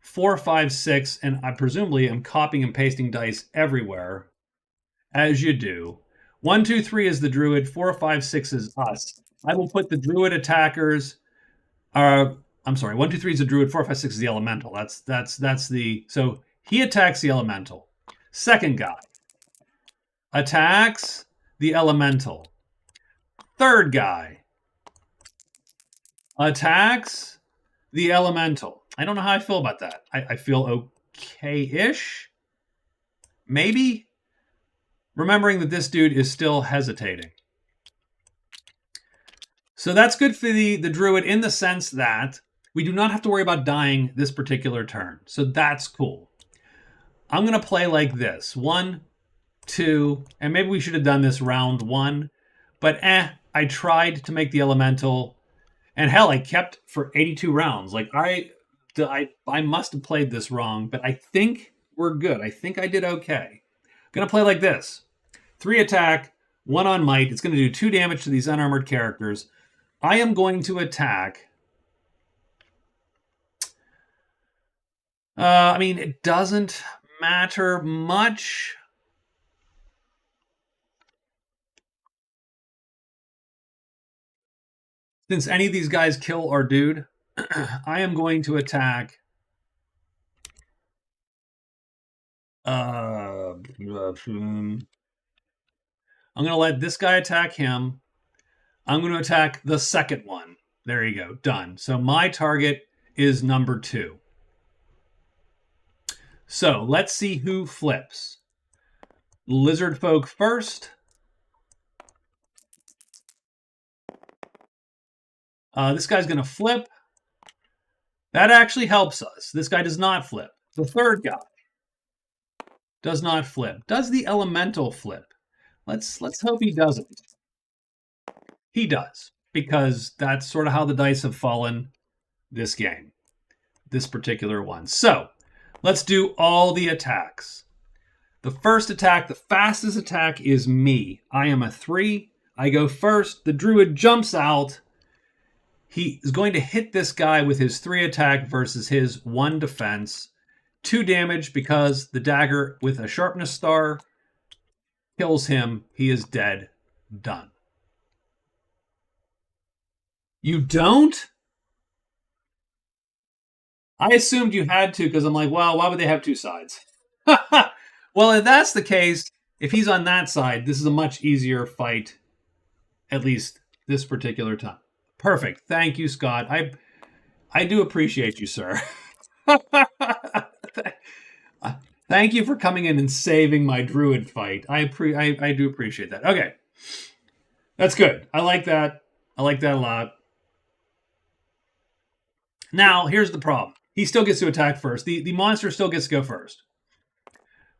4, 5, 6, and I presumably am copying and pasting dice everywhere, as you do. 1, 2, 3 is the druid. 4, 5, 6 is us. I will put the druid attackers. I'm sorry. 1, 2, 3 is the druid. 4, 5, 6 is the elemental. That's the. So he attacks the elemental. Second guy attacks the elemental. Third guy attacks the elemental. I don't know how I feel about that. I feel okay-ish. Maybe. Remembering that this dude is still hesitating. So that's good for the druid in the sense that we do not have to worry about dying this particular turn. So that's cool. I'm going to play like this. 1, 2, and maybe we should have done this round 1. But I tried to make the elemental, and hell, I kept for 82 rounds. Like I must have played this wrong, but I think we're good. I think I did okay. I'm going to play like this. 3 attack, 1 on might. It's going to do 2 damage to these unarmored characters. I am going to attack. I mean, it doesn't matter much. Since any of these guys kill our dude, I am going to attack. I'm going to let this guy attack him. I'm going to attack the second one. There you go. Done. So my target is number 2. So let's see who flips. Lizard folk first. This guy's going to flip. That actually helps us. This guy does not flip. The third guy does not flip. Does the elemental flip? Let's hope he doesn't. He does, because that's sort of how the dice have fallen this game, this particular one. So let's do all the attacks. The first attack, the fastest attack, is me. I am a 3. I go first. The druid jumps out. He is going to hit this guy with his 3 attack versus his 1 defense. 2 damage because the dagger with a sharpness star kills him. He is dead. Done. You don't? I assumed you had to because I'm like, well, why would they have 2 sides? Well, if that's the case, if he's on that side, this is a much easier fight, at least this particular time. Perfect. Thank you, Scott. I do appreciate you, sir. Thank you for coming in and saving my druid fight. I do appreciate that. Okay. That's good. I like that. I like that a lot. Now, here's the problem. He still gets to attack first. The monster still gets to go first.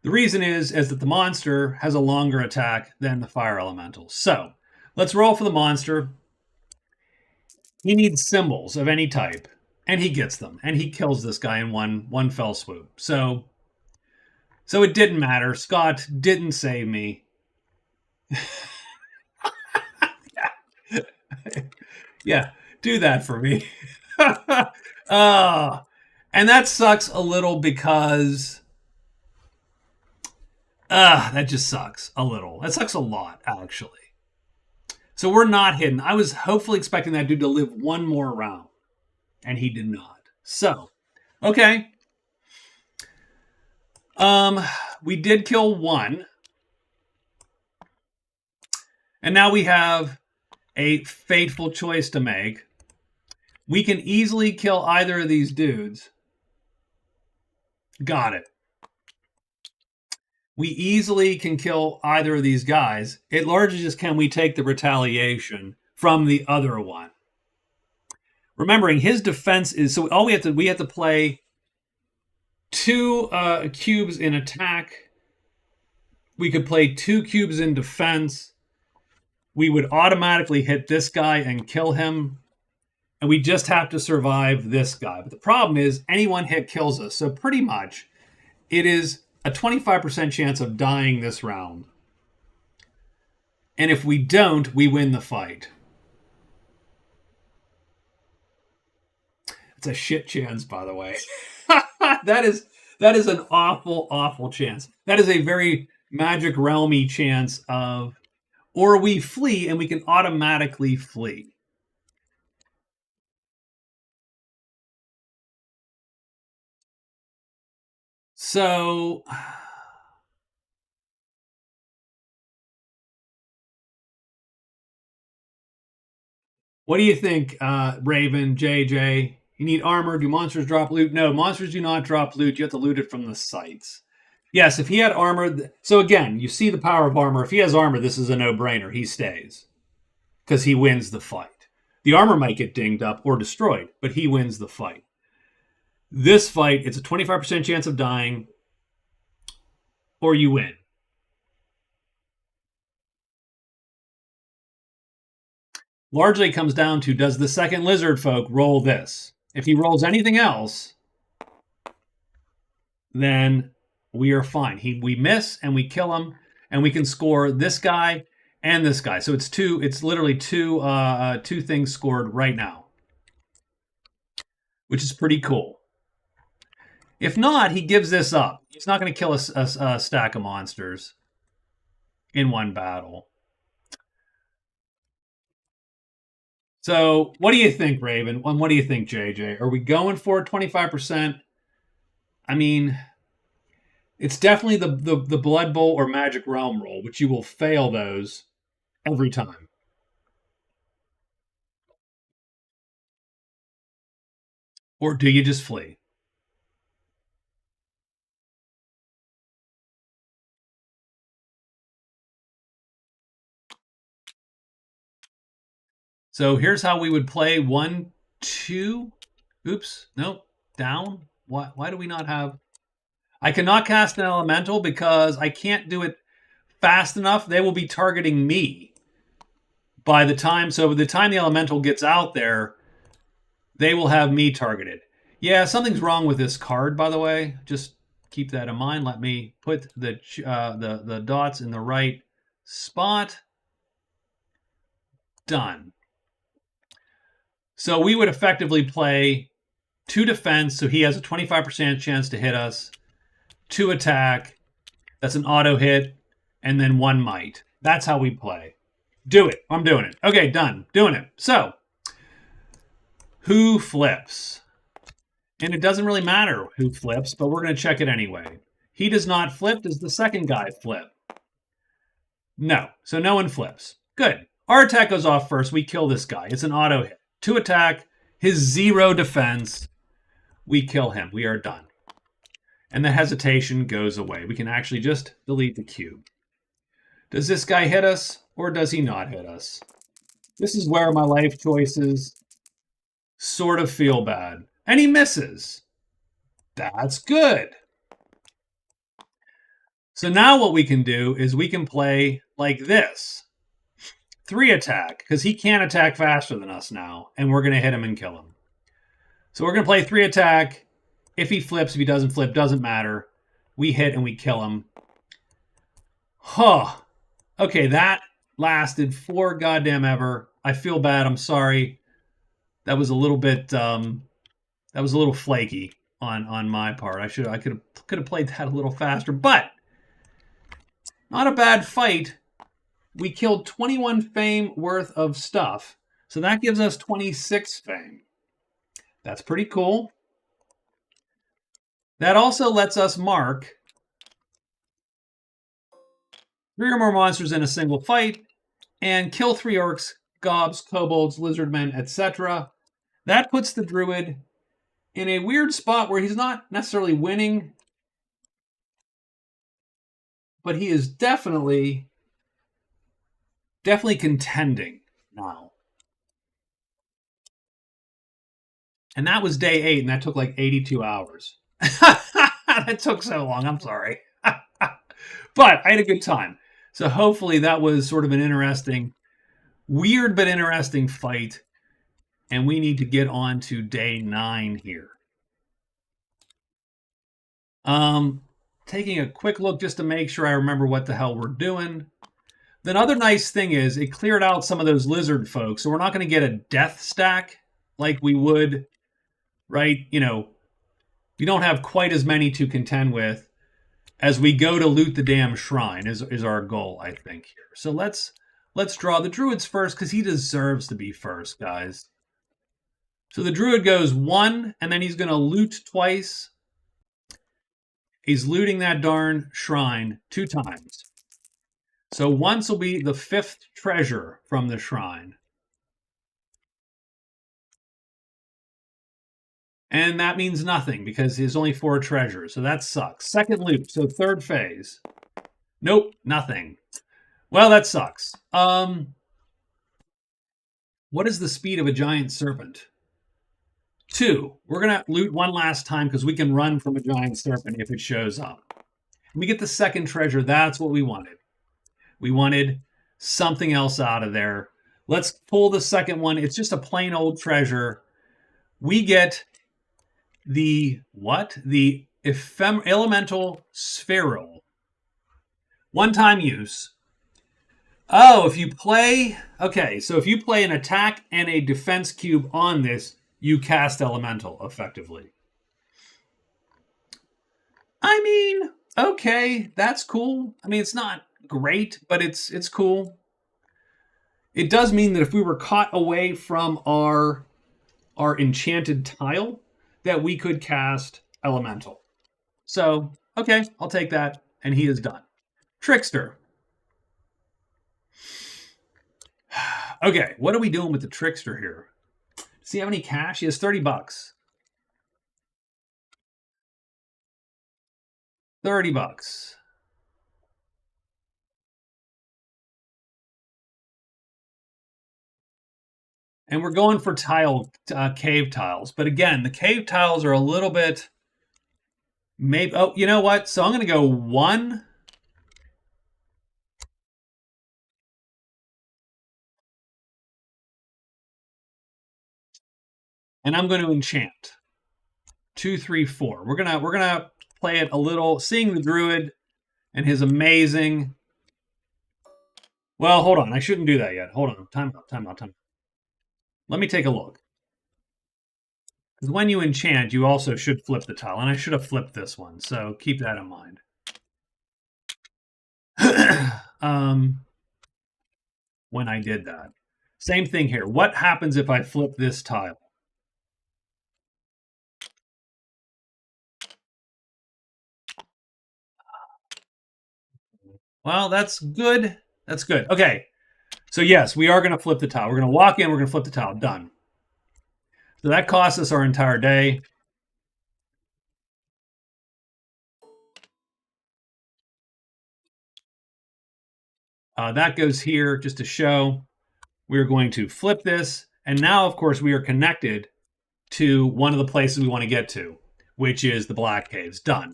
The reason is that the monster has a longer attack than the fire elemental. So, let's roll for the monster. He needs symbols of any type, and he gets them, and he kills this guy in one fell swoop. So it didn't matter. Scott didn't save me. Yeah, do that for me. And that sucks a little because that just sucks a little. That sucks a lot, actually. So we're not hidden. I was hopefully expecting that dude to live 1 more round, and he did not. So, okay. We did kill 1. And now we have a fateful choice to make. We can easily kill either of these dudes. Got it. We easily can kill either of these guys. It largely just can we take the retaliation from the other one. Remembering his defense is, so all we have to play 2 cubes in attack. We could play 2 cubes in defense. We would automatically hit this guy and kill him. And we just have to survive this guy. But the problem is any 1 hit kills us. So pretty much it is a 25% chance of dying this round. And if we don't, we win the fight. It's a shit chance, by the way. That is an awful, awful chance. That is a very Magic Realmy chance of, or we flee and we can automatically flee. So what do you think, Raven, JJ? You need armor. Do monsters drop loot? No, monsters do not drop loot. You have to loot it from the sites. Yes, if he had armor. So again, you see the power of armor. If he has armor, this is a no-brainer. He stays because he wins the fight. The armor might get dinged up or destroyed, but he wins the fight. This fight, it's a 25% chance of dying, or you win. Largely comes down to, does the second lizard folk roll this? If he rolls anything else, then we are fine. We miss and we kill him, and we can score this guy and this guy. So it's two. It's literally two things scored right now, which is pretty cool. If not, he gives this up. He's not going to kill a stack of monsters in one battle. So what do you think, Raven? And what do you think, JJ? Are we going for 25%? I mean, it's definitely the Blood Bowl or Magic Realm roll, which you will fail those every time. Or do you just flee? So here's how we would play 1, 2. Oops, nope, down. Why do we not have... I cannot cast an elemental because I can't do it fast enough. They will be targeting me by the time. So by the time the elemental gets out there, they will have me targeted. Yeah, something's wrong with this card, by the way. Just keep that in mind. Let me put the dots in the right spot. Done. So we would effectively play 2 defense, so he has a 25% chance to hit us, 2 attack, that's an auto hit, and then 1 might. That's how we play. Do it. I'm doing it. Okay, done. Doing it. So, who flips? And it doesn't really matter who flips, but we're going to check it anyway. He does not flip. Does the second guy flip? No. So no one flips. Good. Our attack goes off first. We kill this guy. It's an auto hit. 2 attack, his 0 defense. We kill him. We are done. And the hesitation goes away. We can actually just delete the cube. Does this guy hit us or does he not hit us? This is where my life choices sort of feel bad. And he misses. That's good. So now what we can do is we can play like this. 3 attack, because he can't attack faster than us now, and we're going to hit him and kill him. So we're going to play 3 attack. If he flips, if he doesn't flip, doesn't matter. We hit and we kill him. Huh. Okay, that lasted 4 goddamn ever. I feel bad. I'm sorry. That was a little bit, that was a little flaky on my part. I could have played that a little faster, but not a bad fight. We killed 21 fame worth of stuff. So that gives us 26 fame. That's pretty cool. That also lets us mark 3 or more monsters in a single fight and kill 3 orcs, gobs, kobolds, lizardmen, etc. That puts the druid in a weird spot where he's not necessarily winning, but he is definitely contending now. And that was day 8, and that took like 82 hours. That took so long. I'm sorry. But I had a good time. So hopefully that was sort of an interesting, weird but interesting fight. And we need to get on to day 9 here. Taking a quick look just to make sure I remember what the hell we're doing. The other nice thing is it cleared out some of those lizard folks. So we're not going to get a death stack like we would, right? You know, we don't have quite as many to contend with as we go to loot the damn shrine is our goal, I think, here. So let's Let's draw the Druid's first because he deserves to be first, guys. So the Druid goes 1, and then he's going to loot twice. He's looting that darn shrine 2 times. So once will be the 5th treasure from the shrine. And that means nothing because there's only 4 treasures. So that sucks. Second loop. So 3rd phase. Nope, nothing. Well, that sucks. What is the speed of a giant serpent? 2. We're going to loot one last time because we can run from a giant serpent if it shows up. We get the 2nd treasure. That's what we wanted. We wanted something else out of there. Let's pull the 2nd one. It's just a plain old treasure. We get the what? The elemental spheral. One-time use. Oh, if you play... Okay, so if you play an attack and a defense cube on this, you cast elemental, effectively. I mean, okay, that's cool. I mean, it's not great, but it's cool. It does mean that if we were caught away from our enchanted tile, that we could cast elemental. So, okay, I'll take that, and he is done. Trickster. Okay, what are we doing with the Trickster here? Does he have any cash? He has $30. $30. And we're going for cave tiles. But again, the cave tiles are a little bit... Maybe. Oh, you know what? So I'm going to go 1. And I'm going to enchant. 2, 3, 4. We're gonna play it a little, seeing the Druid and his amazing... Well, hold on. I shouldn't do that yet. Hold on. Time out. Let me take a look. Because when you enchant, you also should flip the tile. And I should have flipped this one. So keep that in mind. When I did that. Same thing here. What happens if I flip this tile? Well, that's good. That's good. Okay. So yes, we are going to flip the tile. We're going to walk in. We're going to flip the tile. Done. So that costs us our entire day. That goes here just to show. We're going to flip this. And now, of course, we are connected to one of the places we want to get to, which is the Black Caves. Done.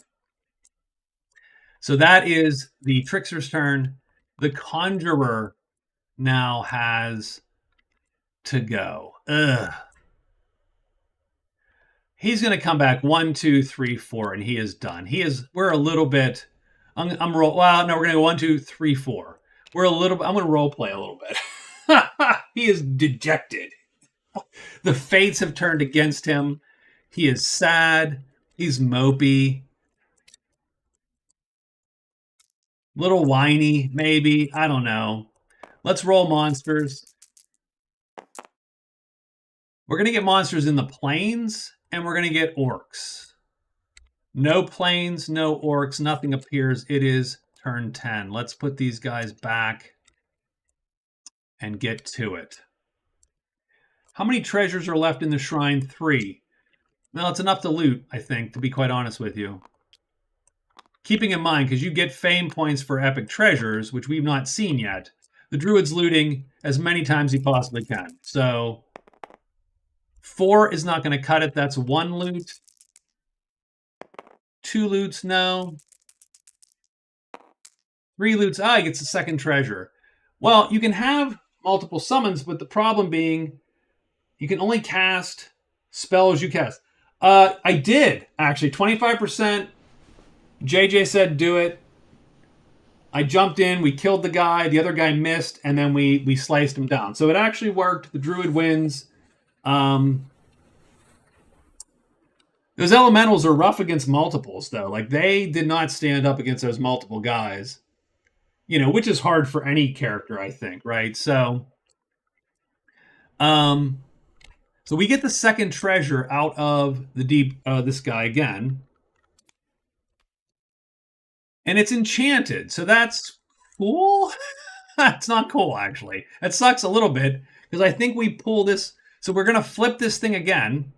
So that is the Trickster's turn. The Conjurer now has to go. Ugh. He's going to come back 1, 2, 3, 4, and he is done. We're a little bit. I'm roll. Well, no, we're going to go 1, 2, 3, 4. We're a little. I'm going to role play a little bit. He is dejected. The fates have turned against him. He is sad. He's mopey. Little whiny, maybe. I don't know. Let's roll monsters. We're going to get monsters in the plains, and we're going to get orcs. No plains, no orcs, nothing appears. It is turn 10. Let's put these guys back and get to it. How many treasures are left in the shrine? 3. Well, it's enough to loot, I think, to be quite honest with you. Keeping in mind, because you get fame points for epic treasures, which we've not seen yet, the Druid's looting as many times he possibly can. So 4 is not going to cut it. That's 1 loot. 2 loots, no. 3 loots, he gets the 2nd treasure. Well, you can have multiple summons, but the problem being you can only cast spells you cast. I did, actually. 25%. JJ said do it. I jumped in, we killed the guy, the other guy missed, and then we sliced him down. So it actually worked. The Druid wins. Those elementals are rough against multiples, though. Like, they did not stand up against those multiple guys. which is hard for any character, I think, right? Um, so we get the second treasure out of the deep. This guy again, and it's enchanted. So that's cool. It's not cool, actually. That sucks a little bit because I think we pull this. So we're gonna flip this thing again.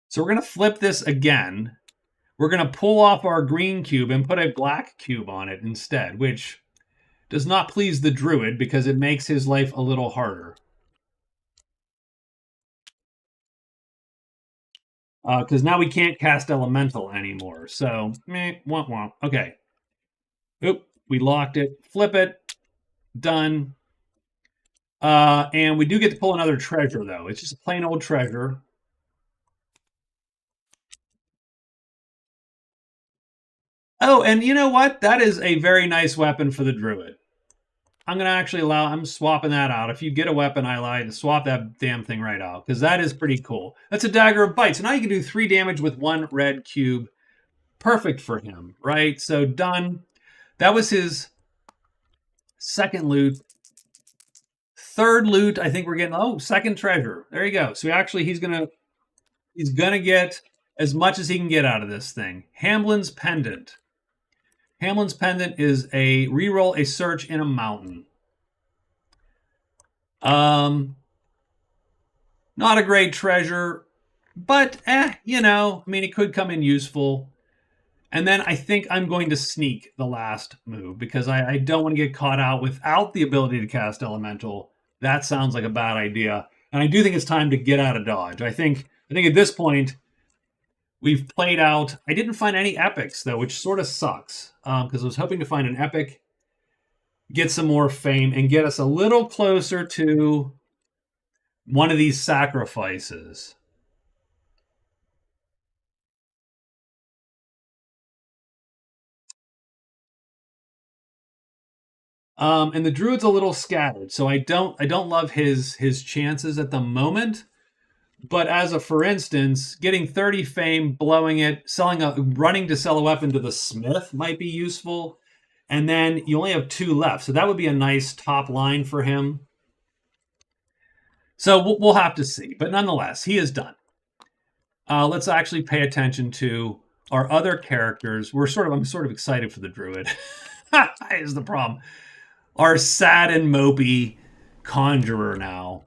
So we're gonna flip this again. We're gonna pull off our green cube and put a black cube on it instead, which does not please the druid because it makes his life a little harder. Because now we can't cast elemental anymore. So, womp womp. Okay. Oop, we locked it. Flip it. Done. And we do get to pull another treasure, though. It's just a plain old treasure. Oh, and you know what? That is a very nice weapon for the druid. I'm going to actually I'm swapping that out. If you get a weapon I like, swap that damn thing right out, because that is pretty cool. That's a dagger of bite. So now you can do 3 damage with 1 red cube. Perfect for him, right? So done. That was his second loot. Third loot, I think we're getting, second treasure. There you go. So actually he's gonna get as much as he can get out of this thing. Hamlin's Pendant. Hamlin's Pendant is a reroll a search in a mountain. Not a great treasure, but it could come in useful. And then I think I'm going to sneak the last move because I don't want to get caught out without the ability to cast Elemental. That sounds like a bad idea. And I do think it's time to get out of Dodge. I think at this point, we've played out. I didn't find any epics, though, which sort of sucks because I was hoping to find an epic, get some more fame, and get us a little closer to one of these sacrifices. And the druid's a little scattered, so I don't love his chances at the moment. But as a for instance, getting 30 fame, blowing it, running to sell a weapon to the smith might be useful. And then you only have 2 left, so that would be a nice top line for him. So we'll have to see, but nonetheless, he is done. Let's actually pay attention to our other characters. I'm sort of excited for the druid. Is the problem. Our sad and mopey conjurer now.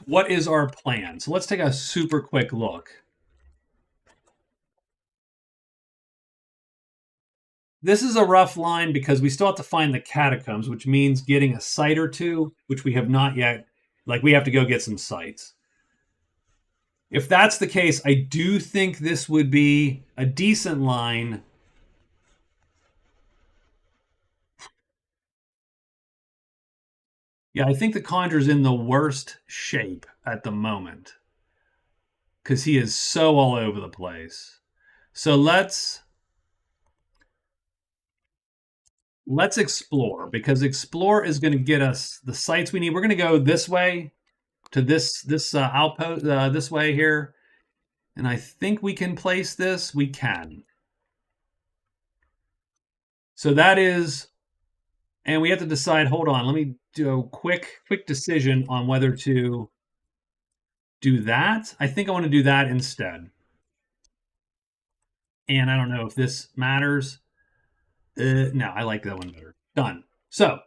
What is our plan? So let's take a super quick look. This is a rough line because we still have to find the catacombs, which means getting a site or 2, which we have not yet. Like, we have to go get some sites. If that's the case, I do think this would be a decent line. Yeah, I think the Conjurer's in the worst shape at the moment because he is so all over the place. So let's explore, because explore is going to get us the sites we need. We're going to go this way to this outpost this way here, and I think we can place this. We can. So that is, and we have to decide. Hold on, let me do a quick decision on whether to do that. I think I want to do that instead. And I don't know if this matters. No, I like that one better. Done. So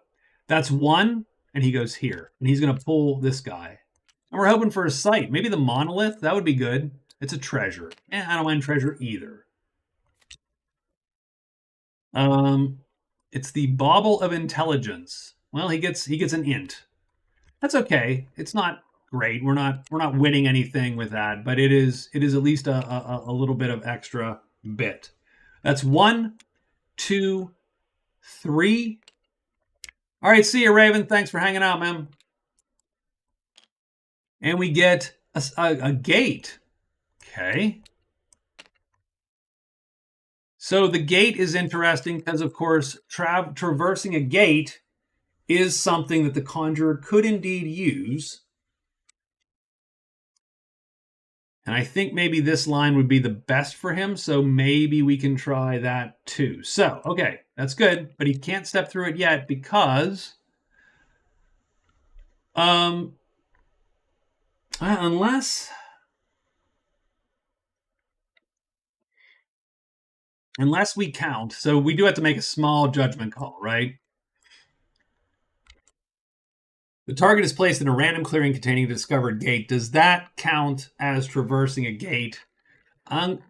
that's 1, and he goes here, and he's going to pull this guy. And we're hoping for a site. Maybe the monolith. That would be good. It's a treasure. I don't mind treasure either. It's the Bauble of Intelligence. Well, he gets an int. That's okay. It's not great. We're not winning anything with that, but it is at least a little bit of extra bit. That's 1, 2, 3. All right, see you, Raven. Thanks for hanging out, man. And we get a gate. Okay. So the gate is interesting because, of course, traversing a gate is something that the conjurer could indeed use. And I think maybe this line would be the best for him, so maybe we can try that too. So, okay, that's good, but he can't step through it yet because unless we count, so we do have to make a small judgment call, right? The target is placed in a random clearing containing a discovered gate. Does that count as traversing a gate? I'm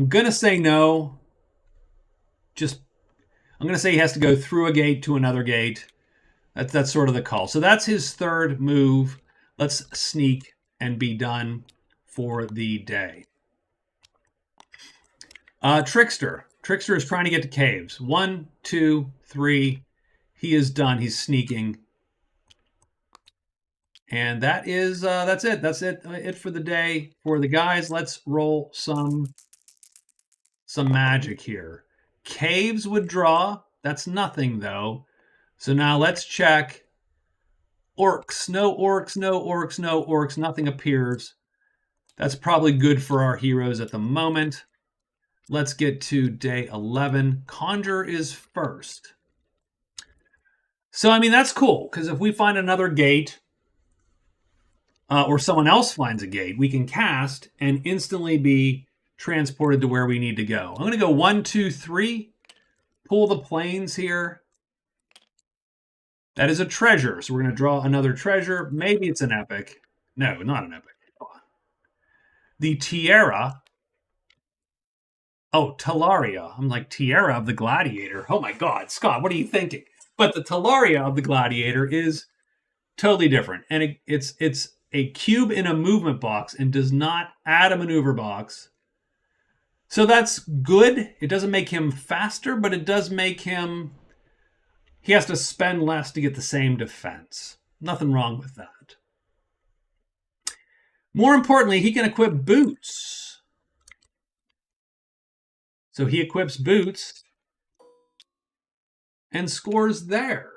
gonna say no. I'm gonna say he has to go through a gate to another gate. That's sort of the call. So that's his third move. Let's sneak and be done for the day. Trickster. Trickster is trying to get to caves. 1, 2, 3. He is done. He's sneaking. And that's it. That's it for the day. For the guys, let's roll some magic here. Caves would draw. That's nothing, though. So now let's check. Orcs. No orcs, no orcs, no orcs. Nothing appears. That's probably good for our heroes at the moment. Let's get to day 11. Conjure is first. So, I mean, that's cool, because if we find another gate, or someone else finds a gate, we can cast and instantly be transported to where we need to go. I'm going to go 1, 2, 3. Pull the planes here. That is a treasure, so we're going to draw another treasure. Maybe it's an epic. No, not an epic. The Tiara. Oh, Talaria. I'm like, Tiara of the Gladiator. Oh my God, Scott, what are you thinking? But the Talaria of the Gladiator is totally different. And it's a cube in a movement box and does not add a maneuver box. So that's good. It doesn't make him faster, but it does make him... He has to spend less to get the same defense. Nothing wrong with that. More importantly, he can equip boots. So he equips boots and scores there.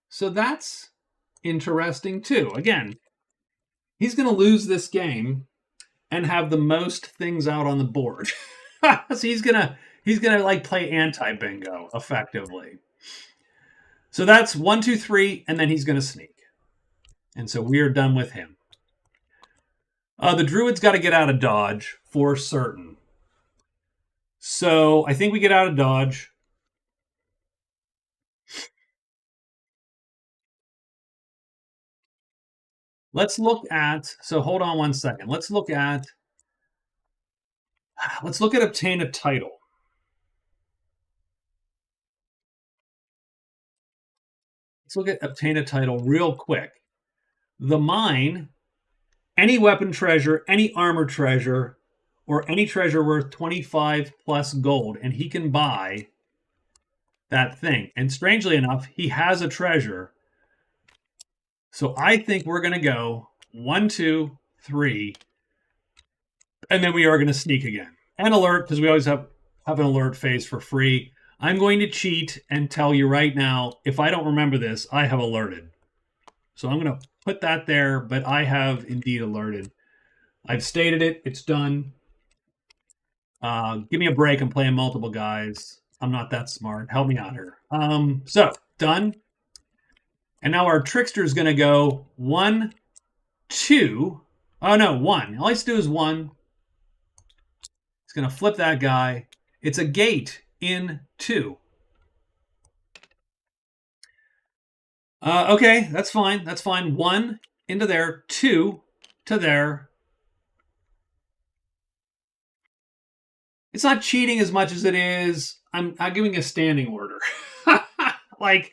So that's interesting too. Again, he's going to lose this game and have the most things out on the board. So he's gonna like play anti-bingo effectively. So that's 1, 2, 3, and then he's gonna sneak. And so we are done with him. The druid's got to get out of dodge for certain. So I think we get out of dodge. Let's look at, so hold on one second. Let's look at obtain a title. Let's look at obtain a title real quick. The mine, any weapon treasure, any armor treasure, or any treasure worth 25 plus gold, and he can buy that thing. And strangely enough, he has a treasure. So I think we're going to go 1, 2, 3, and then we are going to sneak again. And alert, because we always have an alert phase for free. I'm going to cheat and tell you right now, if I don't remember this, I have alerted. So I'm going to put that there, but I have indeed alerted. I've stated it. It's done. Give me a break. I'm playing multiple guys. I'm not that smart. Help me out here. So, done. And now our trickster is going to go 1, 2. Oh, no, 1. All he has to do is 1. He's going to flip that guy. It's a gate in 2. Okay, that's fine. That's fine. 1 into there, 2 to there. It's not cheating as much as it is. I'm giving a standing order. Like,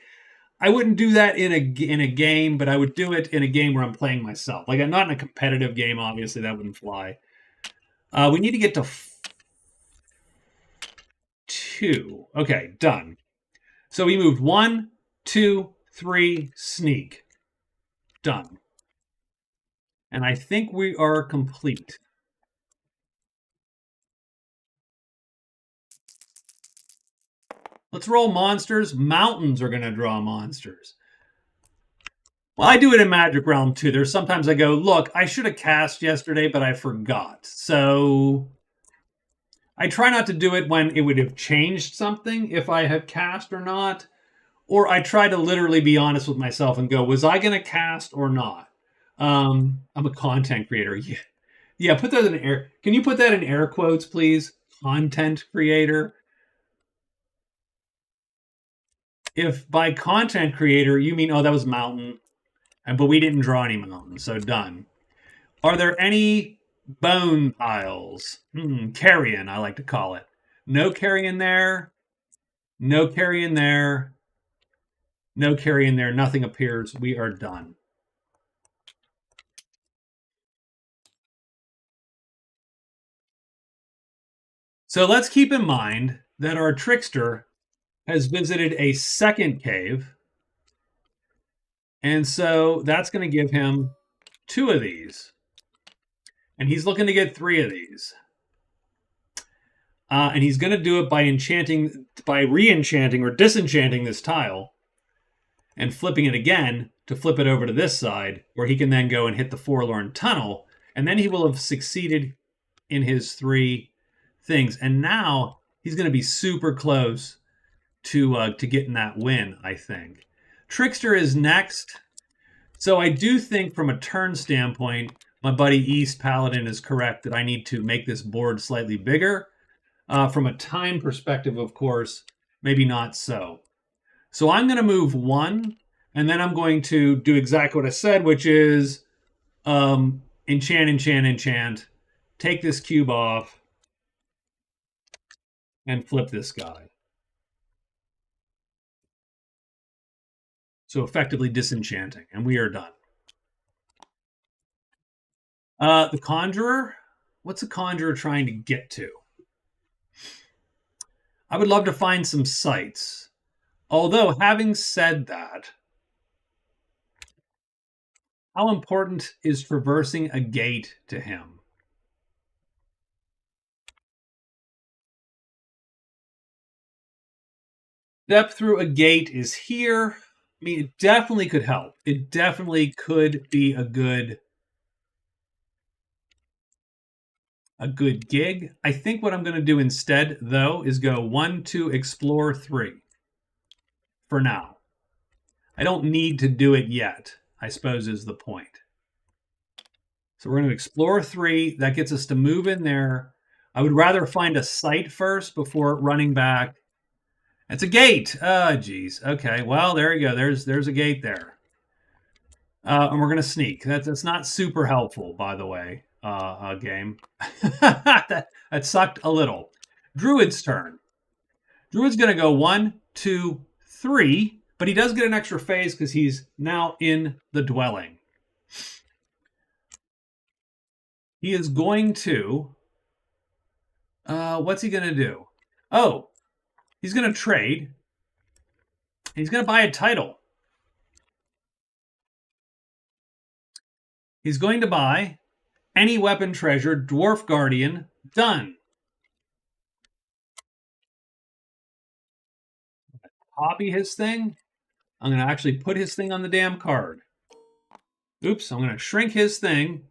I wouldn't do that in a game, but I would do it in a game where I'm playing myself. Like, I'm not in a competitive game, obviously. That wouldn't fly. We need to get to 2. Okay, done. So we moved 1, 2, 3, sneak. Done. And I think we are complete. Let's roll monsters. Mountains are going to draw monsters. Well, I do it in Magic Realm too. There's sometimes I go, look, I should have cast yesterday, but I forgot. So I try not to do it when it would have changed something if I have cast or not. Or I try to literally be honest with myself and go, was I going to cast or not? I'm a content creator. Yeah, yeah. Put that in air. Can you put that in air quotes, please? Content creator. If by content creator you mean, oh, that was mountain, but we didn't draw any mountains, so done. Are there any bone piles? Carrion, I like to call it. No carrion there. No carrion there. No carrion there. Nothing appears. We are done. So let's keep in mind that our trickster has visited a second cave. And so that's going to give him 2 of these. And he's looking to get 3 of these. And he's going to do it by re-enchanting or disenchanting this tile and flipping it again to flip it over to this side, where he can then go and hit the Forlorn Tunnel. And then he will have succeeded in his 3 things. And now he's going to be super close to getting that win, I think. Trickster is next. So I do think from a turn standpoint, my buddy East Paladin is correct that I need to make this board slightly bigger. From a time perspective, of course, maybe not so. So I'm going to move 1, and then I'm going to do exactly what I said, which is enchant, enchant, enchant, take this cube off, and flip this guy. So effectively disenchanting, and we are done. The Conjurer? What's the Conjurer trying to get to? I would love to find some sites. Although, having said that, how important is traversing a gate to him? Step through a gate is here. I mean, it definitely could help. It definitely could be a good gig. I think what I'm going to do instead, though, is go 1, 2, explore 3 for now. I don't need to do it yet, I suppose is the point. So we're going to explore 3. That gets us to move in there. I would rather find a site first before running back. It's a gate. Oh, geez. Okay. Well, there you go. There's a gate there. And we're going to sneak. That's not super helpful, by the way, game. that sucked a little. Druid's turn. Druid's going to go 1, 2, 3, but he does get an extra phase because he's now in the dwelling. He is going to... what's he going to do? Oh, he's going to trade. He's going to buy a title. He's going to buy any weapon treasure, Dwarf Guardian, done. Copy his thing. I'm going to actually put his thing on the damn card. Oops, I'm going to shrink his thing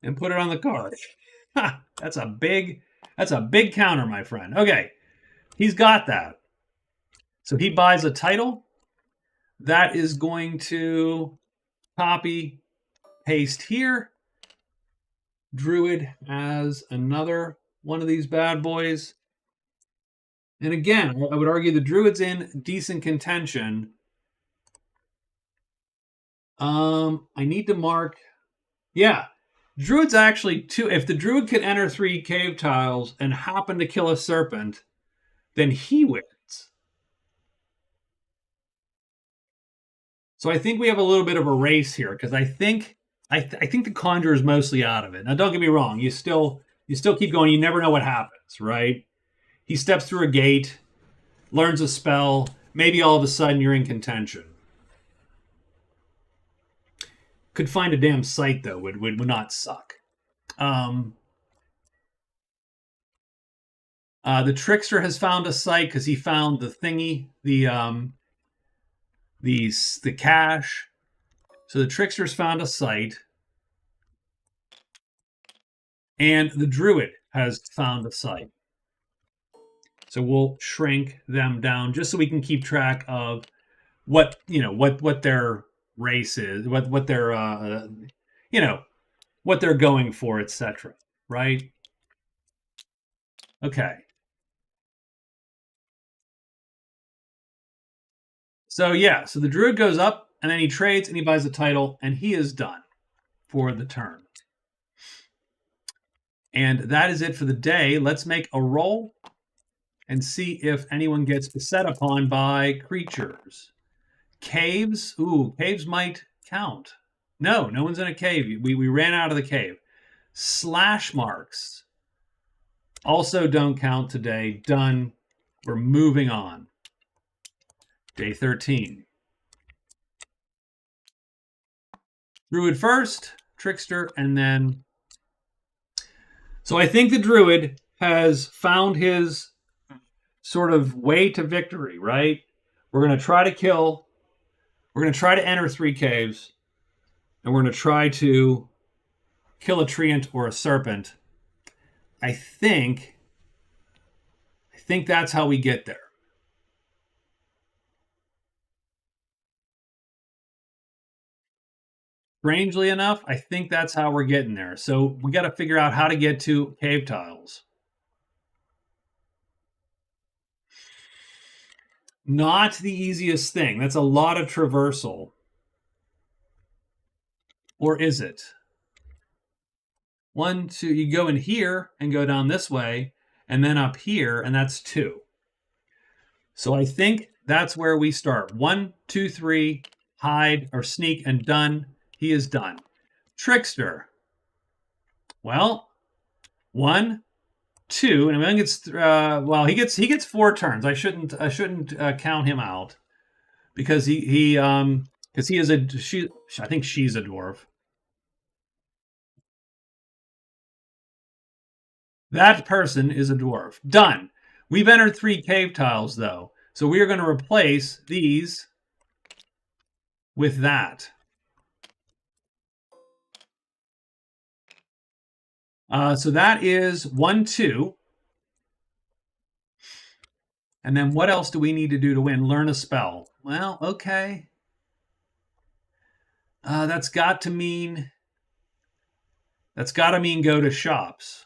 and put it on the card. That's a big counter, my friend. Okay, he's got that. So he buys a title. That is going to copy, paste here. Druid as another one of these bad boys. And again, I would argue the Druid's in decent contention. I need to mark. Yeah, Druid's actually 2. If the Druid could enter 3 cave tiles and happen to kill a serpent, then he wins. So I think we have a little bit of a race here because I think the Conjurer is mostly out of it. Now, don't get me wrong. You still keep going. You never know what happens, right? He steps through a gate, learns a spell. Maybe all of a sudden you're in contention. Could find a damn site, though. Would not suck. The Trickster has found a site because he found the thingy, the cache. So the trickster's found a site, and the druid has found a site. So we'll shrink them down just so we can keep track of what what their race is, what their what they're going for, etc. Right? Okay. So yeah, so the druid goes up and then he trades and he buys a title and he is done for the turn. And that is it for the day. Let's make a roll and see if anyone gets beset upon by creatures. Caves. Ooh, caves might count. No, no one's in a cave. We ran out of the cave. Slash marks also don't count today. Done. We're moving on. Day 13. Druid first, trickster, and then. So I think the druid has found his sort of way to victory, right? We're going to try to kill. We're going to try to enter 3 caves, and we're going to try to kill a treant or a serpent. I think that's how we get there. Strangely enough, I think that's how we're getting there. So we got to figure out how to get to cave tiles. Not the easiest thing. That's a lot of traversal. Or is it? 1, 2, you go in here and go down this way, and then up here, and that's 2. So I think that's where we start. 1, 2, 3, hide or sneak, and done. He is done. Trickster. Well, 1, 2, and then gets well. He gets 4 turns. I shouldn't count him out because he is she. I think she's a dwarf. That person is a dwarf. Done. We've entered 3 cave tiles though, so we are going to replace these with that. So that is 1, 2. And then what else do we need to do to win? Learn a spell. Well, okay. That's got to mean go to shops.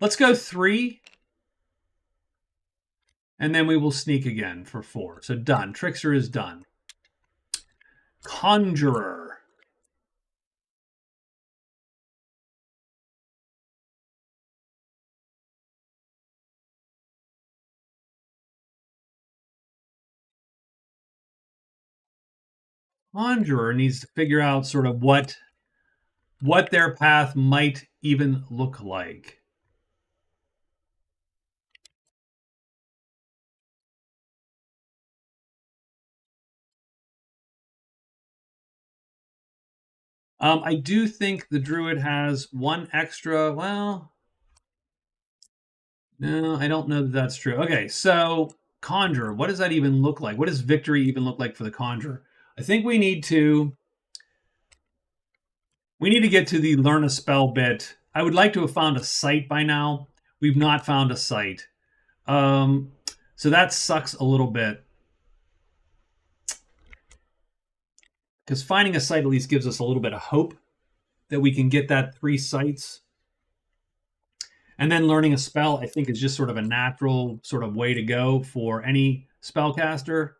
Let's go 3. And then we will sneak again for 4. So done. Trickster is done. Conjurer. Conjurer needs to figure out sort of what their path might even look like. I do think the druid has 1 extra. Well, no, I don't know that that's true. Okay, so conjurer. What does that even look like? What does victory even look like for the conjurer? I think we need to get to the learn a spell bit. I would like to have found a site by now. We've not found a site. So that sucks a little bit. Because finding a site at least gives us a little bit of hope that we can get that 3 sites. And then learning a spell, I think, is just sort of a natural sort of way to go for any spellcaster.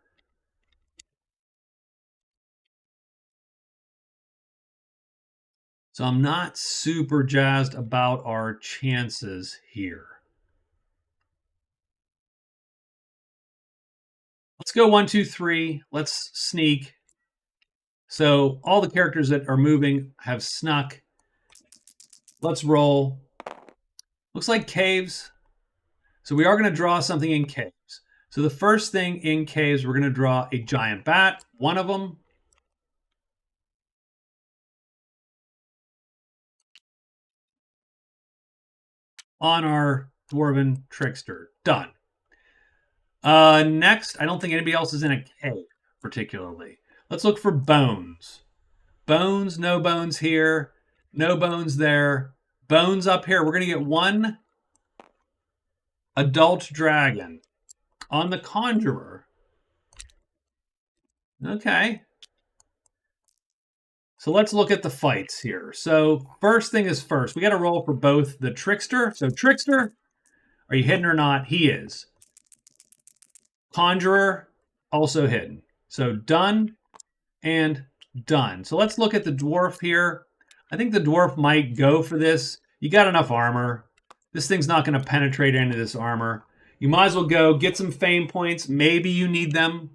So I'm not super jazzed about our chances here. Let's go 1, 2, 3. Let's sneak. So all the characters that are moving have snuck. Let's roll. Looks like caves. So we are going to draw something in caves. So the first thing in caves, we're going to draw a giant bat, 1 of them. On our dwarven trickster. Done. Next, I don't think anybody else is in a cave. particularly. Let's look for bones. Bones, no bones here, no bones there. Bones up here. We're going to get one adult dragon. On the Conjurer. Okay. So let's look at the fights here. So first thing is first. We got to roll for both the Trickster. So Trickster, are you hidden or not? He is. Conjurer, also hidden. So done and done. So let's look at the Dwarf here. I think the Dwarf might go for this. You got enough armor. This thing's not going to penetrate into this armor. You might as well go get some fame points. Maybe you need them.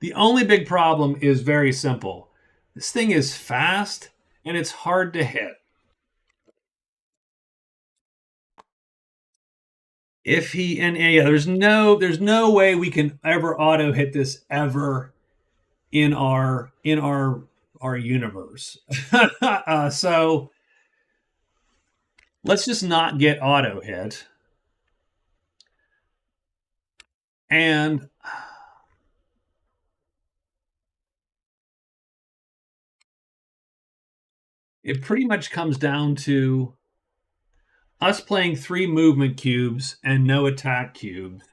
The only big problem is very simple. This thing is fast and it's hard to hit. If he and yeah, there's no way we can ever auto hit this ever in our universe. So let's just not get auto hit. And it pretty much comes down to us playing 3 movement cubes and no attack cubes.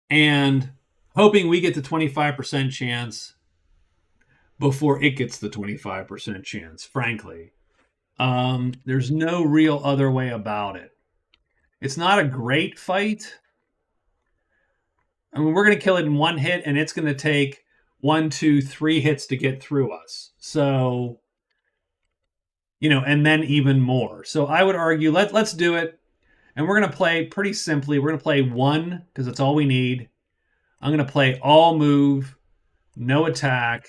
And hoping we get the 25% chance before it gets the 25% chance, frankly. There's no real other way about it. It's not a great fight. I mean, we're going to kill it in one hit, and it's going to take 1, 2, 3 hits to get through us. So, and then even more. So I would argue, let's do it. And we're going to play pretty simply. We're going to play 1, because that's all we need. I'm going to play all move, no attack.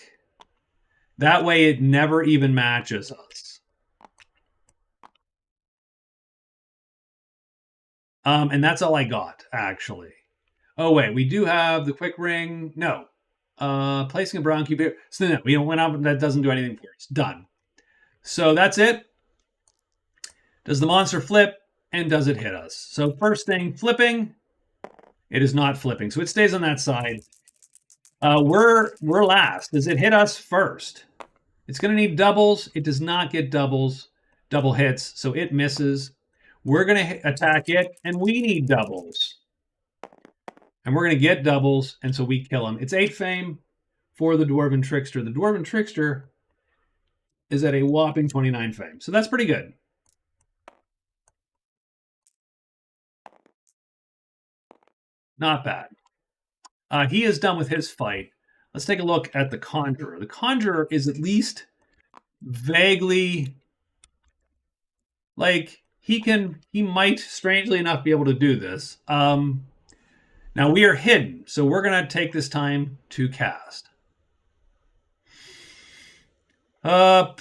That way it never even matches us. And that's all I got, actually. Oh, wait, we do have the quick ring. No. Placing a brown cube here. So no, we went up, that doesn't do anything for us. Done. So that's it. Does the monster flip, and does it hit us? So first thing, flipping. It is not flipping, so it stays on that side. We're last. Does it hit us first? It's going to need doubles. It does not get double hits, so it misses. We're going to attack it, and we need doubles. And we're going to get doubles, and so we kill him. It's 8 fame for the Dwarven Trickster. The Dwarven Trickster is at a whopping 29 fame, so that's pretty good. Not bad. He is done with his fight. Let's take a look at the Conjurer. The Conjurer is at least vaguely, like, he might, strangely enough, be able to do this. Now, we are hidden, so we're going to take this time to cast. I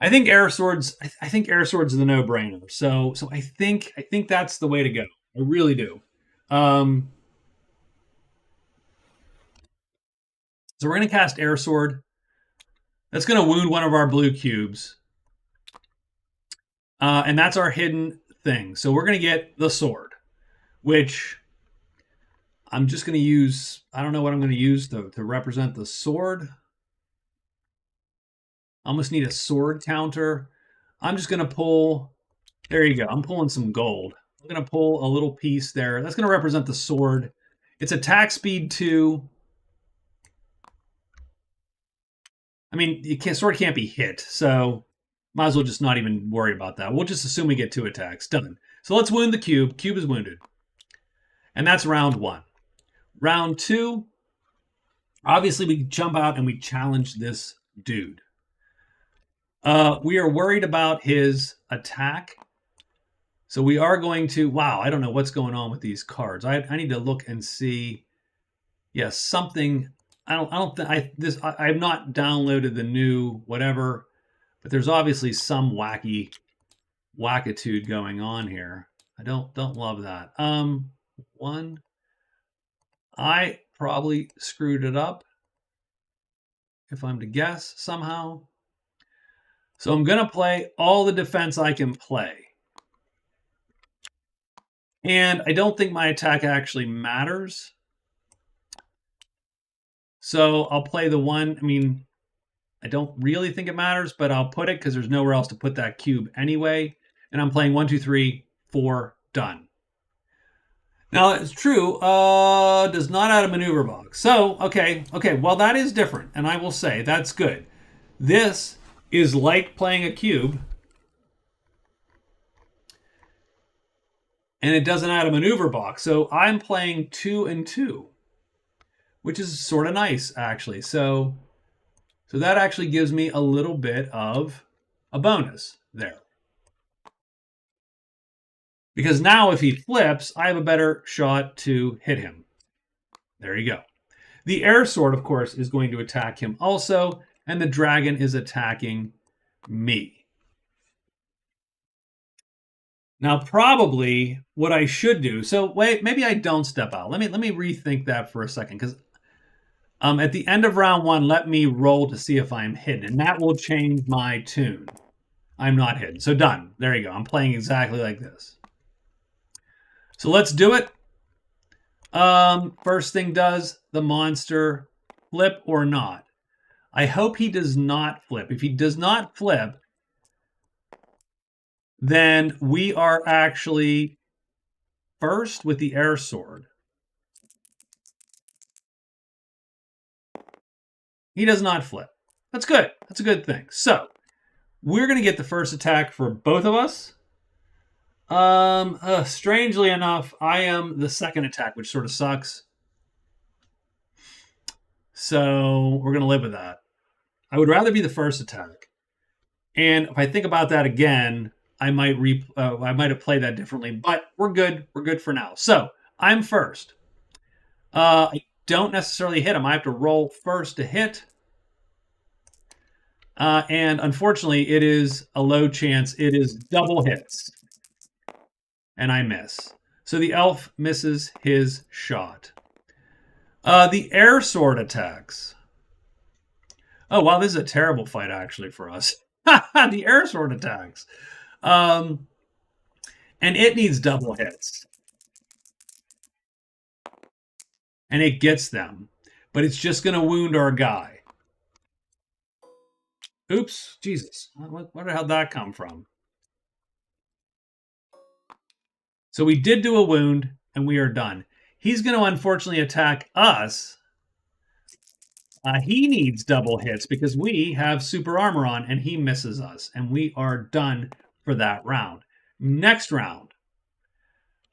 think Air Swords. I think Air Swords is the no-brainer. So I think that's the way to go. I really do. So we're going to cast Air Sword. That's going to wound one of our blue cubes, and that's our hidden thing. So we're going to get the sword, which I'm just going to use. I don't know what I'm going to use to represent the sword. I almost need a sword counter. I'm just going to pull. There you go. I'm pulling some gold. I'm going to pull a little piece there. That's going to represent the sword. It's attack speed 2. I mean, sword can't be hit, so might as well just not even worry about that. We'll just assume we get 2 attacks. Done. So let's wound the cube. Cube is wounded. And that's round 1. Round 2, obviously we jump out and we challenge this dude. We are worried about his attack. So we are going to, wow, I don't know what's going on with these cards. I need to look and see. Yes, something. I have not downloaded the new whatever, but there's obviously some wackitude going on here. I don't love that. One, I probably screwed it up. if I'm to guess somehow. So I'm going to play all the defense I can play. And I don't think my attack actually matters. So I'll play the one. I mean, I don't really think it matters, but I'll put it because there's nowhere else to put that cube anyway. And I'm playing 1, 2, 3, 4, done. Now it's true, does not add a maneuver box. So, okay, well that is different, and I will say that's good. This is like playing a cube, and it doesn't add a maneuver box. So I'm playing 2 and 2, which is sort of nice, actually. So that actually gives me a little bit of a bonus there. Because now if he flips, I have a better shot to hit him. There you go. The air sword, of course, is going to attack him also, and the dragon is attacking me. Now, probably what I should do. So wait, maybe I don't step out. Let me rethink that for a second, because at the end of round 1, let me roll to see if I'm hidden, and that will change my tune. I'm not hidden. So done. There you go. I'm playing exactly like this. So let's do it. First thing, does the monster flip or not? I hope he does not flip. If he does not flip, then we are actually first with the air sword. He does not flip. That's good. That's a good thing. So we're going to get the first attack for both of us. Strangely enough, I am the second attack, which sort of sucks. So we're going to live with that. I would rather be the first attack. And if I think about that again, I might have played that differently, but we're good. We're good for now. So I'm first. I don't necessarily hit him. I have to roll first to hit. And unfortunately, it is a low chance. It is double hits. And I miss. So the elf misses his shot. The air sword attacks. Oh, wow, this is a terrible fight, actually, for us. The air sword attacks. And it needs double hits. And it gets them. But it's just going to wound our guy. Oops, Jesus. Where the hell did that come from? So we did do a wound, and we are done. He's going to unfortunately attack us. He needs double hits because we have super armor on, and he misses us. And we are done for that round. Next round.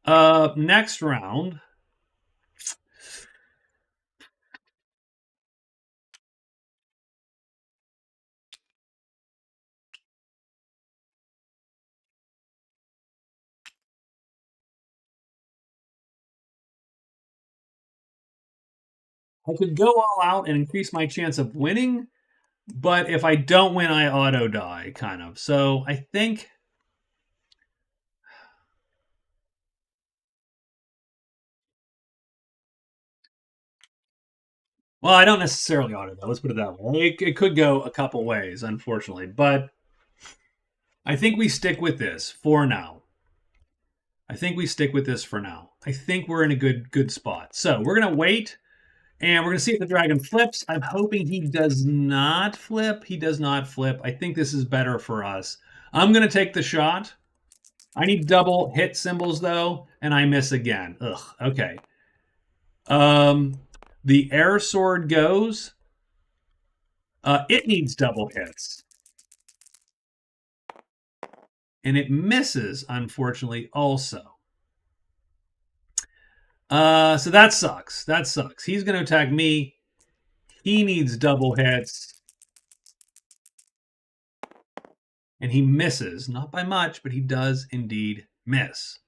Next round. I could go all out and increase my chance of winning, but if I don't win, I auto die, kind of. So I think. Well, I don't necessarily auto die. Let's put it that way. It could go a couple ways, unfortunately, but I think we stick with this for now. I think we stick with this for now. I think we're in a good spot. So we're gonna wait. And we're going to see if the dragon flips. I'm hoping he does not flip. He does not flip. I think this is better for us. I'm going to take the shot. I need double hit symbols, though, and I miss again. Ugh, okay. The air sword goes. It needs double hits. And it misses, unfortunately, also. So that sucks. That sucks. He's going to attack me. He needs double hits. And he misses. Not by much, but he does indeed miss.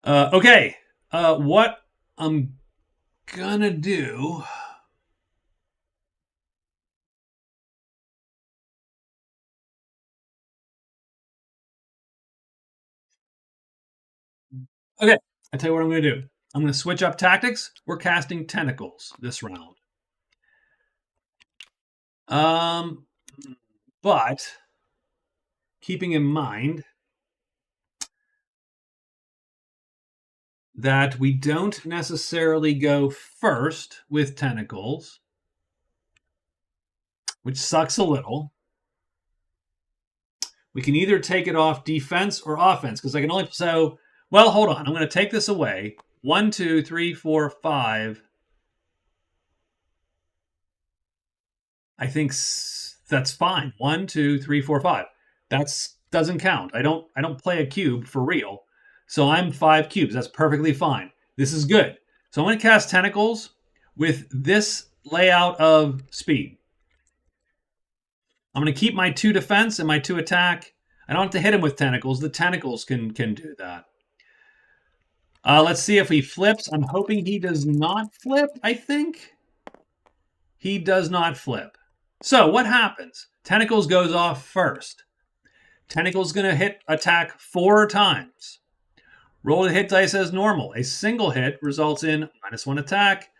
Okay. What I'm going to do... Okay, I'll tell you what I'm going to do. I'm going to switch up tactics. We're casting tentacles this round. But keeping in mind that we don't necessarily go first with tentacles, which sucks a little. We can either take it off defense or offense, because I can only well, hold on. I'm going to take this away. 1, 2, 3, 4, 5. I think that's fine. 1, 2, 3, 4, 5. That's doesn't count. I don't play a cube for real. So I'm 5 cubes. That's perfectly fine. This is good. So I'm going to cast tentacles with this layout of speed. I'm going to keep my 2 defense and my 2 attack. I don't have to hit him with tentacles. The tentacles can do that. Let's see if he flips. I'm hoping he does not flip, I think. He does not flip. So what happens? Tentacles goes off first. Tentacles going to hit attack 4 times. Roll the hit dice as normal. A single hit results in -1 attack.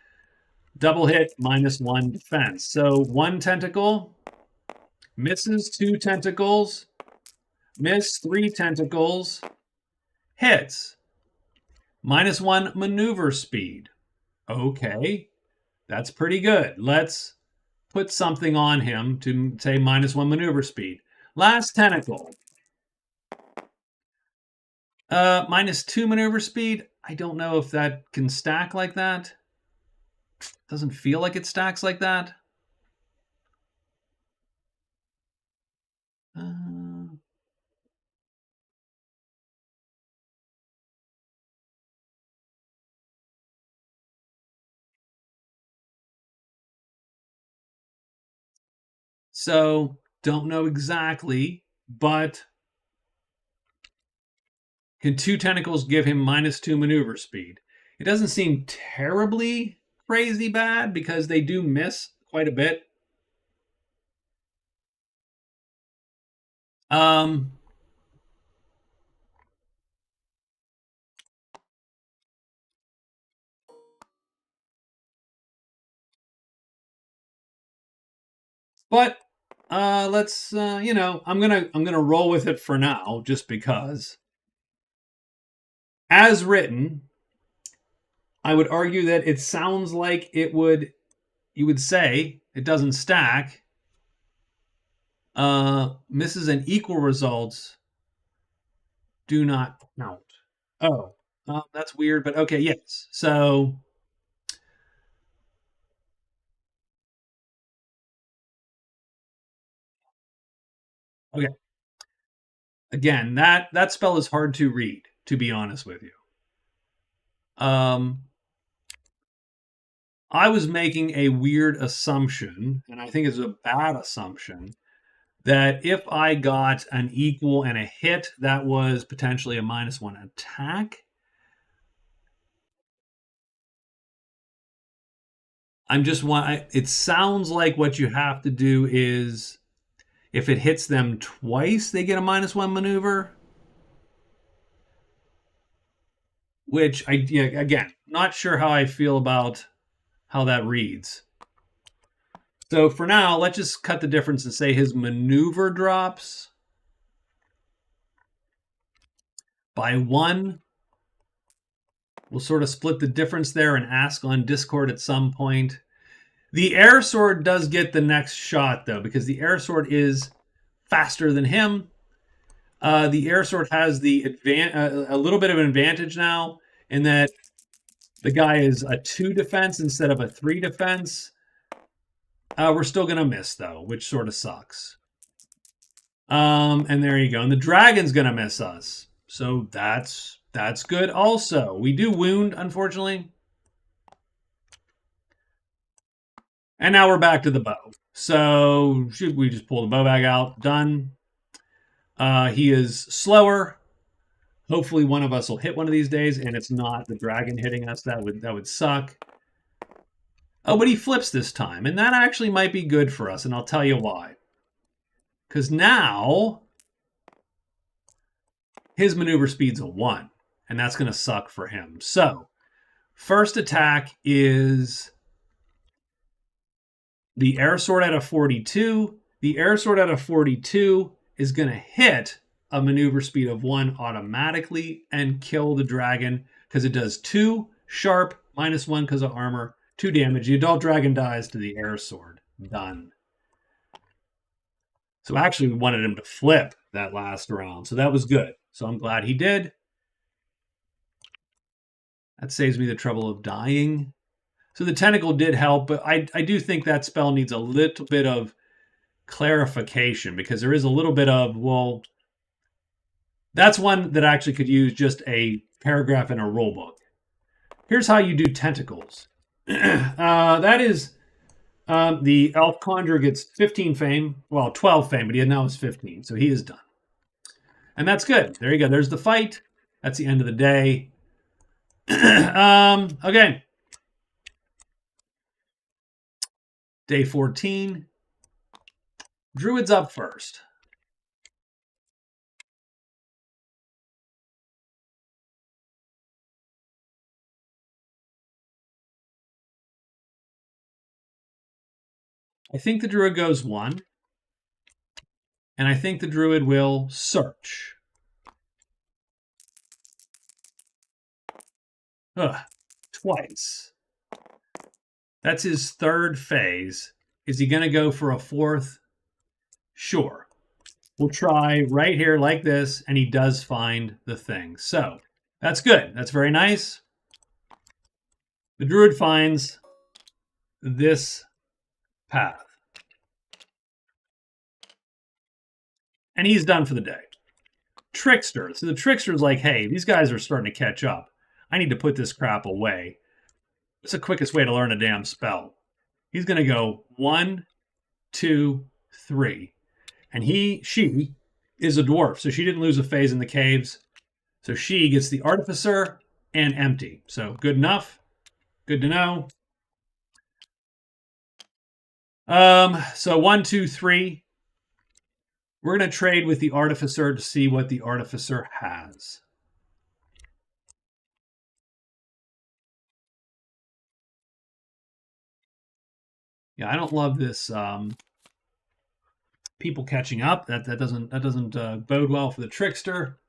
Double hit, -1 defense. So 1 tentacle misses, 2 tentacles miss, 3 tentacles hits. -1 maneuver speed. Okay, that's pretty good. Let's put something on him to say -1 maneuver speed. Last tentacle. -2 maneuver speed. I don't know if that can stack like that. Doesn't feel like it stacks like that. So don't know exactly, but can 2 tentacles give him -2 maneuver speed? It doesn't seem terribly crazy bad because they do miss quite a bit. But let's I'm gonna roll with it for now, just because. As written, I would argue that it sounds like you would say it doesn't stack. Misses and equal results do not count. Oh, that's weird, but okay, yes. So okay. Again, that spell is hard to read, to be honest with you. I was making a weird assumption, and I think it's a bad assumption, that if I got an equal and a hit, that was potentially a -1 attack. It sounds like what you have to do is if it hits them twice, they get a -1 maneuver. Which again, not sure how I feel about how that reads. So for now, let's just cut the difference and say his maneuver drops by 1. We'll sort of split the difference there and ask on Discord at some point. The air sword does get the next shot, though, because the air sword is faster than him. The air sword has a little bit of an advantage now in that the guy is a 2 defense instead of a 3 defense. We're still going to miss, though, which sort of sucks. And there you go. And the dragon's going to miss us. So that's good also. We do wound, unfortunately. And now we're back to the bow. So should we just pull the bow bag out? Done. He is slower. Hopefully one of us will hit one of these days, and it's not the dragon hitting us. That would suck. Oh, but he flips this time, and that actually might be good for us, and I'll tell you why. Because now his maneuver speed's a 1, and that's going to suck for him. So first attack is the air sword at a 42. The air sword at a 42 is going to hit a maneuver speed of 1 automatically and kill the dragon because it does 2 sharp, -1 because of armor, 2 damage. The adult dragon dies to the air sword. Done. So actually, we wanted him to flip that last round. So that was good. So I'm glad he did. That saves me the trouble of dying. So the tentacle did help, but I do think that spell needs a little bit of clarification because there is a little bit of, well, that's one that actually could use just a paragraph in a rule book. Here's how you do tentacles. That is the elf conjurer gets 15 fame, well, 12 fame, but he now has 15, so he is done. And that's good. There you go. There's the fight. That's the end of the day. Okay. Day 14. Druid's up first. I think the Druid goes 1. And I think the Druid will search. Twice. That's his 3rd phase. Is he going to go for a 4th? Sure. We'll try right here like this, and he does find the thing. So that's good. That's very nice. The Druid finds this path. And he's done for the day. Trickster. So the Trickster's like, hey, these guys are starting to catch up. I need to put this crap away. It's the quickest way to learn a damn spell. He's going to go 1, 2, 3. And she is a dwarf, so she didn't lose a phase in the caves. So she gets the Artificer and Empty. So good enough. Good to know. So 1, 2, 3. We're going to trade with the Artificer to see what the Artificer has. Yeah, I don't love this people catching up. That doesn't bode well for the Trickster.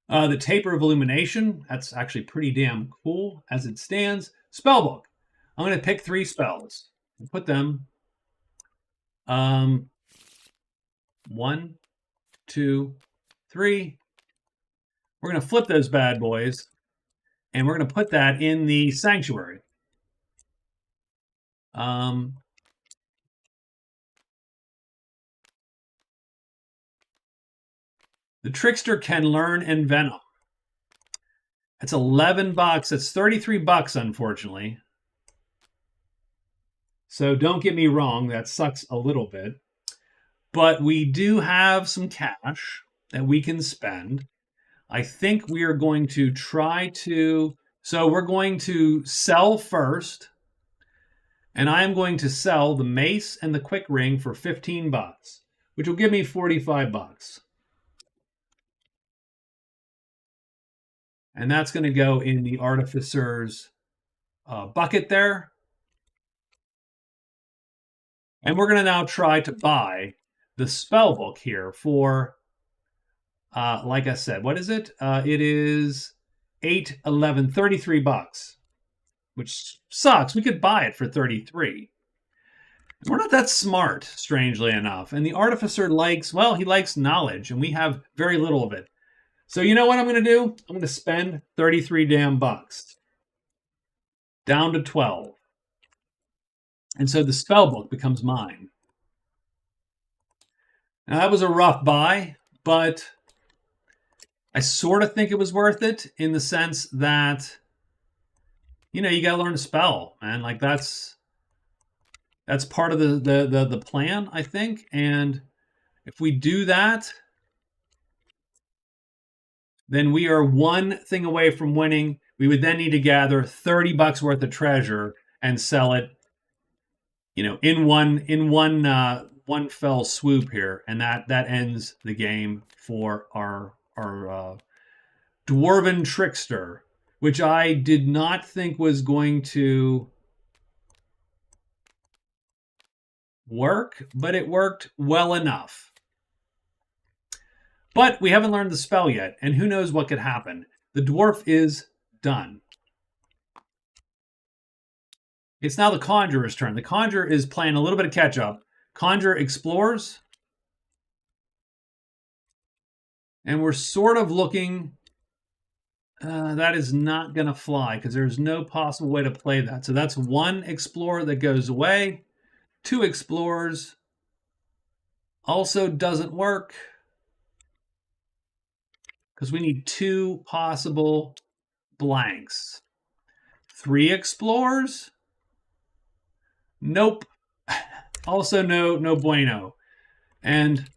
The Taper of Illumination, that's actually pretty damn cool as it stands. Spellbook. I'm going to pick 3 spells and put them 1, 2, 3. We're going to flip those bad boys, and we're going to put that in the Sanctuary. The Trickster can learn Envenom. That's $11. That's $33, unfortunately. So don't get me wrong, that sucks a little bit. But we do have some cash that we can spend. I think we are going to try to... So we're going to sell first. And I am going to sell the mace and the quick ring for $15, which will give me $45. And that's going to go in the Artificer's bucket there. And we're going to now try to buy the spellbook here for, like I said, what is it? It is $8, $11, $33. Which sucks. We could buy it for 33. We're not that smart, strangely enough. And the Artificer likes, well, he likes knowledge, and we have very little of it. So you know what I'm going to do? I'm going to spend 33 damn bucks. Down to 12. And so the spellbook becomes mine. Now that was a rough buy, but I sort of think it was worth it in the sense that, you know, you got to learn to spell, man. Like that's part of the plan, I think. And if we do that, then we are one thing away from winning. We would then need to gather $30 worth of treasure and sell it, you know, in one fell swoop here, and that ends the game for our Dwarven Trickster, which I did not think was going to work, but it worked well enough. But we haven't learned the spell yet, and who knows what could happen. The dwarf is done. It's now the conjurer's turn. The conjurer is playing a little bit of catch up. Conjurer explores. And we're sort of looking. That is not going to fly because there's no possible way to play that. So that's one explorer that goes away. Two explorers also doesn't work because we need two possible blanks. Three explorers? Nope. Also no bueno. And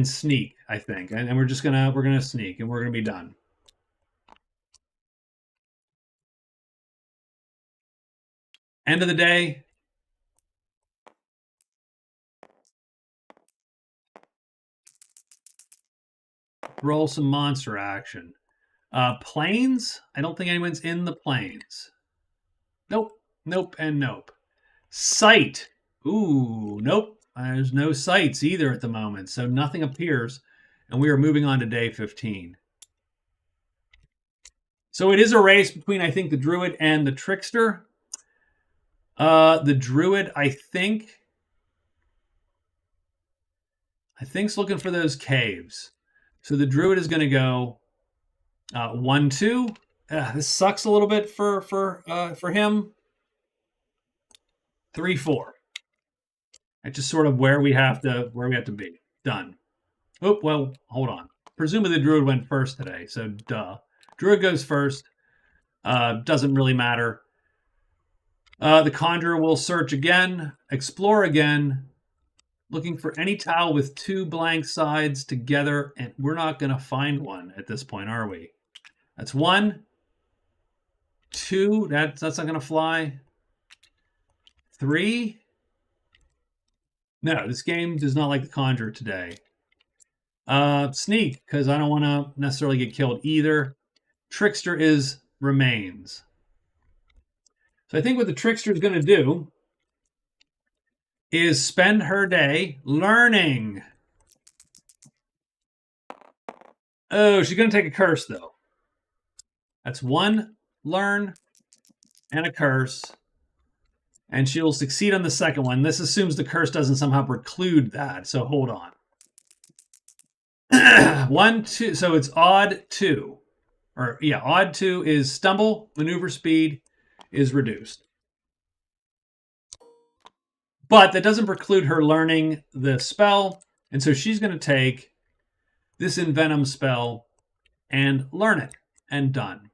sneak, I think. And we're gonna sneak and we're gonna be done. End of the day. Roll some monster action. Plains? I don't think anyone's in the plains. Nope, nope, and nope. Sight. Ooh, nope. There's no sights either at the moment, so nothing appears. And we are moving on to day 15. So it is a race between, I think, the druid and the trickster. The druid, I think's looking for those caves. So the druid is going to go 1-2. This sucks a little bit for him. 3-4. It's just sort of where we have to be. Done. Oh, well, hold on. Presumably the druid went first today, so duh. Druid goes first. Doesn't really matter. The conjurer will search again, explore again, looking for any tile with two blank sides together, and we're not going to find one at this point, are we? That's 1, 2. That's not going to fly. 3. No, this game does not like the conjurer today. Sneak, because I don't want to necessarily get killed either. Trickster remains. So I think what the trickster is going to do is spend her day learning. Oh, she's going to take a curse, though. That's 1 learn and a curse. And she'll succeed on the second one. This assumes the curse doesn't somehow preclude that, so hold on. 1, 2, so it's odd 2. Or, yeah, odd 2 is stumble, maneuver speed is reduced. But that doesn't preclude her learning the spell, and so she's going to take this Envenom spell and learn it, and done.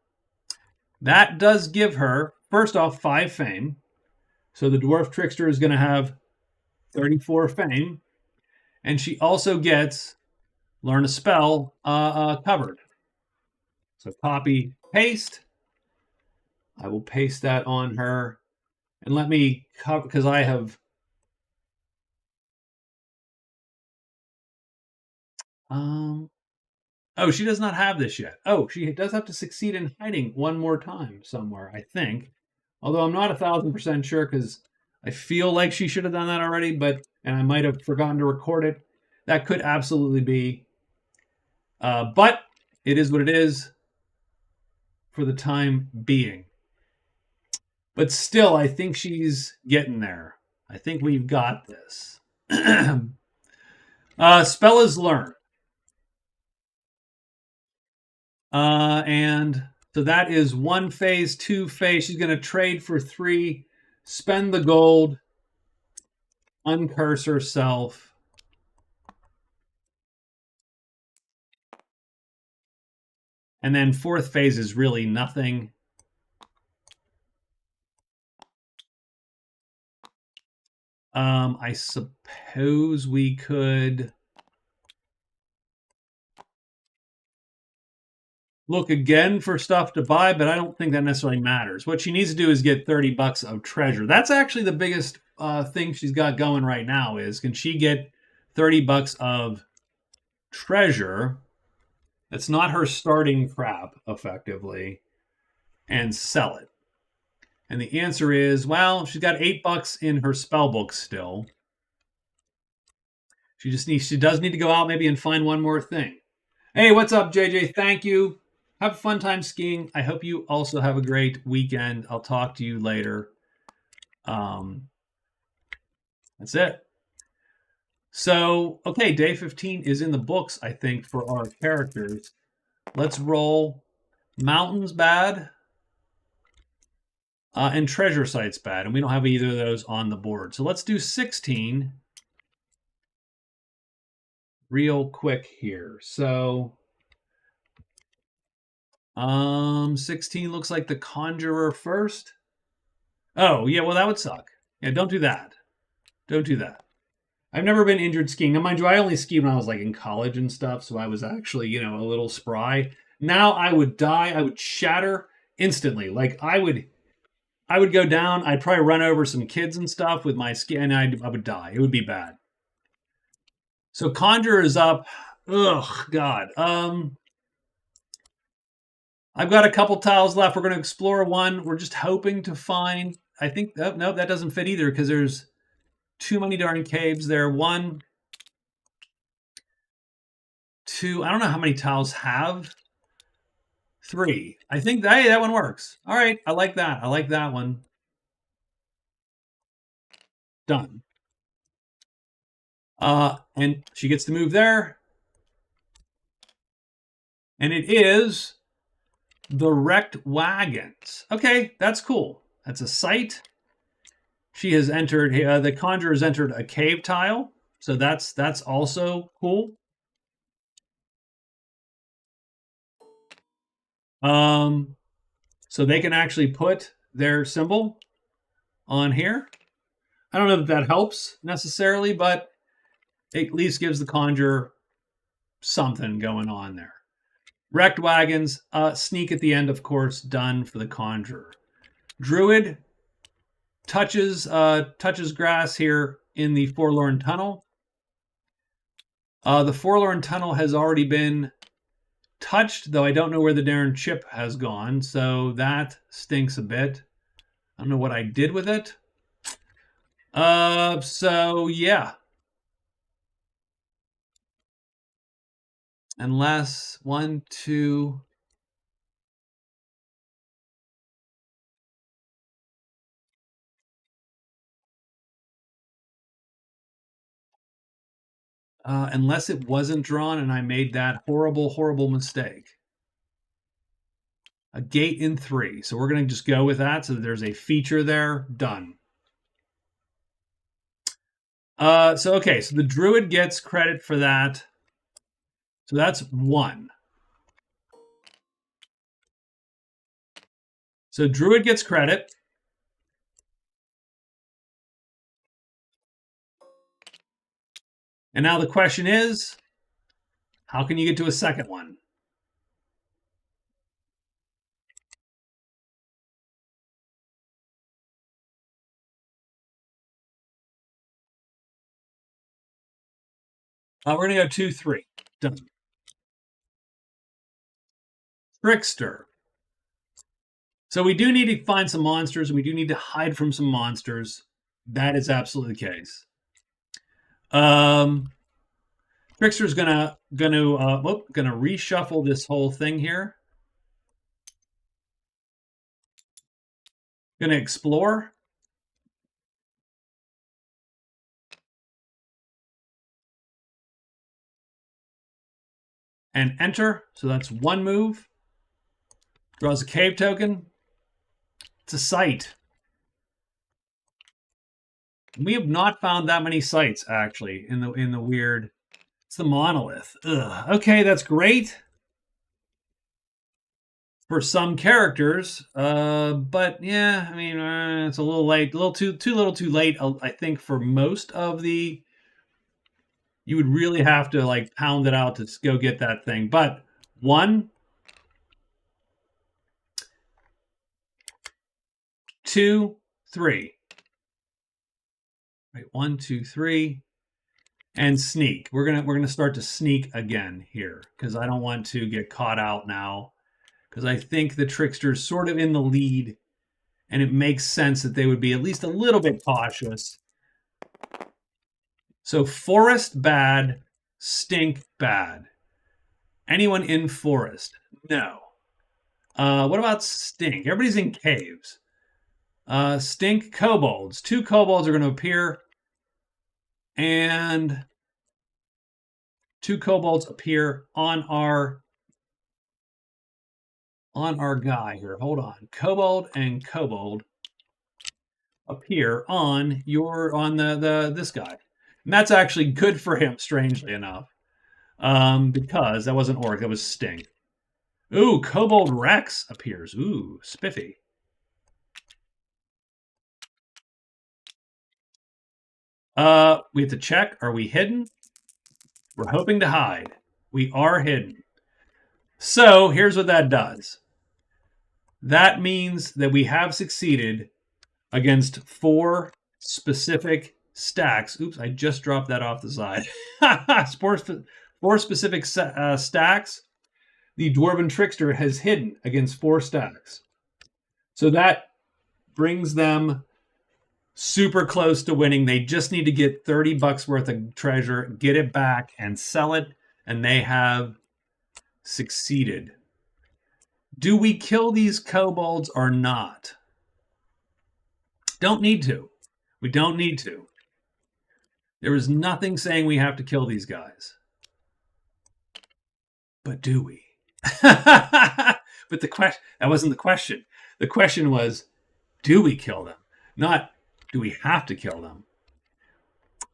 That does give her, first off, 5 fame. So the Dwarf Trickster is going to have 34 fame. And she also gets learn a spell covered. So copy, paste. I will paste that on her. And let me cover, because I have... Oh, she does not have this yet. Oh, she does have to succeed in hiding one more time somewhere, I think. Although I'm not 1,000% sure because I feel like she should have done that already, and I might have forgotten to record it. That could absolutely be. But it is what it is for the time being. But still, I think she's getting there. I think we've got this. Spell is learned. And so that is 1 phase, 2 phase. She's going to trade for 3, spend the gold, uncurse herself. And then 4th phase is really nothing. I suppose we could look again for stuff to buy, but I don't think that necessarily matters. What she needs to do is get $30 of treasure. That's actually the biggest thing she's got going right now is, can she get $30 of treasure that's not her starting crap, effectively, and sell it? And the answer is, well, she's got $8 in her spell book still. She does need to go out maybe and find one more thing. Hey, what's up, JJ? Thank you. Have a fun time skiing. I hope you also have a great weekend. I'll talk to you later. That's it. So, okay, day 15 is in the books, I think, for our characters. Let's roll. Mountains bad. And treasure sites bad. And we don't have either of those on the board. So let's do 16 real quick here. So 16 looks like the Conjurer first. Oh, yeah, well, that would suck. Yeah, don't do that. Don't do that. I've never been injured skiing. Now, mind you, I only skied when I was like in college and stuff, so I was actually, a little spry. Now I would die. I would shatter instantly. Like I would go down. I'd probably run over some kids and stuff with my ski, and I would die. It would be bad. So Conjurer is up. Ugh, God. I've got a couple tiles left. We're going to explore one. We're just hoping to find. I think. Oh, no, that doesn't fit either because there's too many darn caves there. 1, 2. I don't know how many tiles have. 3. I think that one works. All right. I like that. I like that one. Done. And she gets to move there. And it is the wrecked wagons. Okay, that's cool. That's a site. She has entered, the Conjurer has entered a cave tile. So that's also cool. So they can actually put their symbol on here. I don't know if that helps necessarily, but it at least gives the Conjurer something going on there. Wrecked wagons, sneak at the end, of course, done for the Conjurer. Druid touches grass here in the Forlorn Tunnel. The Forlorn Tunnel has already been touched, though I don't know where the darn chip has gone, so that stinks a bit. I don't know what I did with it. So yeah. Unless 1, 2. Unless it wasn't drawn and I made that horrible, horrible mistake. A gate in 3. So we're going to just go with that. So there's a feature there. Done. So the Druid gets credit for that. So that's 1. So Druid gets credit. And now the question is, how can you get to a second one? We're going to go 2, 3. Done. Trickster. So we do need to find some monsters, and we do need to hide from some monsters. That is absolutely the case. Trickster's gonna reshuffle this whole thing here. Gonna explore. And enter. So that's 1 move. Draws a cave token. It's a site. We have not found that many sites actually in the weird. It's the monolith. Ugh. Okay, that's great for some characters, but yeah, I mean, it's a little late, too late. I think for most of the, you would really have to like pound it out to go get that thing. But 1, 2, 3. Right, 1, 2, 3, and sneak. We're gonna start to sneak again here because I don't want to get caught out now because I think the Trickster's sort of in the lead and it makes sense that they would be at least a little bit cautious. So forest bad, stink bad. Anyone in forest? No. What about stink? Everybody's in caves. Stink kobolds. 2 kobolds are going to appear, and 2 kobolds appear on our guy here. Hold on. Kobold and kobold appear on this guy. And that's actually good for him, strangely enough. Because that wasn't orc, that was stink. Ooh, Kobold Rex appears. Ooh, spiffy. We have to check. Are we hidden? We're hoping to hide. We are hidden. So here's what that does. That means that we have succeeded against 4 specific stacks. Oops, I just dropped that off the side. 4 specific stacks. The Dwarven Trickster has hidden against 4 stacks. So that brings them super close to winning. They just need to get $30 worth of treasure, get it back, and sell it, and they have succeeded. Do we kill these kobolds or not? Don't need to. We don't need to. There is nothing saying we have to kill these guys. But do we? But that wasn't the question. The question was, do we kill them? Not, do we have to kill them?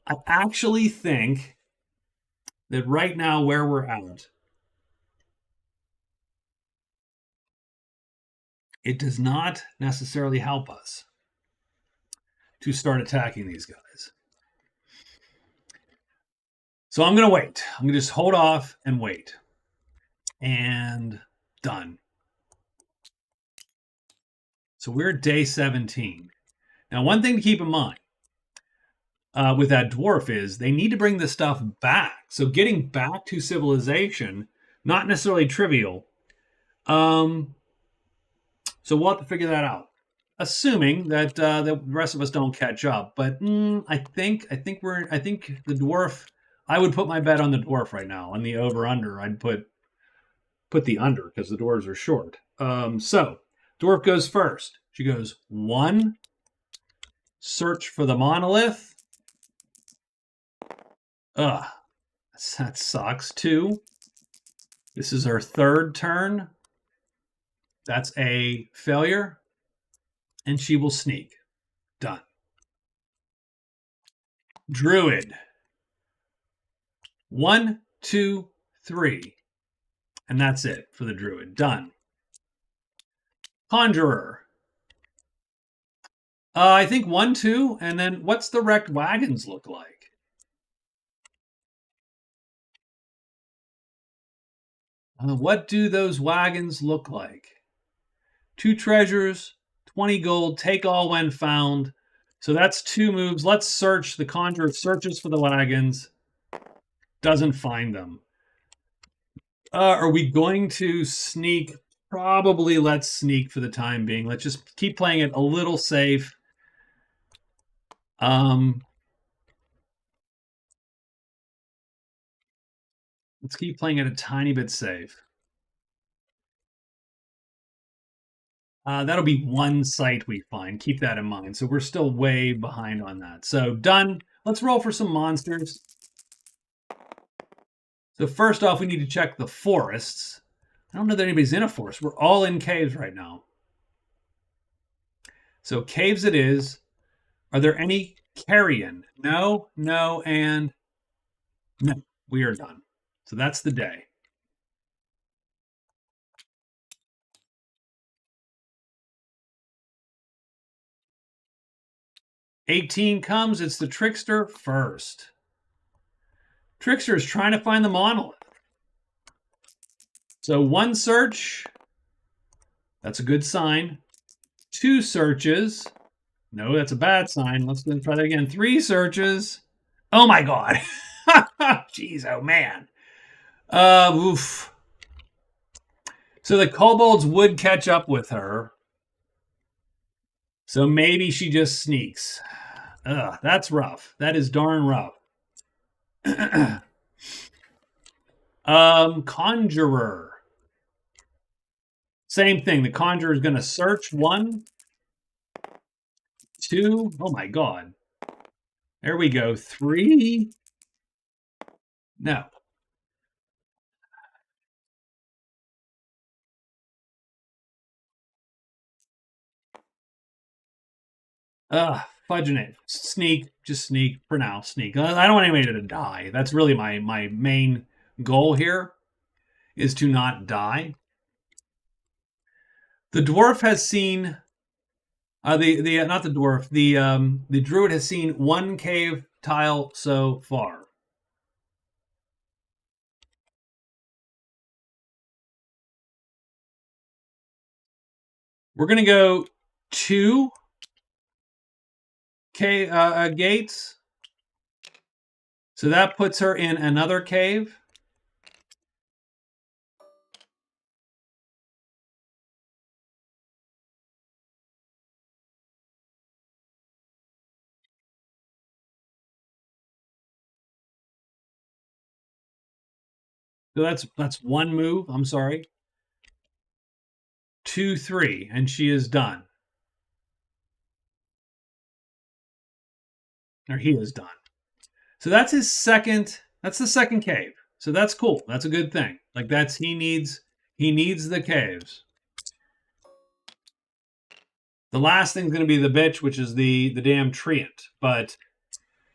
I actually think that right now where we're at, it does not necessarily help us to start attacking these guys. So I'm going to wait. I'm going to just hold off and wait. And done. So we're at day 17. Now, one thing to keep in mind with that dwarf is they need to bring this stuff back. So getting back to civilization, not necessarily trivial. So we'll have to figure that out, assuming that the rest of us don't catch up. But I think the dwarf. I would put my bet on the dwarf right now. On the over/under, I'd put the under because the dwarves are short. So dwarf goes first. She goes 1. Search for the monolith. Ugh, that sucks. 2. This is her 3rd turn. That's a failure. And she will sneak. Done. Druid. 1, 2, 3. And that's it for the druid. Done. Conjurer. I think 1, 2. And then what's the wrecked wagons look like? What do those wagons look like? 2 treasures, 20 gold, take all when found. So that's 2 moves. Let's search. The conjurer searches for the wagons. Doesn't find them. Are we going to sneak? Probably let's sneak for the time being. Let's just keep playing it a little safe. Let's keep playing it a tiny bit safe. That'll be 1 site we find. Keep that in mind. So we're still way behind on that. So done. Let's roll for some monsters. So first off, we need to check the forests. I don't know that anybody's in a forest. We're all in caves right now. So caves it is. Are there any carrion? No, no, and no. We are done. So that's the day. '18 comes. It's the trickster first. Trickster is trying to find the monolith. So 1 search. That's a good sign. 2 searches. No, that's a bad sign. Let's try that again. 3 searches. Oh my God. Jeez, oh man. Oof. So the kobolds would catch up with her. So maybe she just sneaks. Ugh, that's rough. That is darn rough. Conjurer. Same thing. The conjurer is going to search 1, 2. Oh my god. There we go. 3. No. Fudging it. Sneak. Just sneak for now. Sneak. I don't want anybody to die. That's really my main goal here, is to not die. The dwarf has seen the not the dwarf, the druid has seen 1 cave tile so far. We're gonna go 2 gates. So that puts her in another cave. So that's 1 move. I'm sorry. 2, 3, and she is done. Or he is done. So that's his second. That's the second cave. So that's cool. That's a good thing. Like he needs the caves. The last thing's going to be the bitch, which is the damn treant. But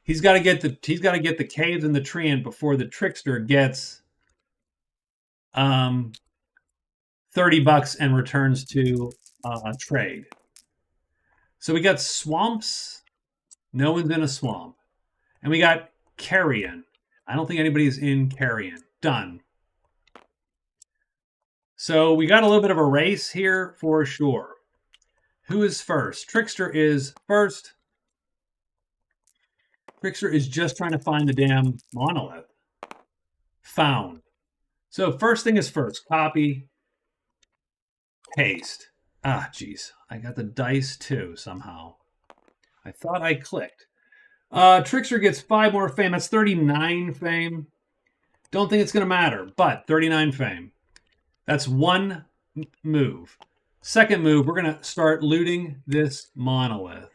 he's got to get the caves and the treant before the trickster gets $30 and returns to a trade. So we got swamps. No one's in a swamp. And we got carrion. I don't think anybody's in carrion. Done. So we got a little bit of a race here for sure. Who is first? Trickster is first. Trickster is just trying to find the damn monolith. Found. So first thing is first. Copy. Paste. Ah, jeez. I got the dice too somehow. I thought I clicked. Trickster gets 5 more fame. That's 39 fame. Don't think it's going to matter, but 39 fame. That's 1 move. Second move, we're going to start looting this monolith.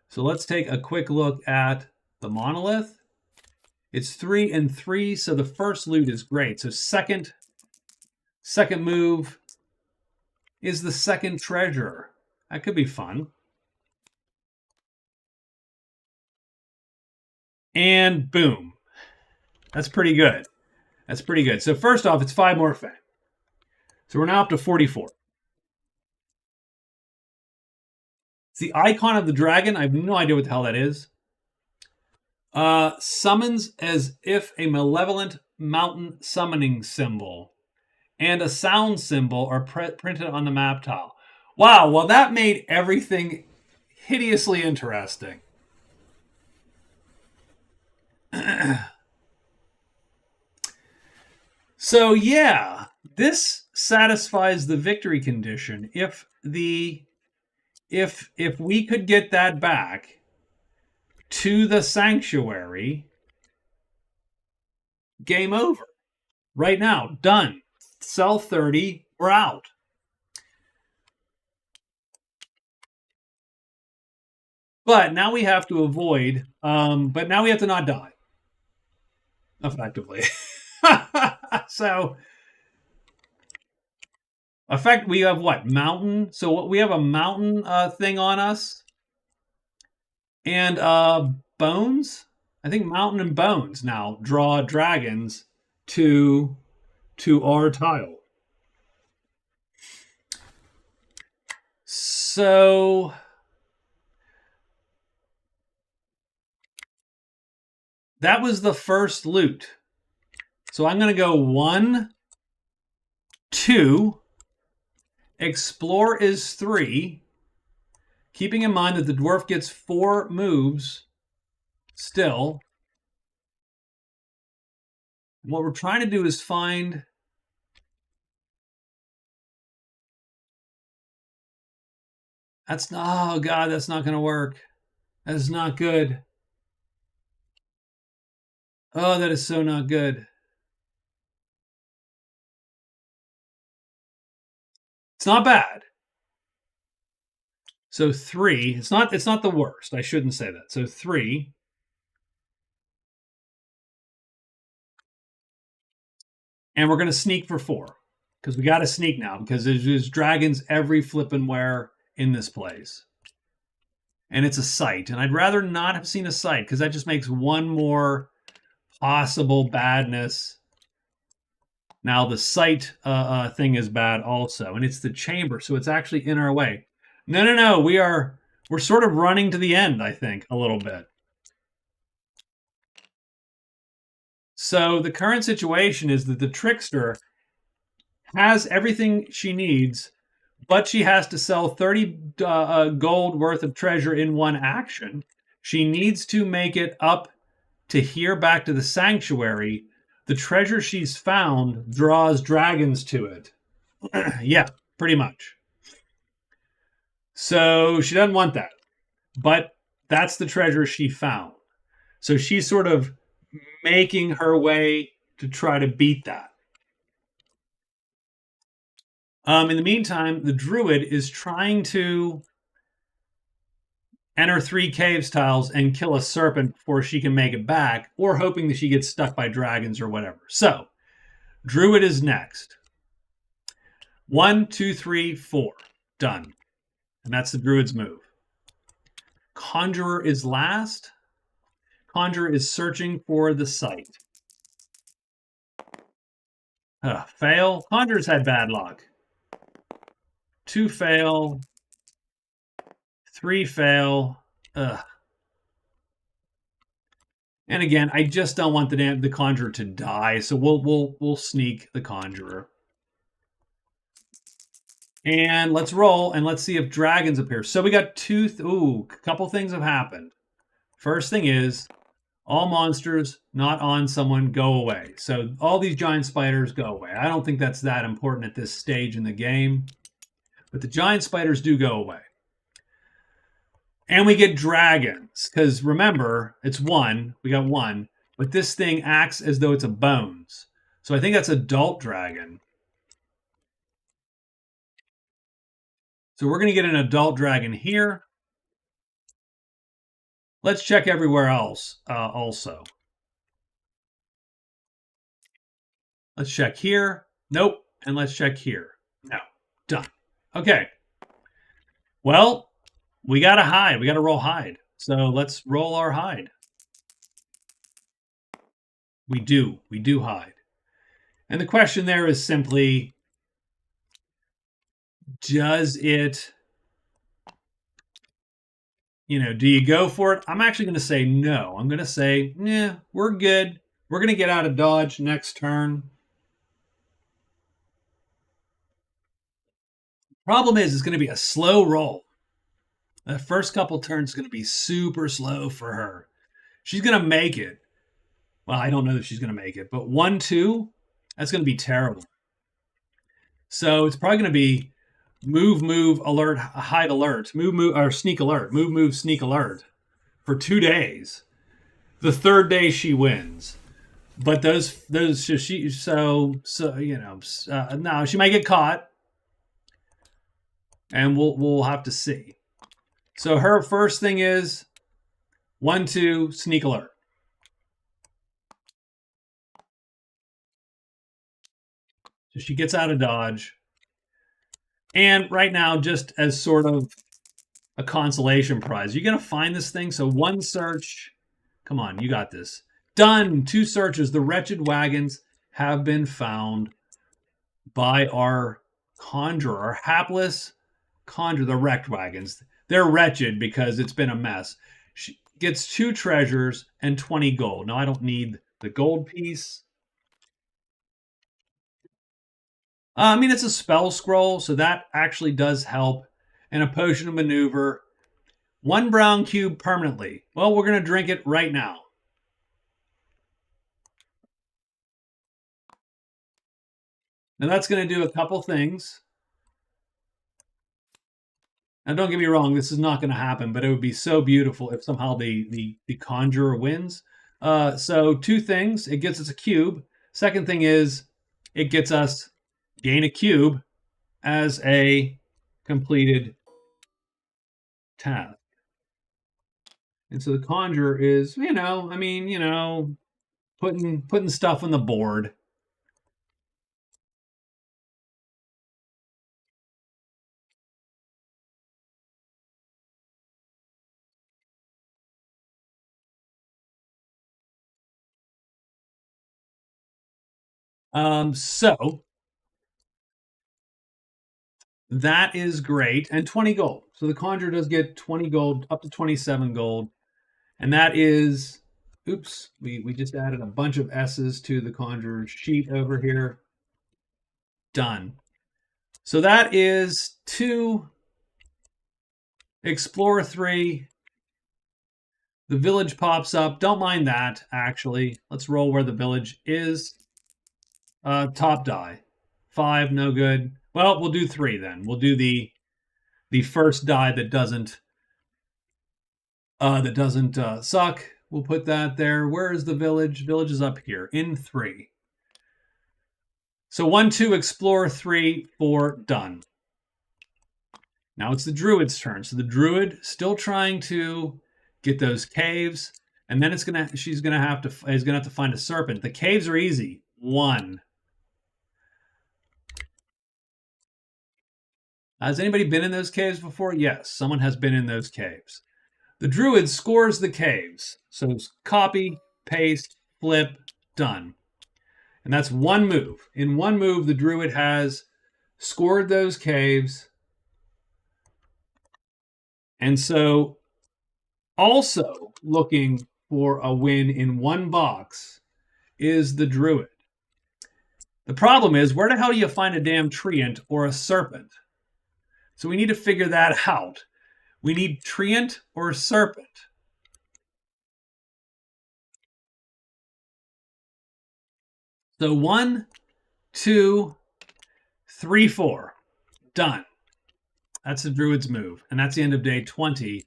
So let's take a quick look at the monolith. It's 3 and 3, so the first loot is great. So second move is the second treasure. That could be fun. And boom. That's pretty good. That's pretty good. So first off, it's 5 more fame. So we're now up to 44. It's the icon of the dragon. I have no idea what the hell that is. Summons as if a malevolent mountain summoning symbol and a sound symbol are printed on the map tile. Wow, well, that made everything hideously interesting. So yeah, this satisfies the victory condition. If we could get that back to the sanctuary, game over. Right now, done. Sell 30, we're out. But now we have to avoid, but now we have to not die. Effectively. So, we have what? Mountain? So we have a mountain thing on us. And bones? I think mountain and bones now draw dragons to our tile. So that was the first loot. So I'm going to go 1, 2. Explore is 3. Keeping in mind that the dwarf gets 4 moves still. What we're trying to do is find That's not, oh God, that's not going to work. That is not good. Oh, that is so not good. It's not bad. So 3, it's not the worst. I shouldn't say that. So 3. And we're going to sneak for 4. Because we got to sneak now. Because there's dragons every flipping where in this place. And it's a sight. And I'd rather not have seen a sight. Because that just makes one more possible badness. Now the sight thing is bad also. And it's the chamber. So it's actually in our way. No. We're sort of running to the end, I think, a little bit. So the current situation is that the trickster has everything she needs, but she has to sell 30 gold worth of treasure in one action. She needs to make it up to here back to the sanctuary. The treasure she's found draws dragons to it. Yeah, pretty much. So she doesn't want that. But that's the treasure she found. So she's sort of making her way to try to beat that. In the meantime, the druid is trying to enter 3 caves tiles and kill a serpent before she can make it back, or hoping that she gets stuck by dragons or whatever. So, druid is next. 1, 2, 3, 4. Done. And that's the druid's move. Conjurer is last. Conjurer is searching for the site. Fail. Conjurer's had bad luck. 2 fail. 3 fail. Ugh. And again, I just don't want the conjurer to die, so we'll sneak the conjurer. And let's roll and let's see if dragons appear. So we got a couple things have happened. First thing is all monsters not on someone go away. So all these giant spiders go away. I don't think that's that important at this stage in the game, but the giant spiders do go away. And we get dragons, because remember, it's 1. We got 1. But this thing acts as though it's a bones. So I think that's adult dragon. So we're going to get an adult dragon here. Let's check everywhere else also. Let's check here. Nope. And let's check here. No. Done. Okay. Well, we got to hide. We got to roll hide. So let's roll our hide. We do. We do hide. And the question there is simply, does it, do you go for it? I'm actually going to say no. I'm going to say, yeah, we're good. We're going to get out of dodge next turn. Problem is, it's going to be a slow roll. The first couple turns is going to be super slow for her. She's going to make it. Well, I don't know if she's going to make it, but 1, 2, that's going to be terrible. So it's probably going to be move, alert, hide, alert, move, or sneak alert, move, sneak alert for 2 days. The third day she wins. But those no, she might get caught, and we'll have to see. So her first thing is 1, 2, sneak alert. So she gets out of dodge. And right now, just as sort of a consolation prize, you're going to find this thing. So 1 search. Come on, you got this. Done. 2 searches. The wretched wagons have been found by our conjurer, our hapless conjurer, the wrecked wagons. They're wretched because it's been a mess. She gets 2 treasures and 20 gold. Now, I don't need the gold piece. It's a spell scroll, so that actually does help. And a potion of maneuver. 1 brown cube permanently. Well, we're going to drink it right now. Now, that's going to do a couple things. Now, don't get me wrong, this is not going to happen, but it would be so beautiful if somehow the conjurer wins. So two things: it gets us a cube. Second thing is it gets us gain a cube as a completed task. And so the conjurer is, putting stuff on the board. So that is great. And 20 gold. So the conjurer does get 20 gold, up to 27 gold. And that is, oops, we just added a bunch of S's to the conjurer sheet over here. Done. So that is 2, explore 3. The village pops up. Don't mind that, actually. Let's roll where the village is. Top die. 5, no good. Well, we'll do 3 then. We'll do the first die that doesn't suck. We'll put that there. Where is the village? Village is up here in 3. So 1, 2, explore 3, 4, done. Now it's the druid's turn. So the druid still trying to get those caves, and then is gonna have to find a serpent. The caves are easy. 1. Has anybody been in those caves before? Yes, someone has been in those caves. The druid scores the caves. So copy, paste, flip, done. And that's 1 move. In 1 move, the druid has scored those caves. And so also looking for a win in 1 box is the druid. The problem is, where the hell do you find a damn treant or a serpent? So we need to figure that out. We need treant or serpent. So 1, 2, 3, 4. Done. That's the druid's move. And that's the end of day 20.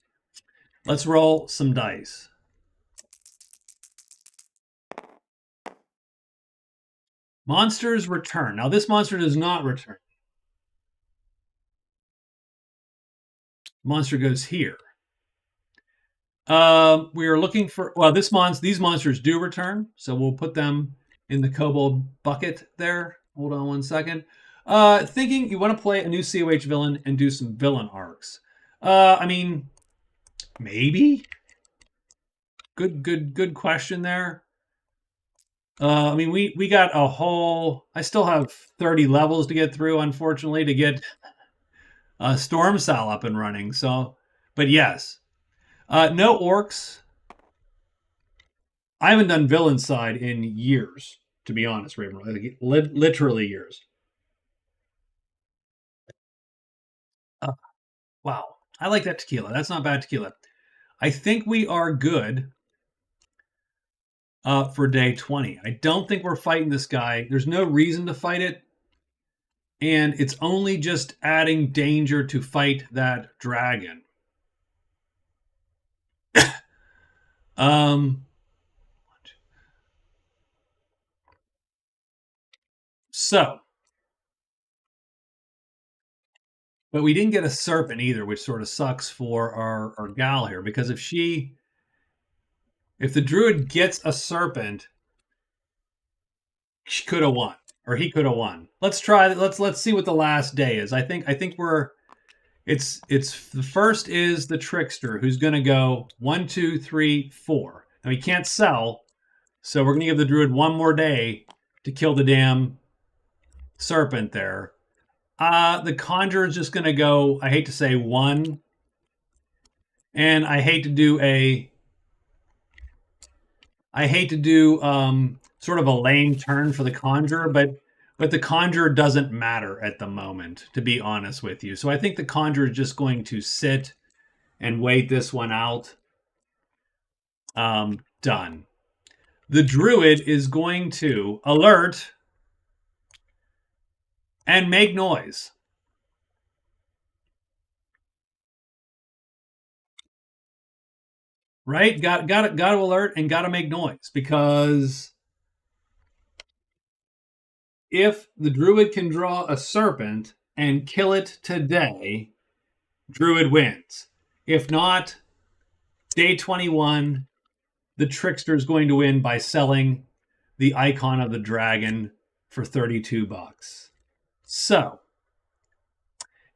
Let's roll some dice. Monsters return. Now this monster does not return. Monster goes here. We are looking for, well, these monsters do return, so we'll put them in the kobold bucket there. Hold on 1 second. Thinking you want to play a new COH villain and do some villain arcs. I mean, maybe. Good question there. I mean, we got a whole. I still have 30 levels to get through, unfortunately, to get Storm Sal up and running. So, but yes, no orcs. I haven't done villain side in years, to be honest, Raven. Like, literally years. Wow, I like that tequila. That's not bad tequila. I think we are good for day 20. I don't think we're fighting this guy. There's no reason to fight it. And it's only just adding danger to fight that dragon. So, but we didn't get a serpent either, which sort of sucks for our gal here, because if the druid gets a serpent, she could have won, or he could have won. Let's try. Let's see what the last day is. I think we're. It's the first is the trickster, who's going to go 1, 2, 3, 4. Now he can't sell, so we're going to give the druid 1 more day to kill the damn serpent there. The conjurer is just going to go. I hate to say 1, and I hate to do sort of a lame turn for the conjurer, but the conjurer doesn't matter at the moment, to be honest with you. So I think the conjurer is just going to sit and wait this one out. Done. The druid is going to alert and make noise. right? Got to alert and got to make noise, because if the druid can draw a serpent and kill it today, druid wins. If not, day 21, the trickster is going to win by selling the icon of the dragon for $32. So,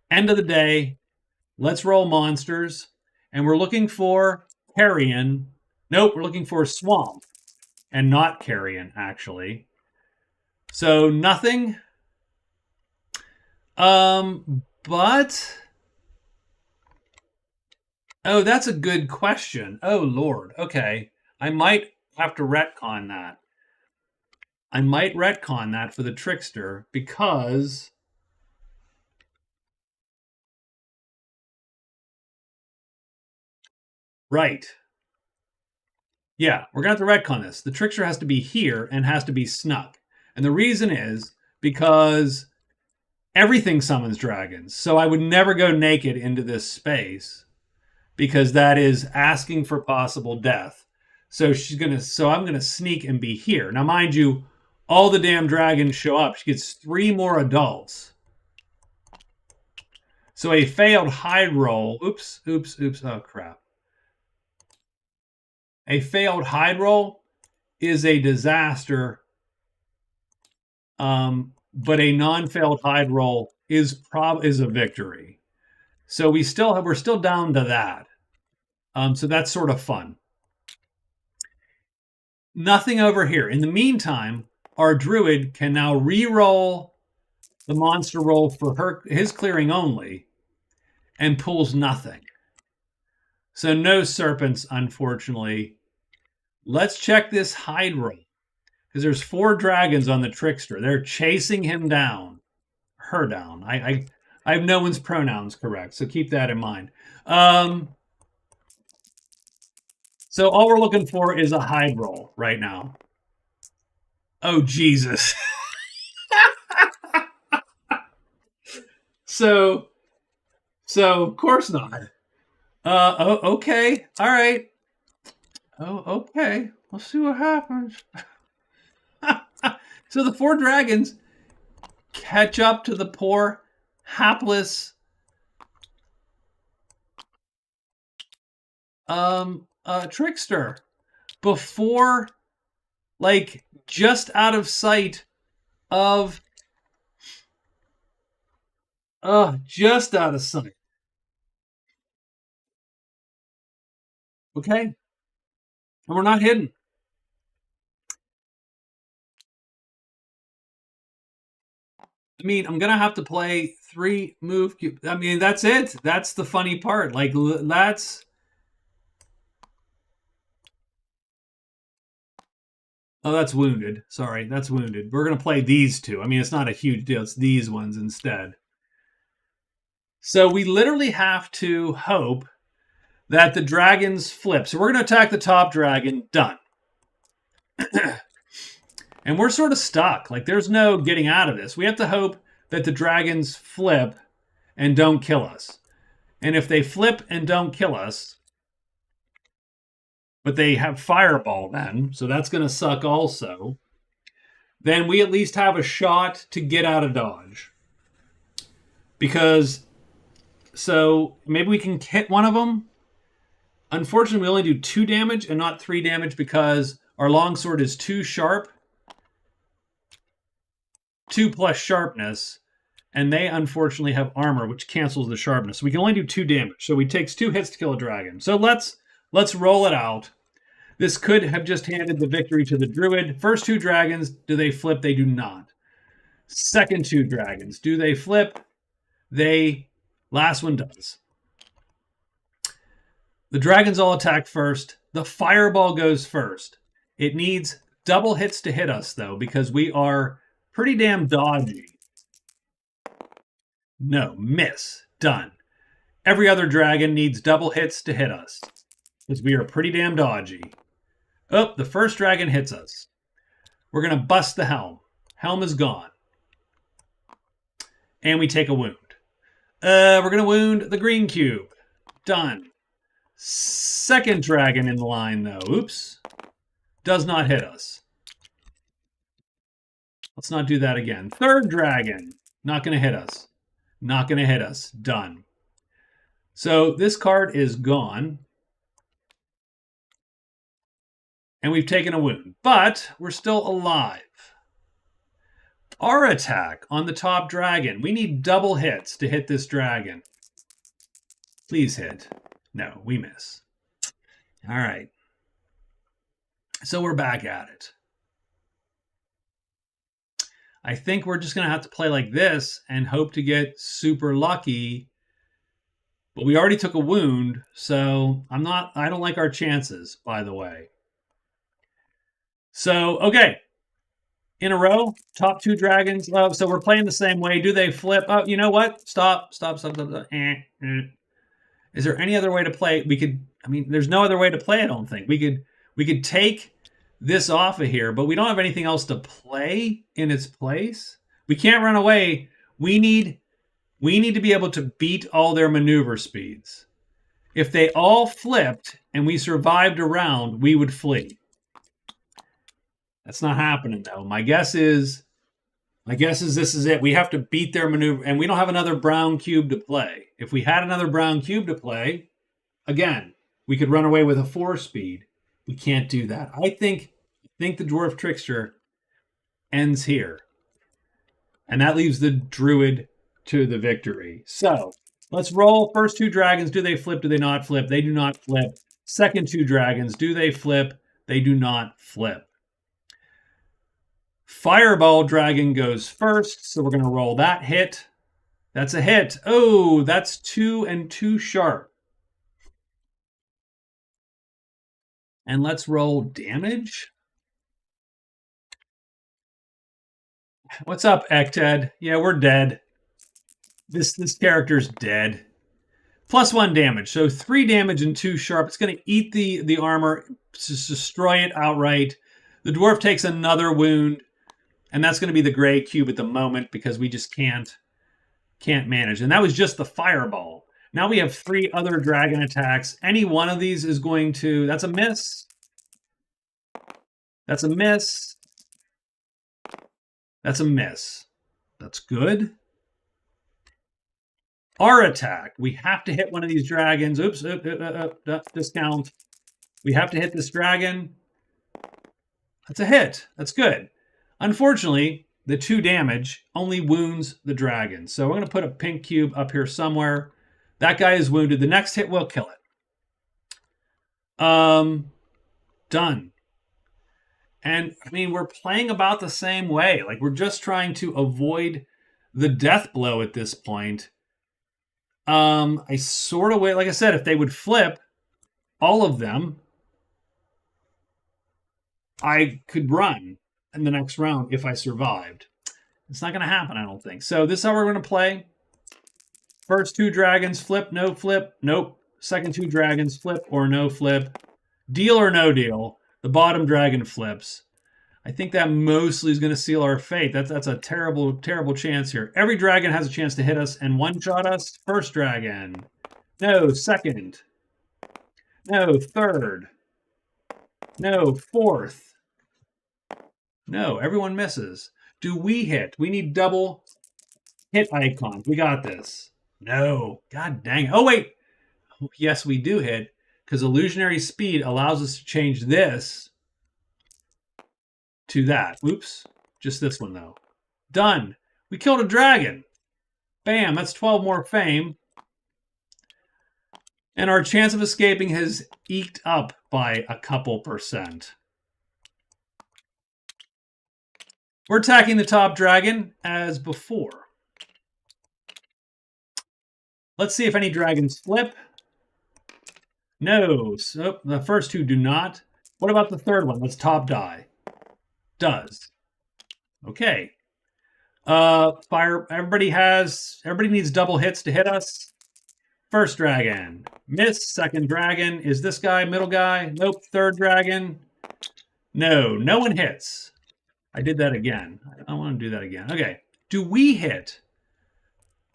end of the day, let's roll monsters, and we're looking for carrion. Nope, we're looking for swamp and not carrion, actually. So nothing. But oh, that's a good question. Oh Lord. Okay. I might have to retcon that. I might retcon that for the trickster, because right. Yeah, we're gonna have to retcon this. The trickster has to be here and has to be snuck. And the reason is because everything summons dragons. So I would never go naked into this space, because that is asking for possible death. So I'm gonna sneak and be here. Now, mind you, all the damn dragons show up. She gets 3 more adults. So a failed hide roll. Oops. Oh crap. A failed hide roll is a disaster. But a non-failed hide roll is a victory. So we're still down to that. So that's sort of fun. Nothing over here. In the meantime, our druid can now re-roll the monster roll for his clearing only, and pulls nothing. So no serpents, unfortunately. Let's check this hide roll, because there's 4 dragons on the trickster. They're chasing him down. Her down. I have no one's pronouns correct, so keep that in mind. So all we're looking for is a hide roll right now. Oh, Jesus. So of course not. Okay. All right. Oh, okay. We'll see what happens. So the 4 dragons catch up to the poor, hapless trickster before, like, just out of sight of just out of sight. Okay? And we're not hidden. I mean, I'm gonna have to play 3 move cube. I mean, that's it. That's the funny part. Like, that's. Oh, that's wounded. Sorry, that's wounded. We're gonna play these 2. I mean, it's not a huge deal. It's these ones instead. So we literally have to hope that the dragons flip. So we're gonna attack the top dragon. Done. And we're sort of stuck. Like, there's no getting out of this. We have to hope that the dragons flip and don't kill us. And if they flip and don't kill us, but they have fireball then, so that's going to suck also, then we at least have a shot to get out of dodge. Because, so maybe we can hit one of them. Unfortunately, we only do 2 damage and not 3 damage, because our longsword is 2 sharp. 2 plus sharpness, and they unfortunately have armor, which cancels the sharpness. We can only do 2 damage, so it takes 2 hits to kill a dragon. So let's roll it out. This could have just handed the victory to the druid. First 2 dragons, do they flip? They do not. Second 2 dragons, do they flip? Last one does. The dragons all attack first. The fireball goes first. It needs double hits to hit us, though, because we are pretty damn dodgy. No, miss. Done. Every other dragon needs double hits to hit us, because we are pretty damn dodgy. Oh, the first dragon hits us. We're going to bust the helm. Helm is gone. And we take a wound. We're going to wound the green cube. Done. Second dragon in the line, though. Oops. Does not hit us. Let's not do that again. Third dragon. Not going to hit us. Not going to hit us. Done. So this card is gone. And we've taken a wound. But we're still alive. Our attack on the top dragon. We need double hits to hit this dragon. Please hit. No, we miss. All right. So we're back at it. I think we're just going to have to play like this and hope to get super lucky. But we already took a wound, so I don't like our chances, by the way. So, okay. In a row, top two dragons. Oh, so we're playing the same way. Do they flip? Oh, you know what? Stop. Is there any other way to play? There's no other way to play, I don't think. We could take this off of here, but we don't have anything else to play in its place. We can't run away. We need to be able to beat all their maneuver speeds. If they all flipped and we survived a round, we would flee. That's not happening, though. My guess is this is it. We have to beat their maneuver, and we don't have another brown cube to play. If we had another brown cube to play, again, we could run away with a 4-speed. We can't do that. I think the Dwarf Trickster ends here. And that leaves the Druid to the victory. So, let's roll. First two dragons, do they flip? Do they not flip? They do not flip. Second two dragons, do they flip? They do not flip. Fireball dragon goes first, so we're going to roll that hit. That's a hit. Oh, that's 2 and 2 sharp. And let's roll damage. What's up, Ekted? Yeah, we're dead. This character's dead. +1 damage, so 3 damage and 2 sharp. It's going to eat the armor, destroy it outright. The dwarf takes another wound. And that's going to be the gray cube at the moment because we just can't manage. And that was just the fireball. Now we have 3 other dragon attacks. Any one of these is going to... That's a miss. That's a miss. That's a miss. That's good. Our attack. We have to hit one of these dragons. Oops. Discount. We have to hit this dragon. That's a hit. That's good. Unfortunately, the 2 damage only wounds the dragon. So we're going to put a pink cube up here somewhere. That guy is wounded. The next hit will kill it. Done. And, we're playing about the same way. Like, we're just trying to avoid the death blow at this point. I sort of wait. Like I said, if they would flip all of them, I could run in the next round if I survived. It's not going to happen, I don't think. So this is how we're going to play. First 2 dragons, flip, no flip, nope. Second 2 dragons, flip or no flip. Deal or no deal. The bottom dragon flips. I think that mostly is going to seal our fate. That's a terrible, terrible chance here. Every dragon has a chance to hit us and one-shot us. First dragon. No, second. No, third. No, fourth. No, everyone misses. Do we hit? We need double hit icons. We got this. No. God dang it. Oh, wait. Yes, we do hit because illusionary speed allows us to change this to that. Oops. Just this one, though. Done. We killed a dragon. Bam. That's 12 more fame. And our chance of escaping has eked up by a couple %. We're attacking the top dragon as before. Let's see if any dragons flip. No. So the first 2 do not. What about the third one? Let's top die. Does. Okay. Fire. Everybody needs double hits to hit us. First dragon. Miss. Second dragon. Is this guy middle guy? Nope. Third dragon. No. No one hits. I did that again. I want to do that again. Okay. Do we hit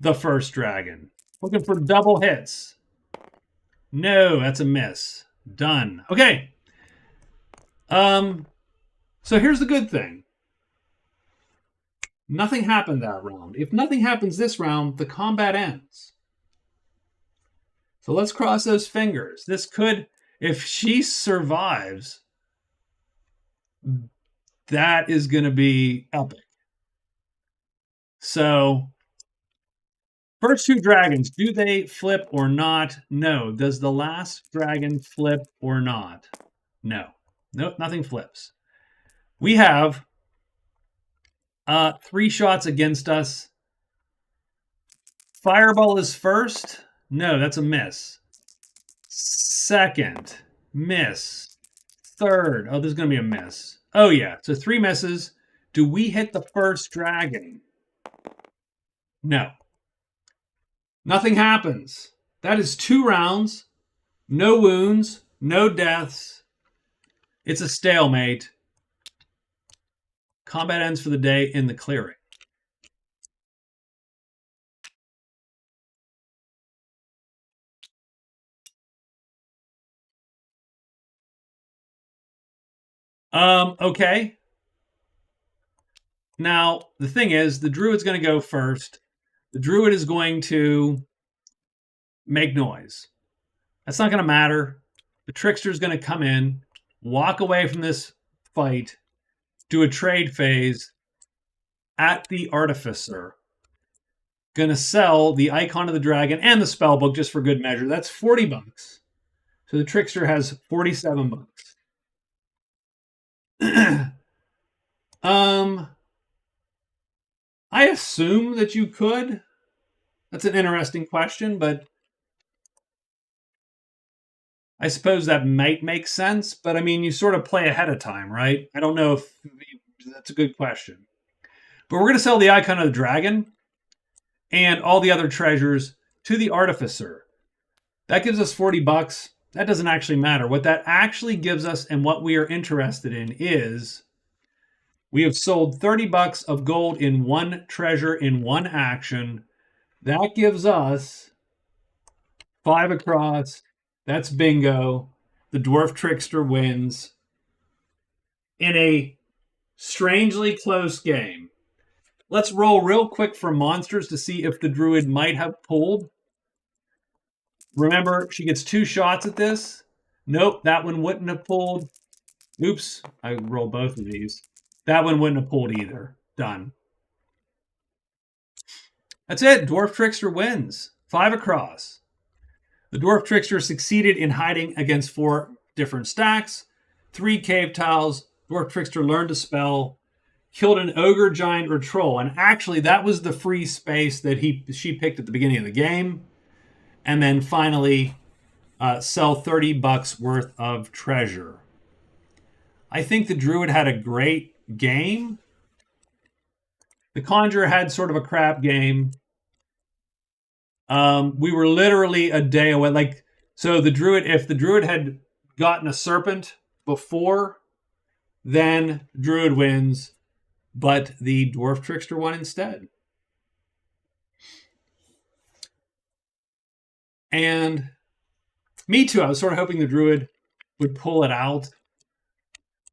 the first dragon? Looking for double hits. No, that's a miss. Done. Okay. So here's the good thing. Nothing happened that round. If nothing happens this round, the combat ends. So let's cross those fingers. This could, if she survives, that is going to be epic. So, first two dragons, do they flip or not? No. Does the last dragon flip or not? No. Nope, nothing flips. We have 3 shots against us. Fireball is first. No, that's a miss. Second, miss. Third, oh, this is going to be a miss. Oh, yeah. So 3 misses. Do we hit the first dragon? No. Nothing happens. That is 2 rounds. No wounds. No deaths. It's a stalemate. Combat ends for the day in the clearing. Okay. Now, the thing is, the druid's going to go first. The druid is going to make noise. That's not going to matter. The trickster's going to come in, walk away from this fight, do a trade phase at the artificer. Going to sell the icon of the dragon and the spell book just for good measure. That's $40. So the trickster has $47. I assume that you could. That's an interesting question, but I suppose that might make sense. But I mean, you sort of play ahead of time, right? I don't know if that's a good question. But we're going to sell the icon of the dragon and all the other treasures to the artificer. That gives us $40. That doesn't actually matter. What that actually gives us and what we are interested in is we have sold $30 of gold in 1 treasure in 1 action. That gives us 5 across. That's bingo. The dwarf trickster wins in a strangely close game. Let's roll real quick for monsters to see if the druid might have pulled. Remember, she gets 2 shots at this. Nope, that one wouldn't have pulled. Oops, I rolled both of these. That one wouldn't have pulled either. Done. That's it. Dwarf Trickster wins. 5 across. The Dwarf Trickster succeeded in hiding against 4 different stacks. 3 cave tiles. Dwarf Trickster learned a spell. Killed an ogre, giant, or troll. And actually, that was the free space that she picked at the beginning of the game. And then finally, sell $30 worth of treasure. I think the druid had a great game. The conjurer had sort of a crap game. We were literally a day away. Like, so the druid, if the druid had gotten a serpent before, then druid wins, but the dwarf trickster won instead. And me too. I was sort of hoping the druid would pull it out.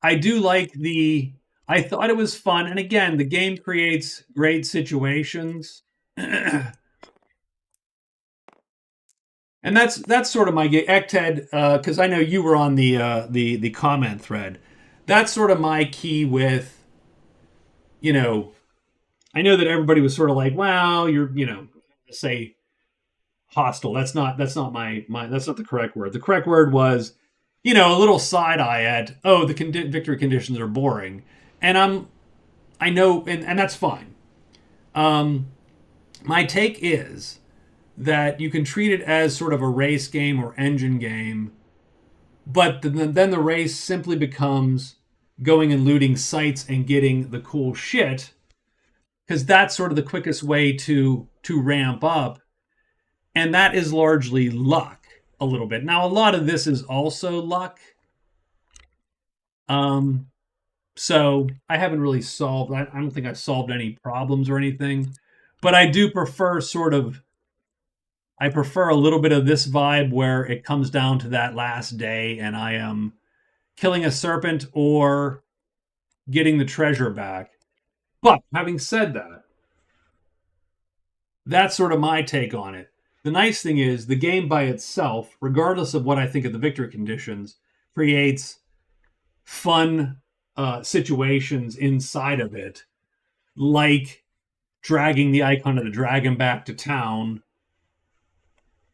I do like I thought it was fun. And again, the game creates great situations. And that's sort of my game. Ekted, because I know you were on the comment thread. That's sort of my key with, I know that everybody was sort of like, wow, you're, say hostile. That's not my that's not the correct word. The correct word was, a little side eye at, oh, the victory conditions are boring. And I know, and that's fine. My take is that you can treat it as sort of a race game or engine game, but then the race simply becomes going and looting sites and getting the cool shit, because that's sort of the quickest way to ramp up, and that is largely luck a little bit. Now, a lot of this is also luck. So I haven't really solved, I don't think I've solved any problems or anything, but I do prefer sort of I prefer a little bit of this vibe where it comes down to that last day and I am killing a serpent or getting the treasure back. But having said that, that's sort of my take on it. The nice thing is the game by itself, regardless of what I think of the victory conditions, creates fun situations inside of it, like dragging the icon of the dragon back to town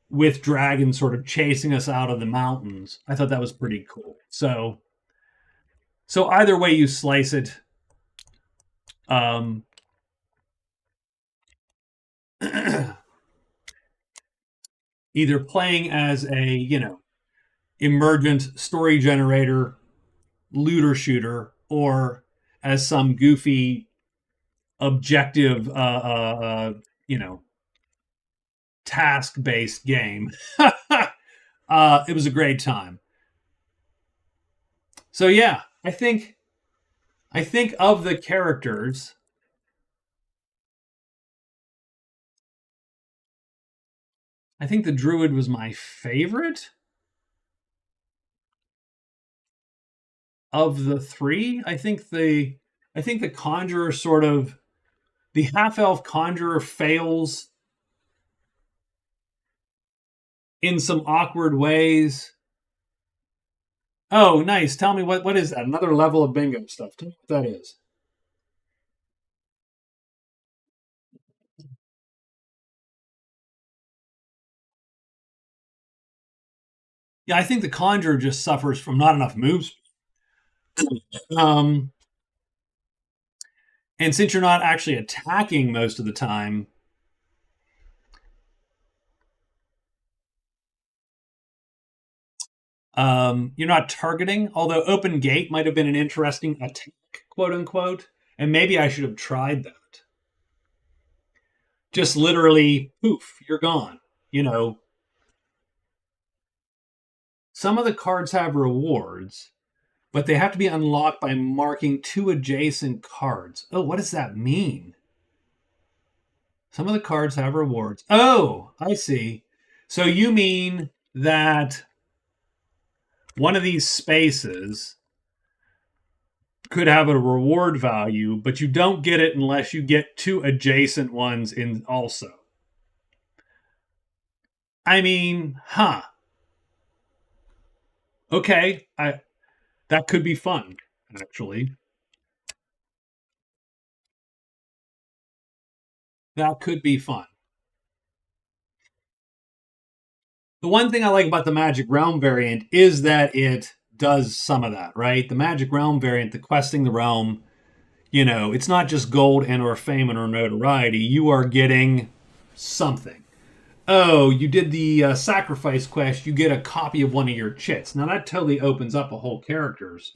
with dragons sort of chasing us out of the mountains. I thought that was pretty cool. So either way you slice it, um, either playing as a emergent story generator, looter shooter, or as some goofy objective, you know, task based game. It was a great time. So yeah, I think of the characters, I think the druid was my favorite of the three. I think the conjurer sort of the half elf conjurer fails in some awkward ways. Oh, nice. Tell me what is that? Another level of bingo stuff. Tell me what that is. Yeah, I think the conjurer just suffers from not enough moves. Um, and since you're not actually attacking most of the time, you're not targeting. Although open gate might have been an interesting attack, quote unquote. And maybe I should have tried that. Just literally, poof, you're gone. You know, some of the cards have rewards, but they have to be unlocked by marking two adjacent cards. Oh, what does that mean? Some of the cards have rewards. Oh, I see. So you mean that one of these spaces could have a reward value, but you don't get it unless you get two adjacent ones in also. I mean, huh. Okay, that could be fun, actually. That could be fun. The one thing I like about the Magic Realm variant is that it does some of that, right? The Magic Realm variant, the questing the realm, it's not just gold and or fame and or notoriety. You are getting something. Oh, you did the sacrifice quest. You get a copy of one of your chits. Now that totally opens up a whole characters.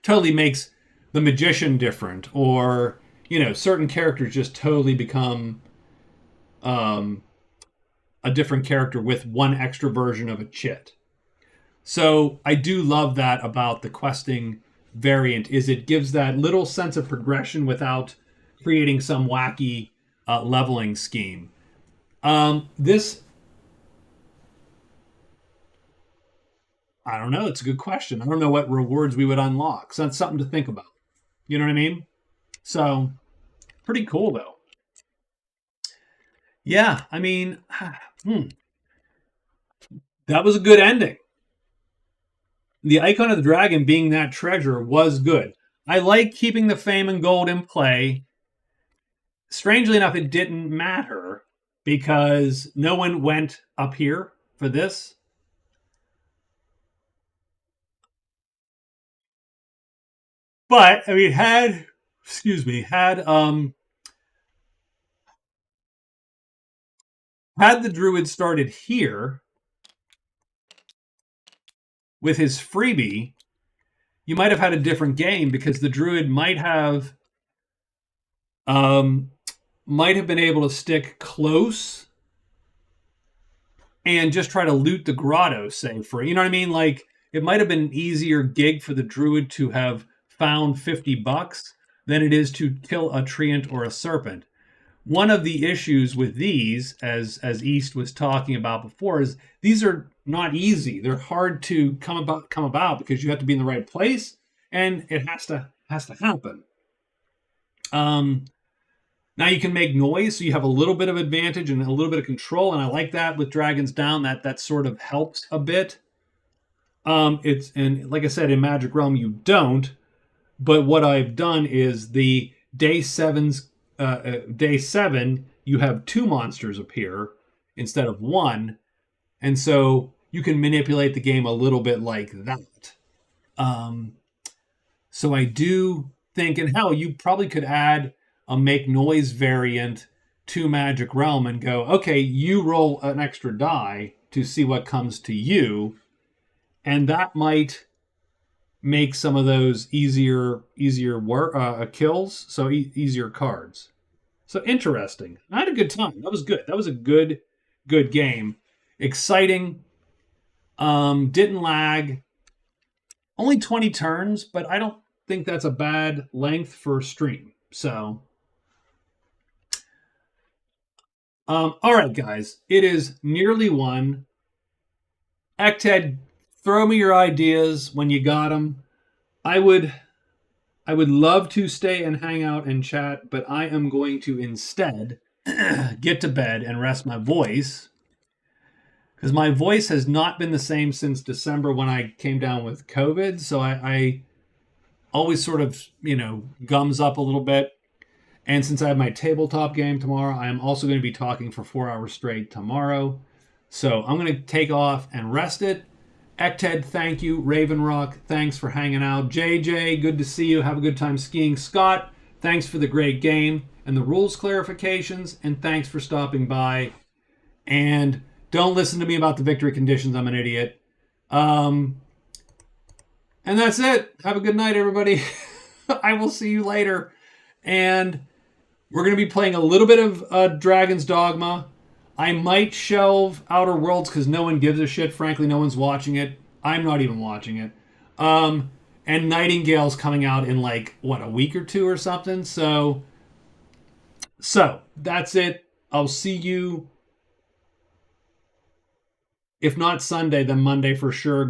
Totally makes the magician different, or certain characters just totally become um, a different character with one extra version of a chit. So I do love that about the questing variant is it gives that little sense of progression without creating some wacky leveling scheme. This I don't know. It's a good question. I don't know what rewards we would unlock. So that's something to think about. You know what I mean? So pretty cool though. Yeah, I mean, that was a good ending. The icon of the dragon being that treasure was good. I like keeping the fame and gold in play. Strangely enough, it didn't matter because no one went up here for this. But I mean, had the druid started here with his freebie, you might have had a different game because the druid um, might have been able to stick close and just try to loot the grotto, say for you know what I mean. Like it might have been an easier gig for the druid to have found $50 than it is to kill a treant or a serpent. one of the issues with these, as East was talking about before, is these are not easy. They're hard to come about because you have to be in the right place, and it has to happen. Now you can make noise, so you have a little bit of advantage and a little bit of control, and I like that with Dragons Down. That sort of helps a bit. It's, and like I said, in Magic Realm you don't. But what I've done is the day 7, you have 2 monsters appear instead of 1, and so you can manipulate the game a little bit like that. So I do think, and hell, you probably could add a make noise variant to Magic Realm and go, okay, you roll an extra die to see what comes to you, and that might make some of those easier kills, so easier cards. So interesting. I had a good time. That was good. That was a good game. Exciting. Didn't lag. Only 20 turns, but I don't think that's a bad length for a stream. So, all right, guys. It is nearly 1. Ected, throw me your ideas when you got them. I would love to stay and hang out and chat, but I am going to instead get to bed and rest my voice, because my voice has not been the same since December when I came down with COVID. So I always sort of, gums up a little bit. And since I have my tabletop game tomorrow, I am also going to be talking for 4 hours straight tomorrow. So I'm going to take off and rest it. Ected, thank you. Raven Rock, thanks for hanging out. JJ, good to see you. Have a good time skiing. Scott, thanks for the great game and the rules clarifications, and thanks for stopping by. And don't listen to me about the victory conditions. I'm an idiot. And that's it. Have a good night, everybody. I will see you later. And we're going to be playing a little bit of Dragon's Dogma. I might shelve Outer Worlds because no one gives a shit. Frankly, no one's watching it. I'm not even watching it. And Nightingale's coming out in a week or 2 or something. So that's it. I'll see you, if not Sunday, then Monday for sure.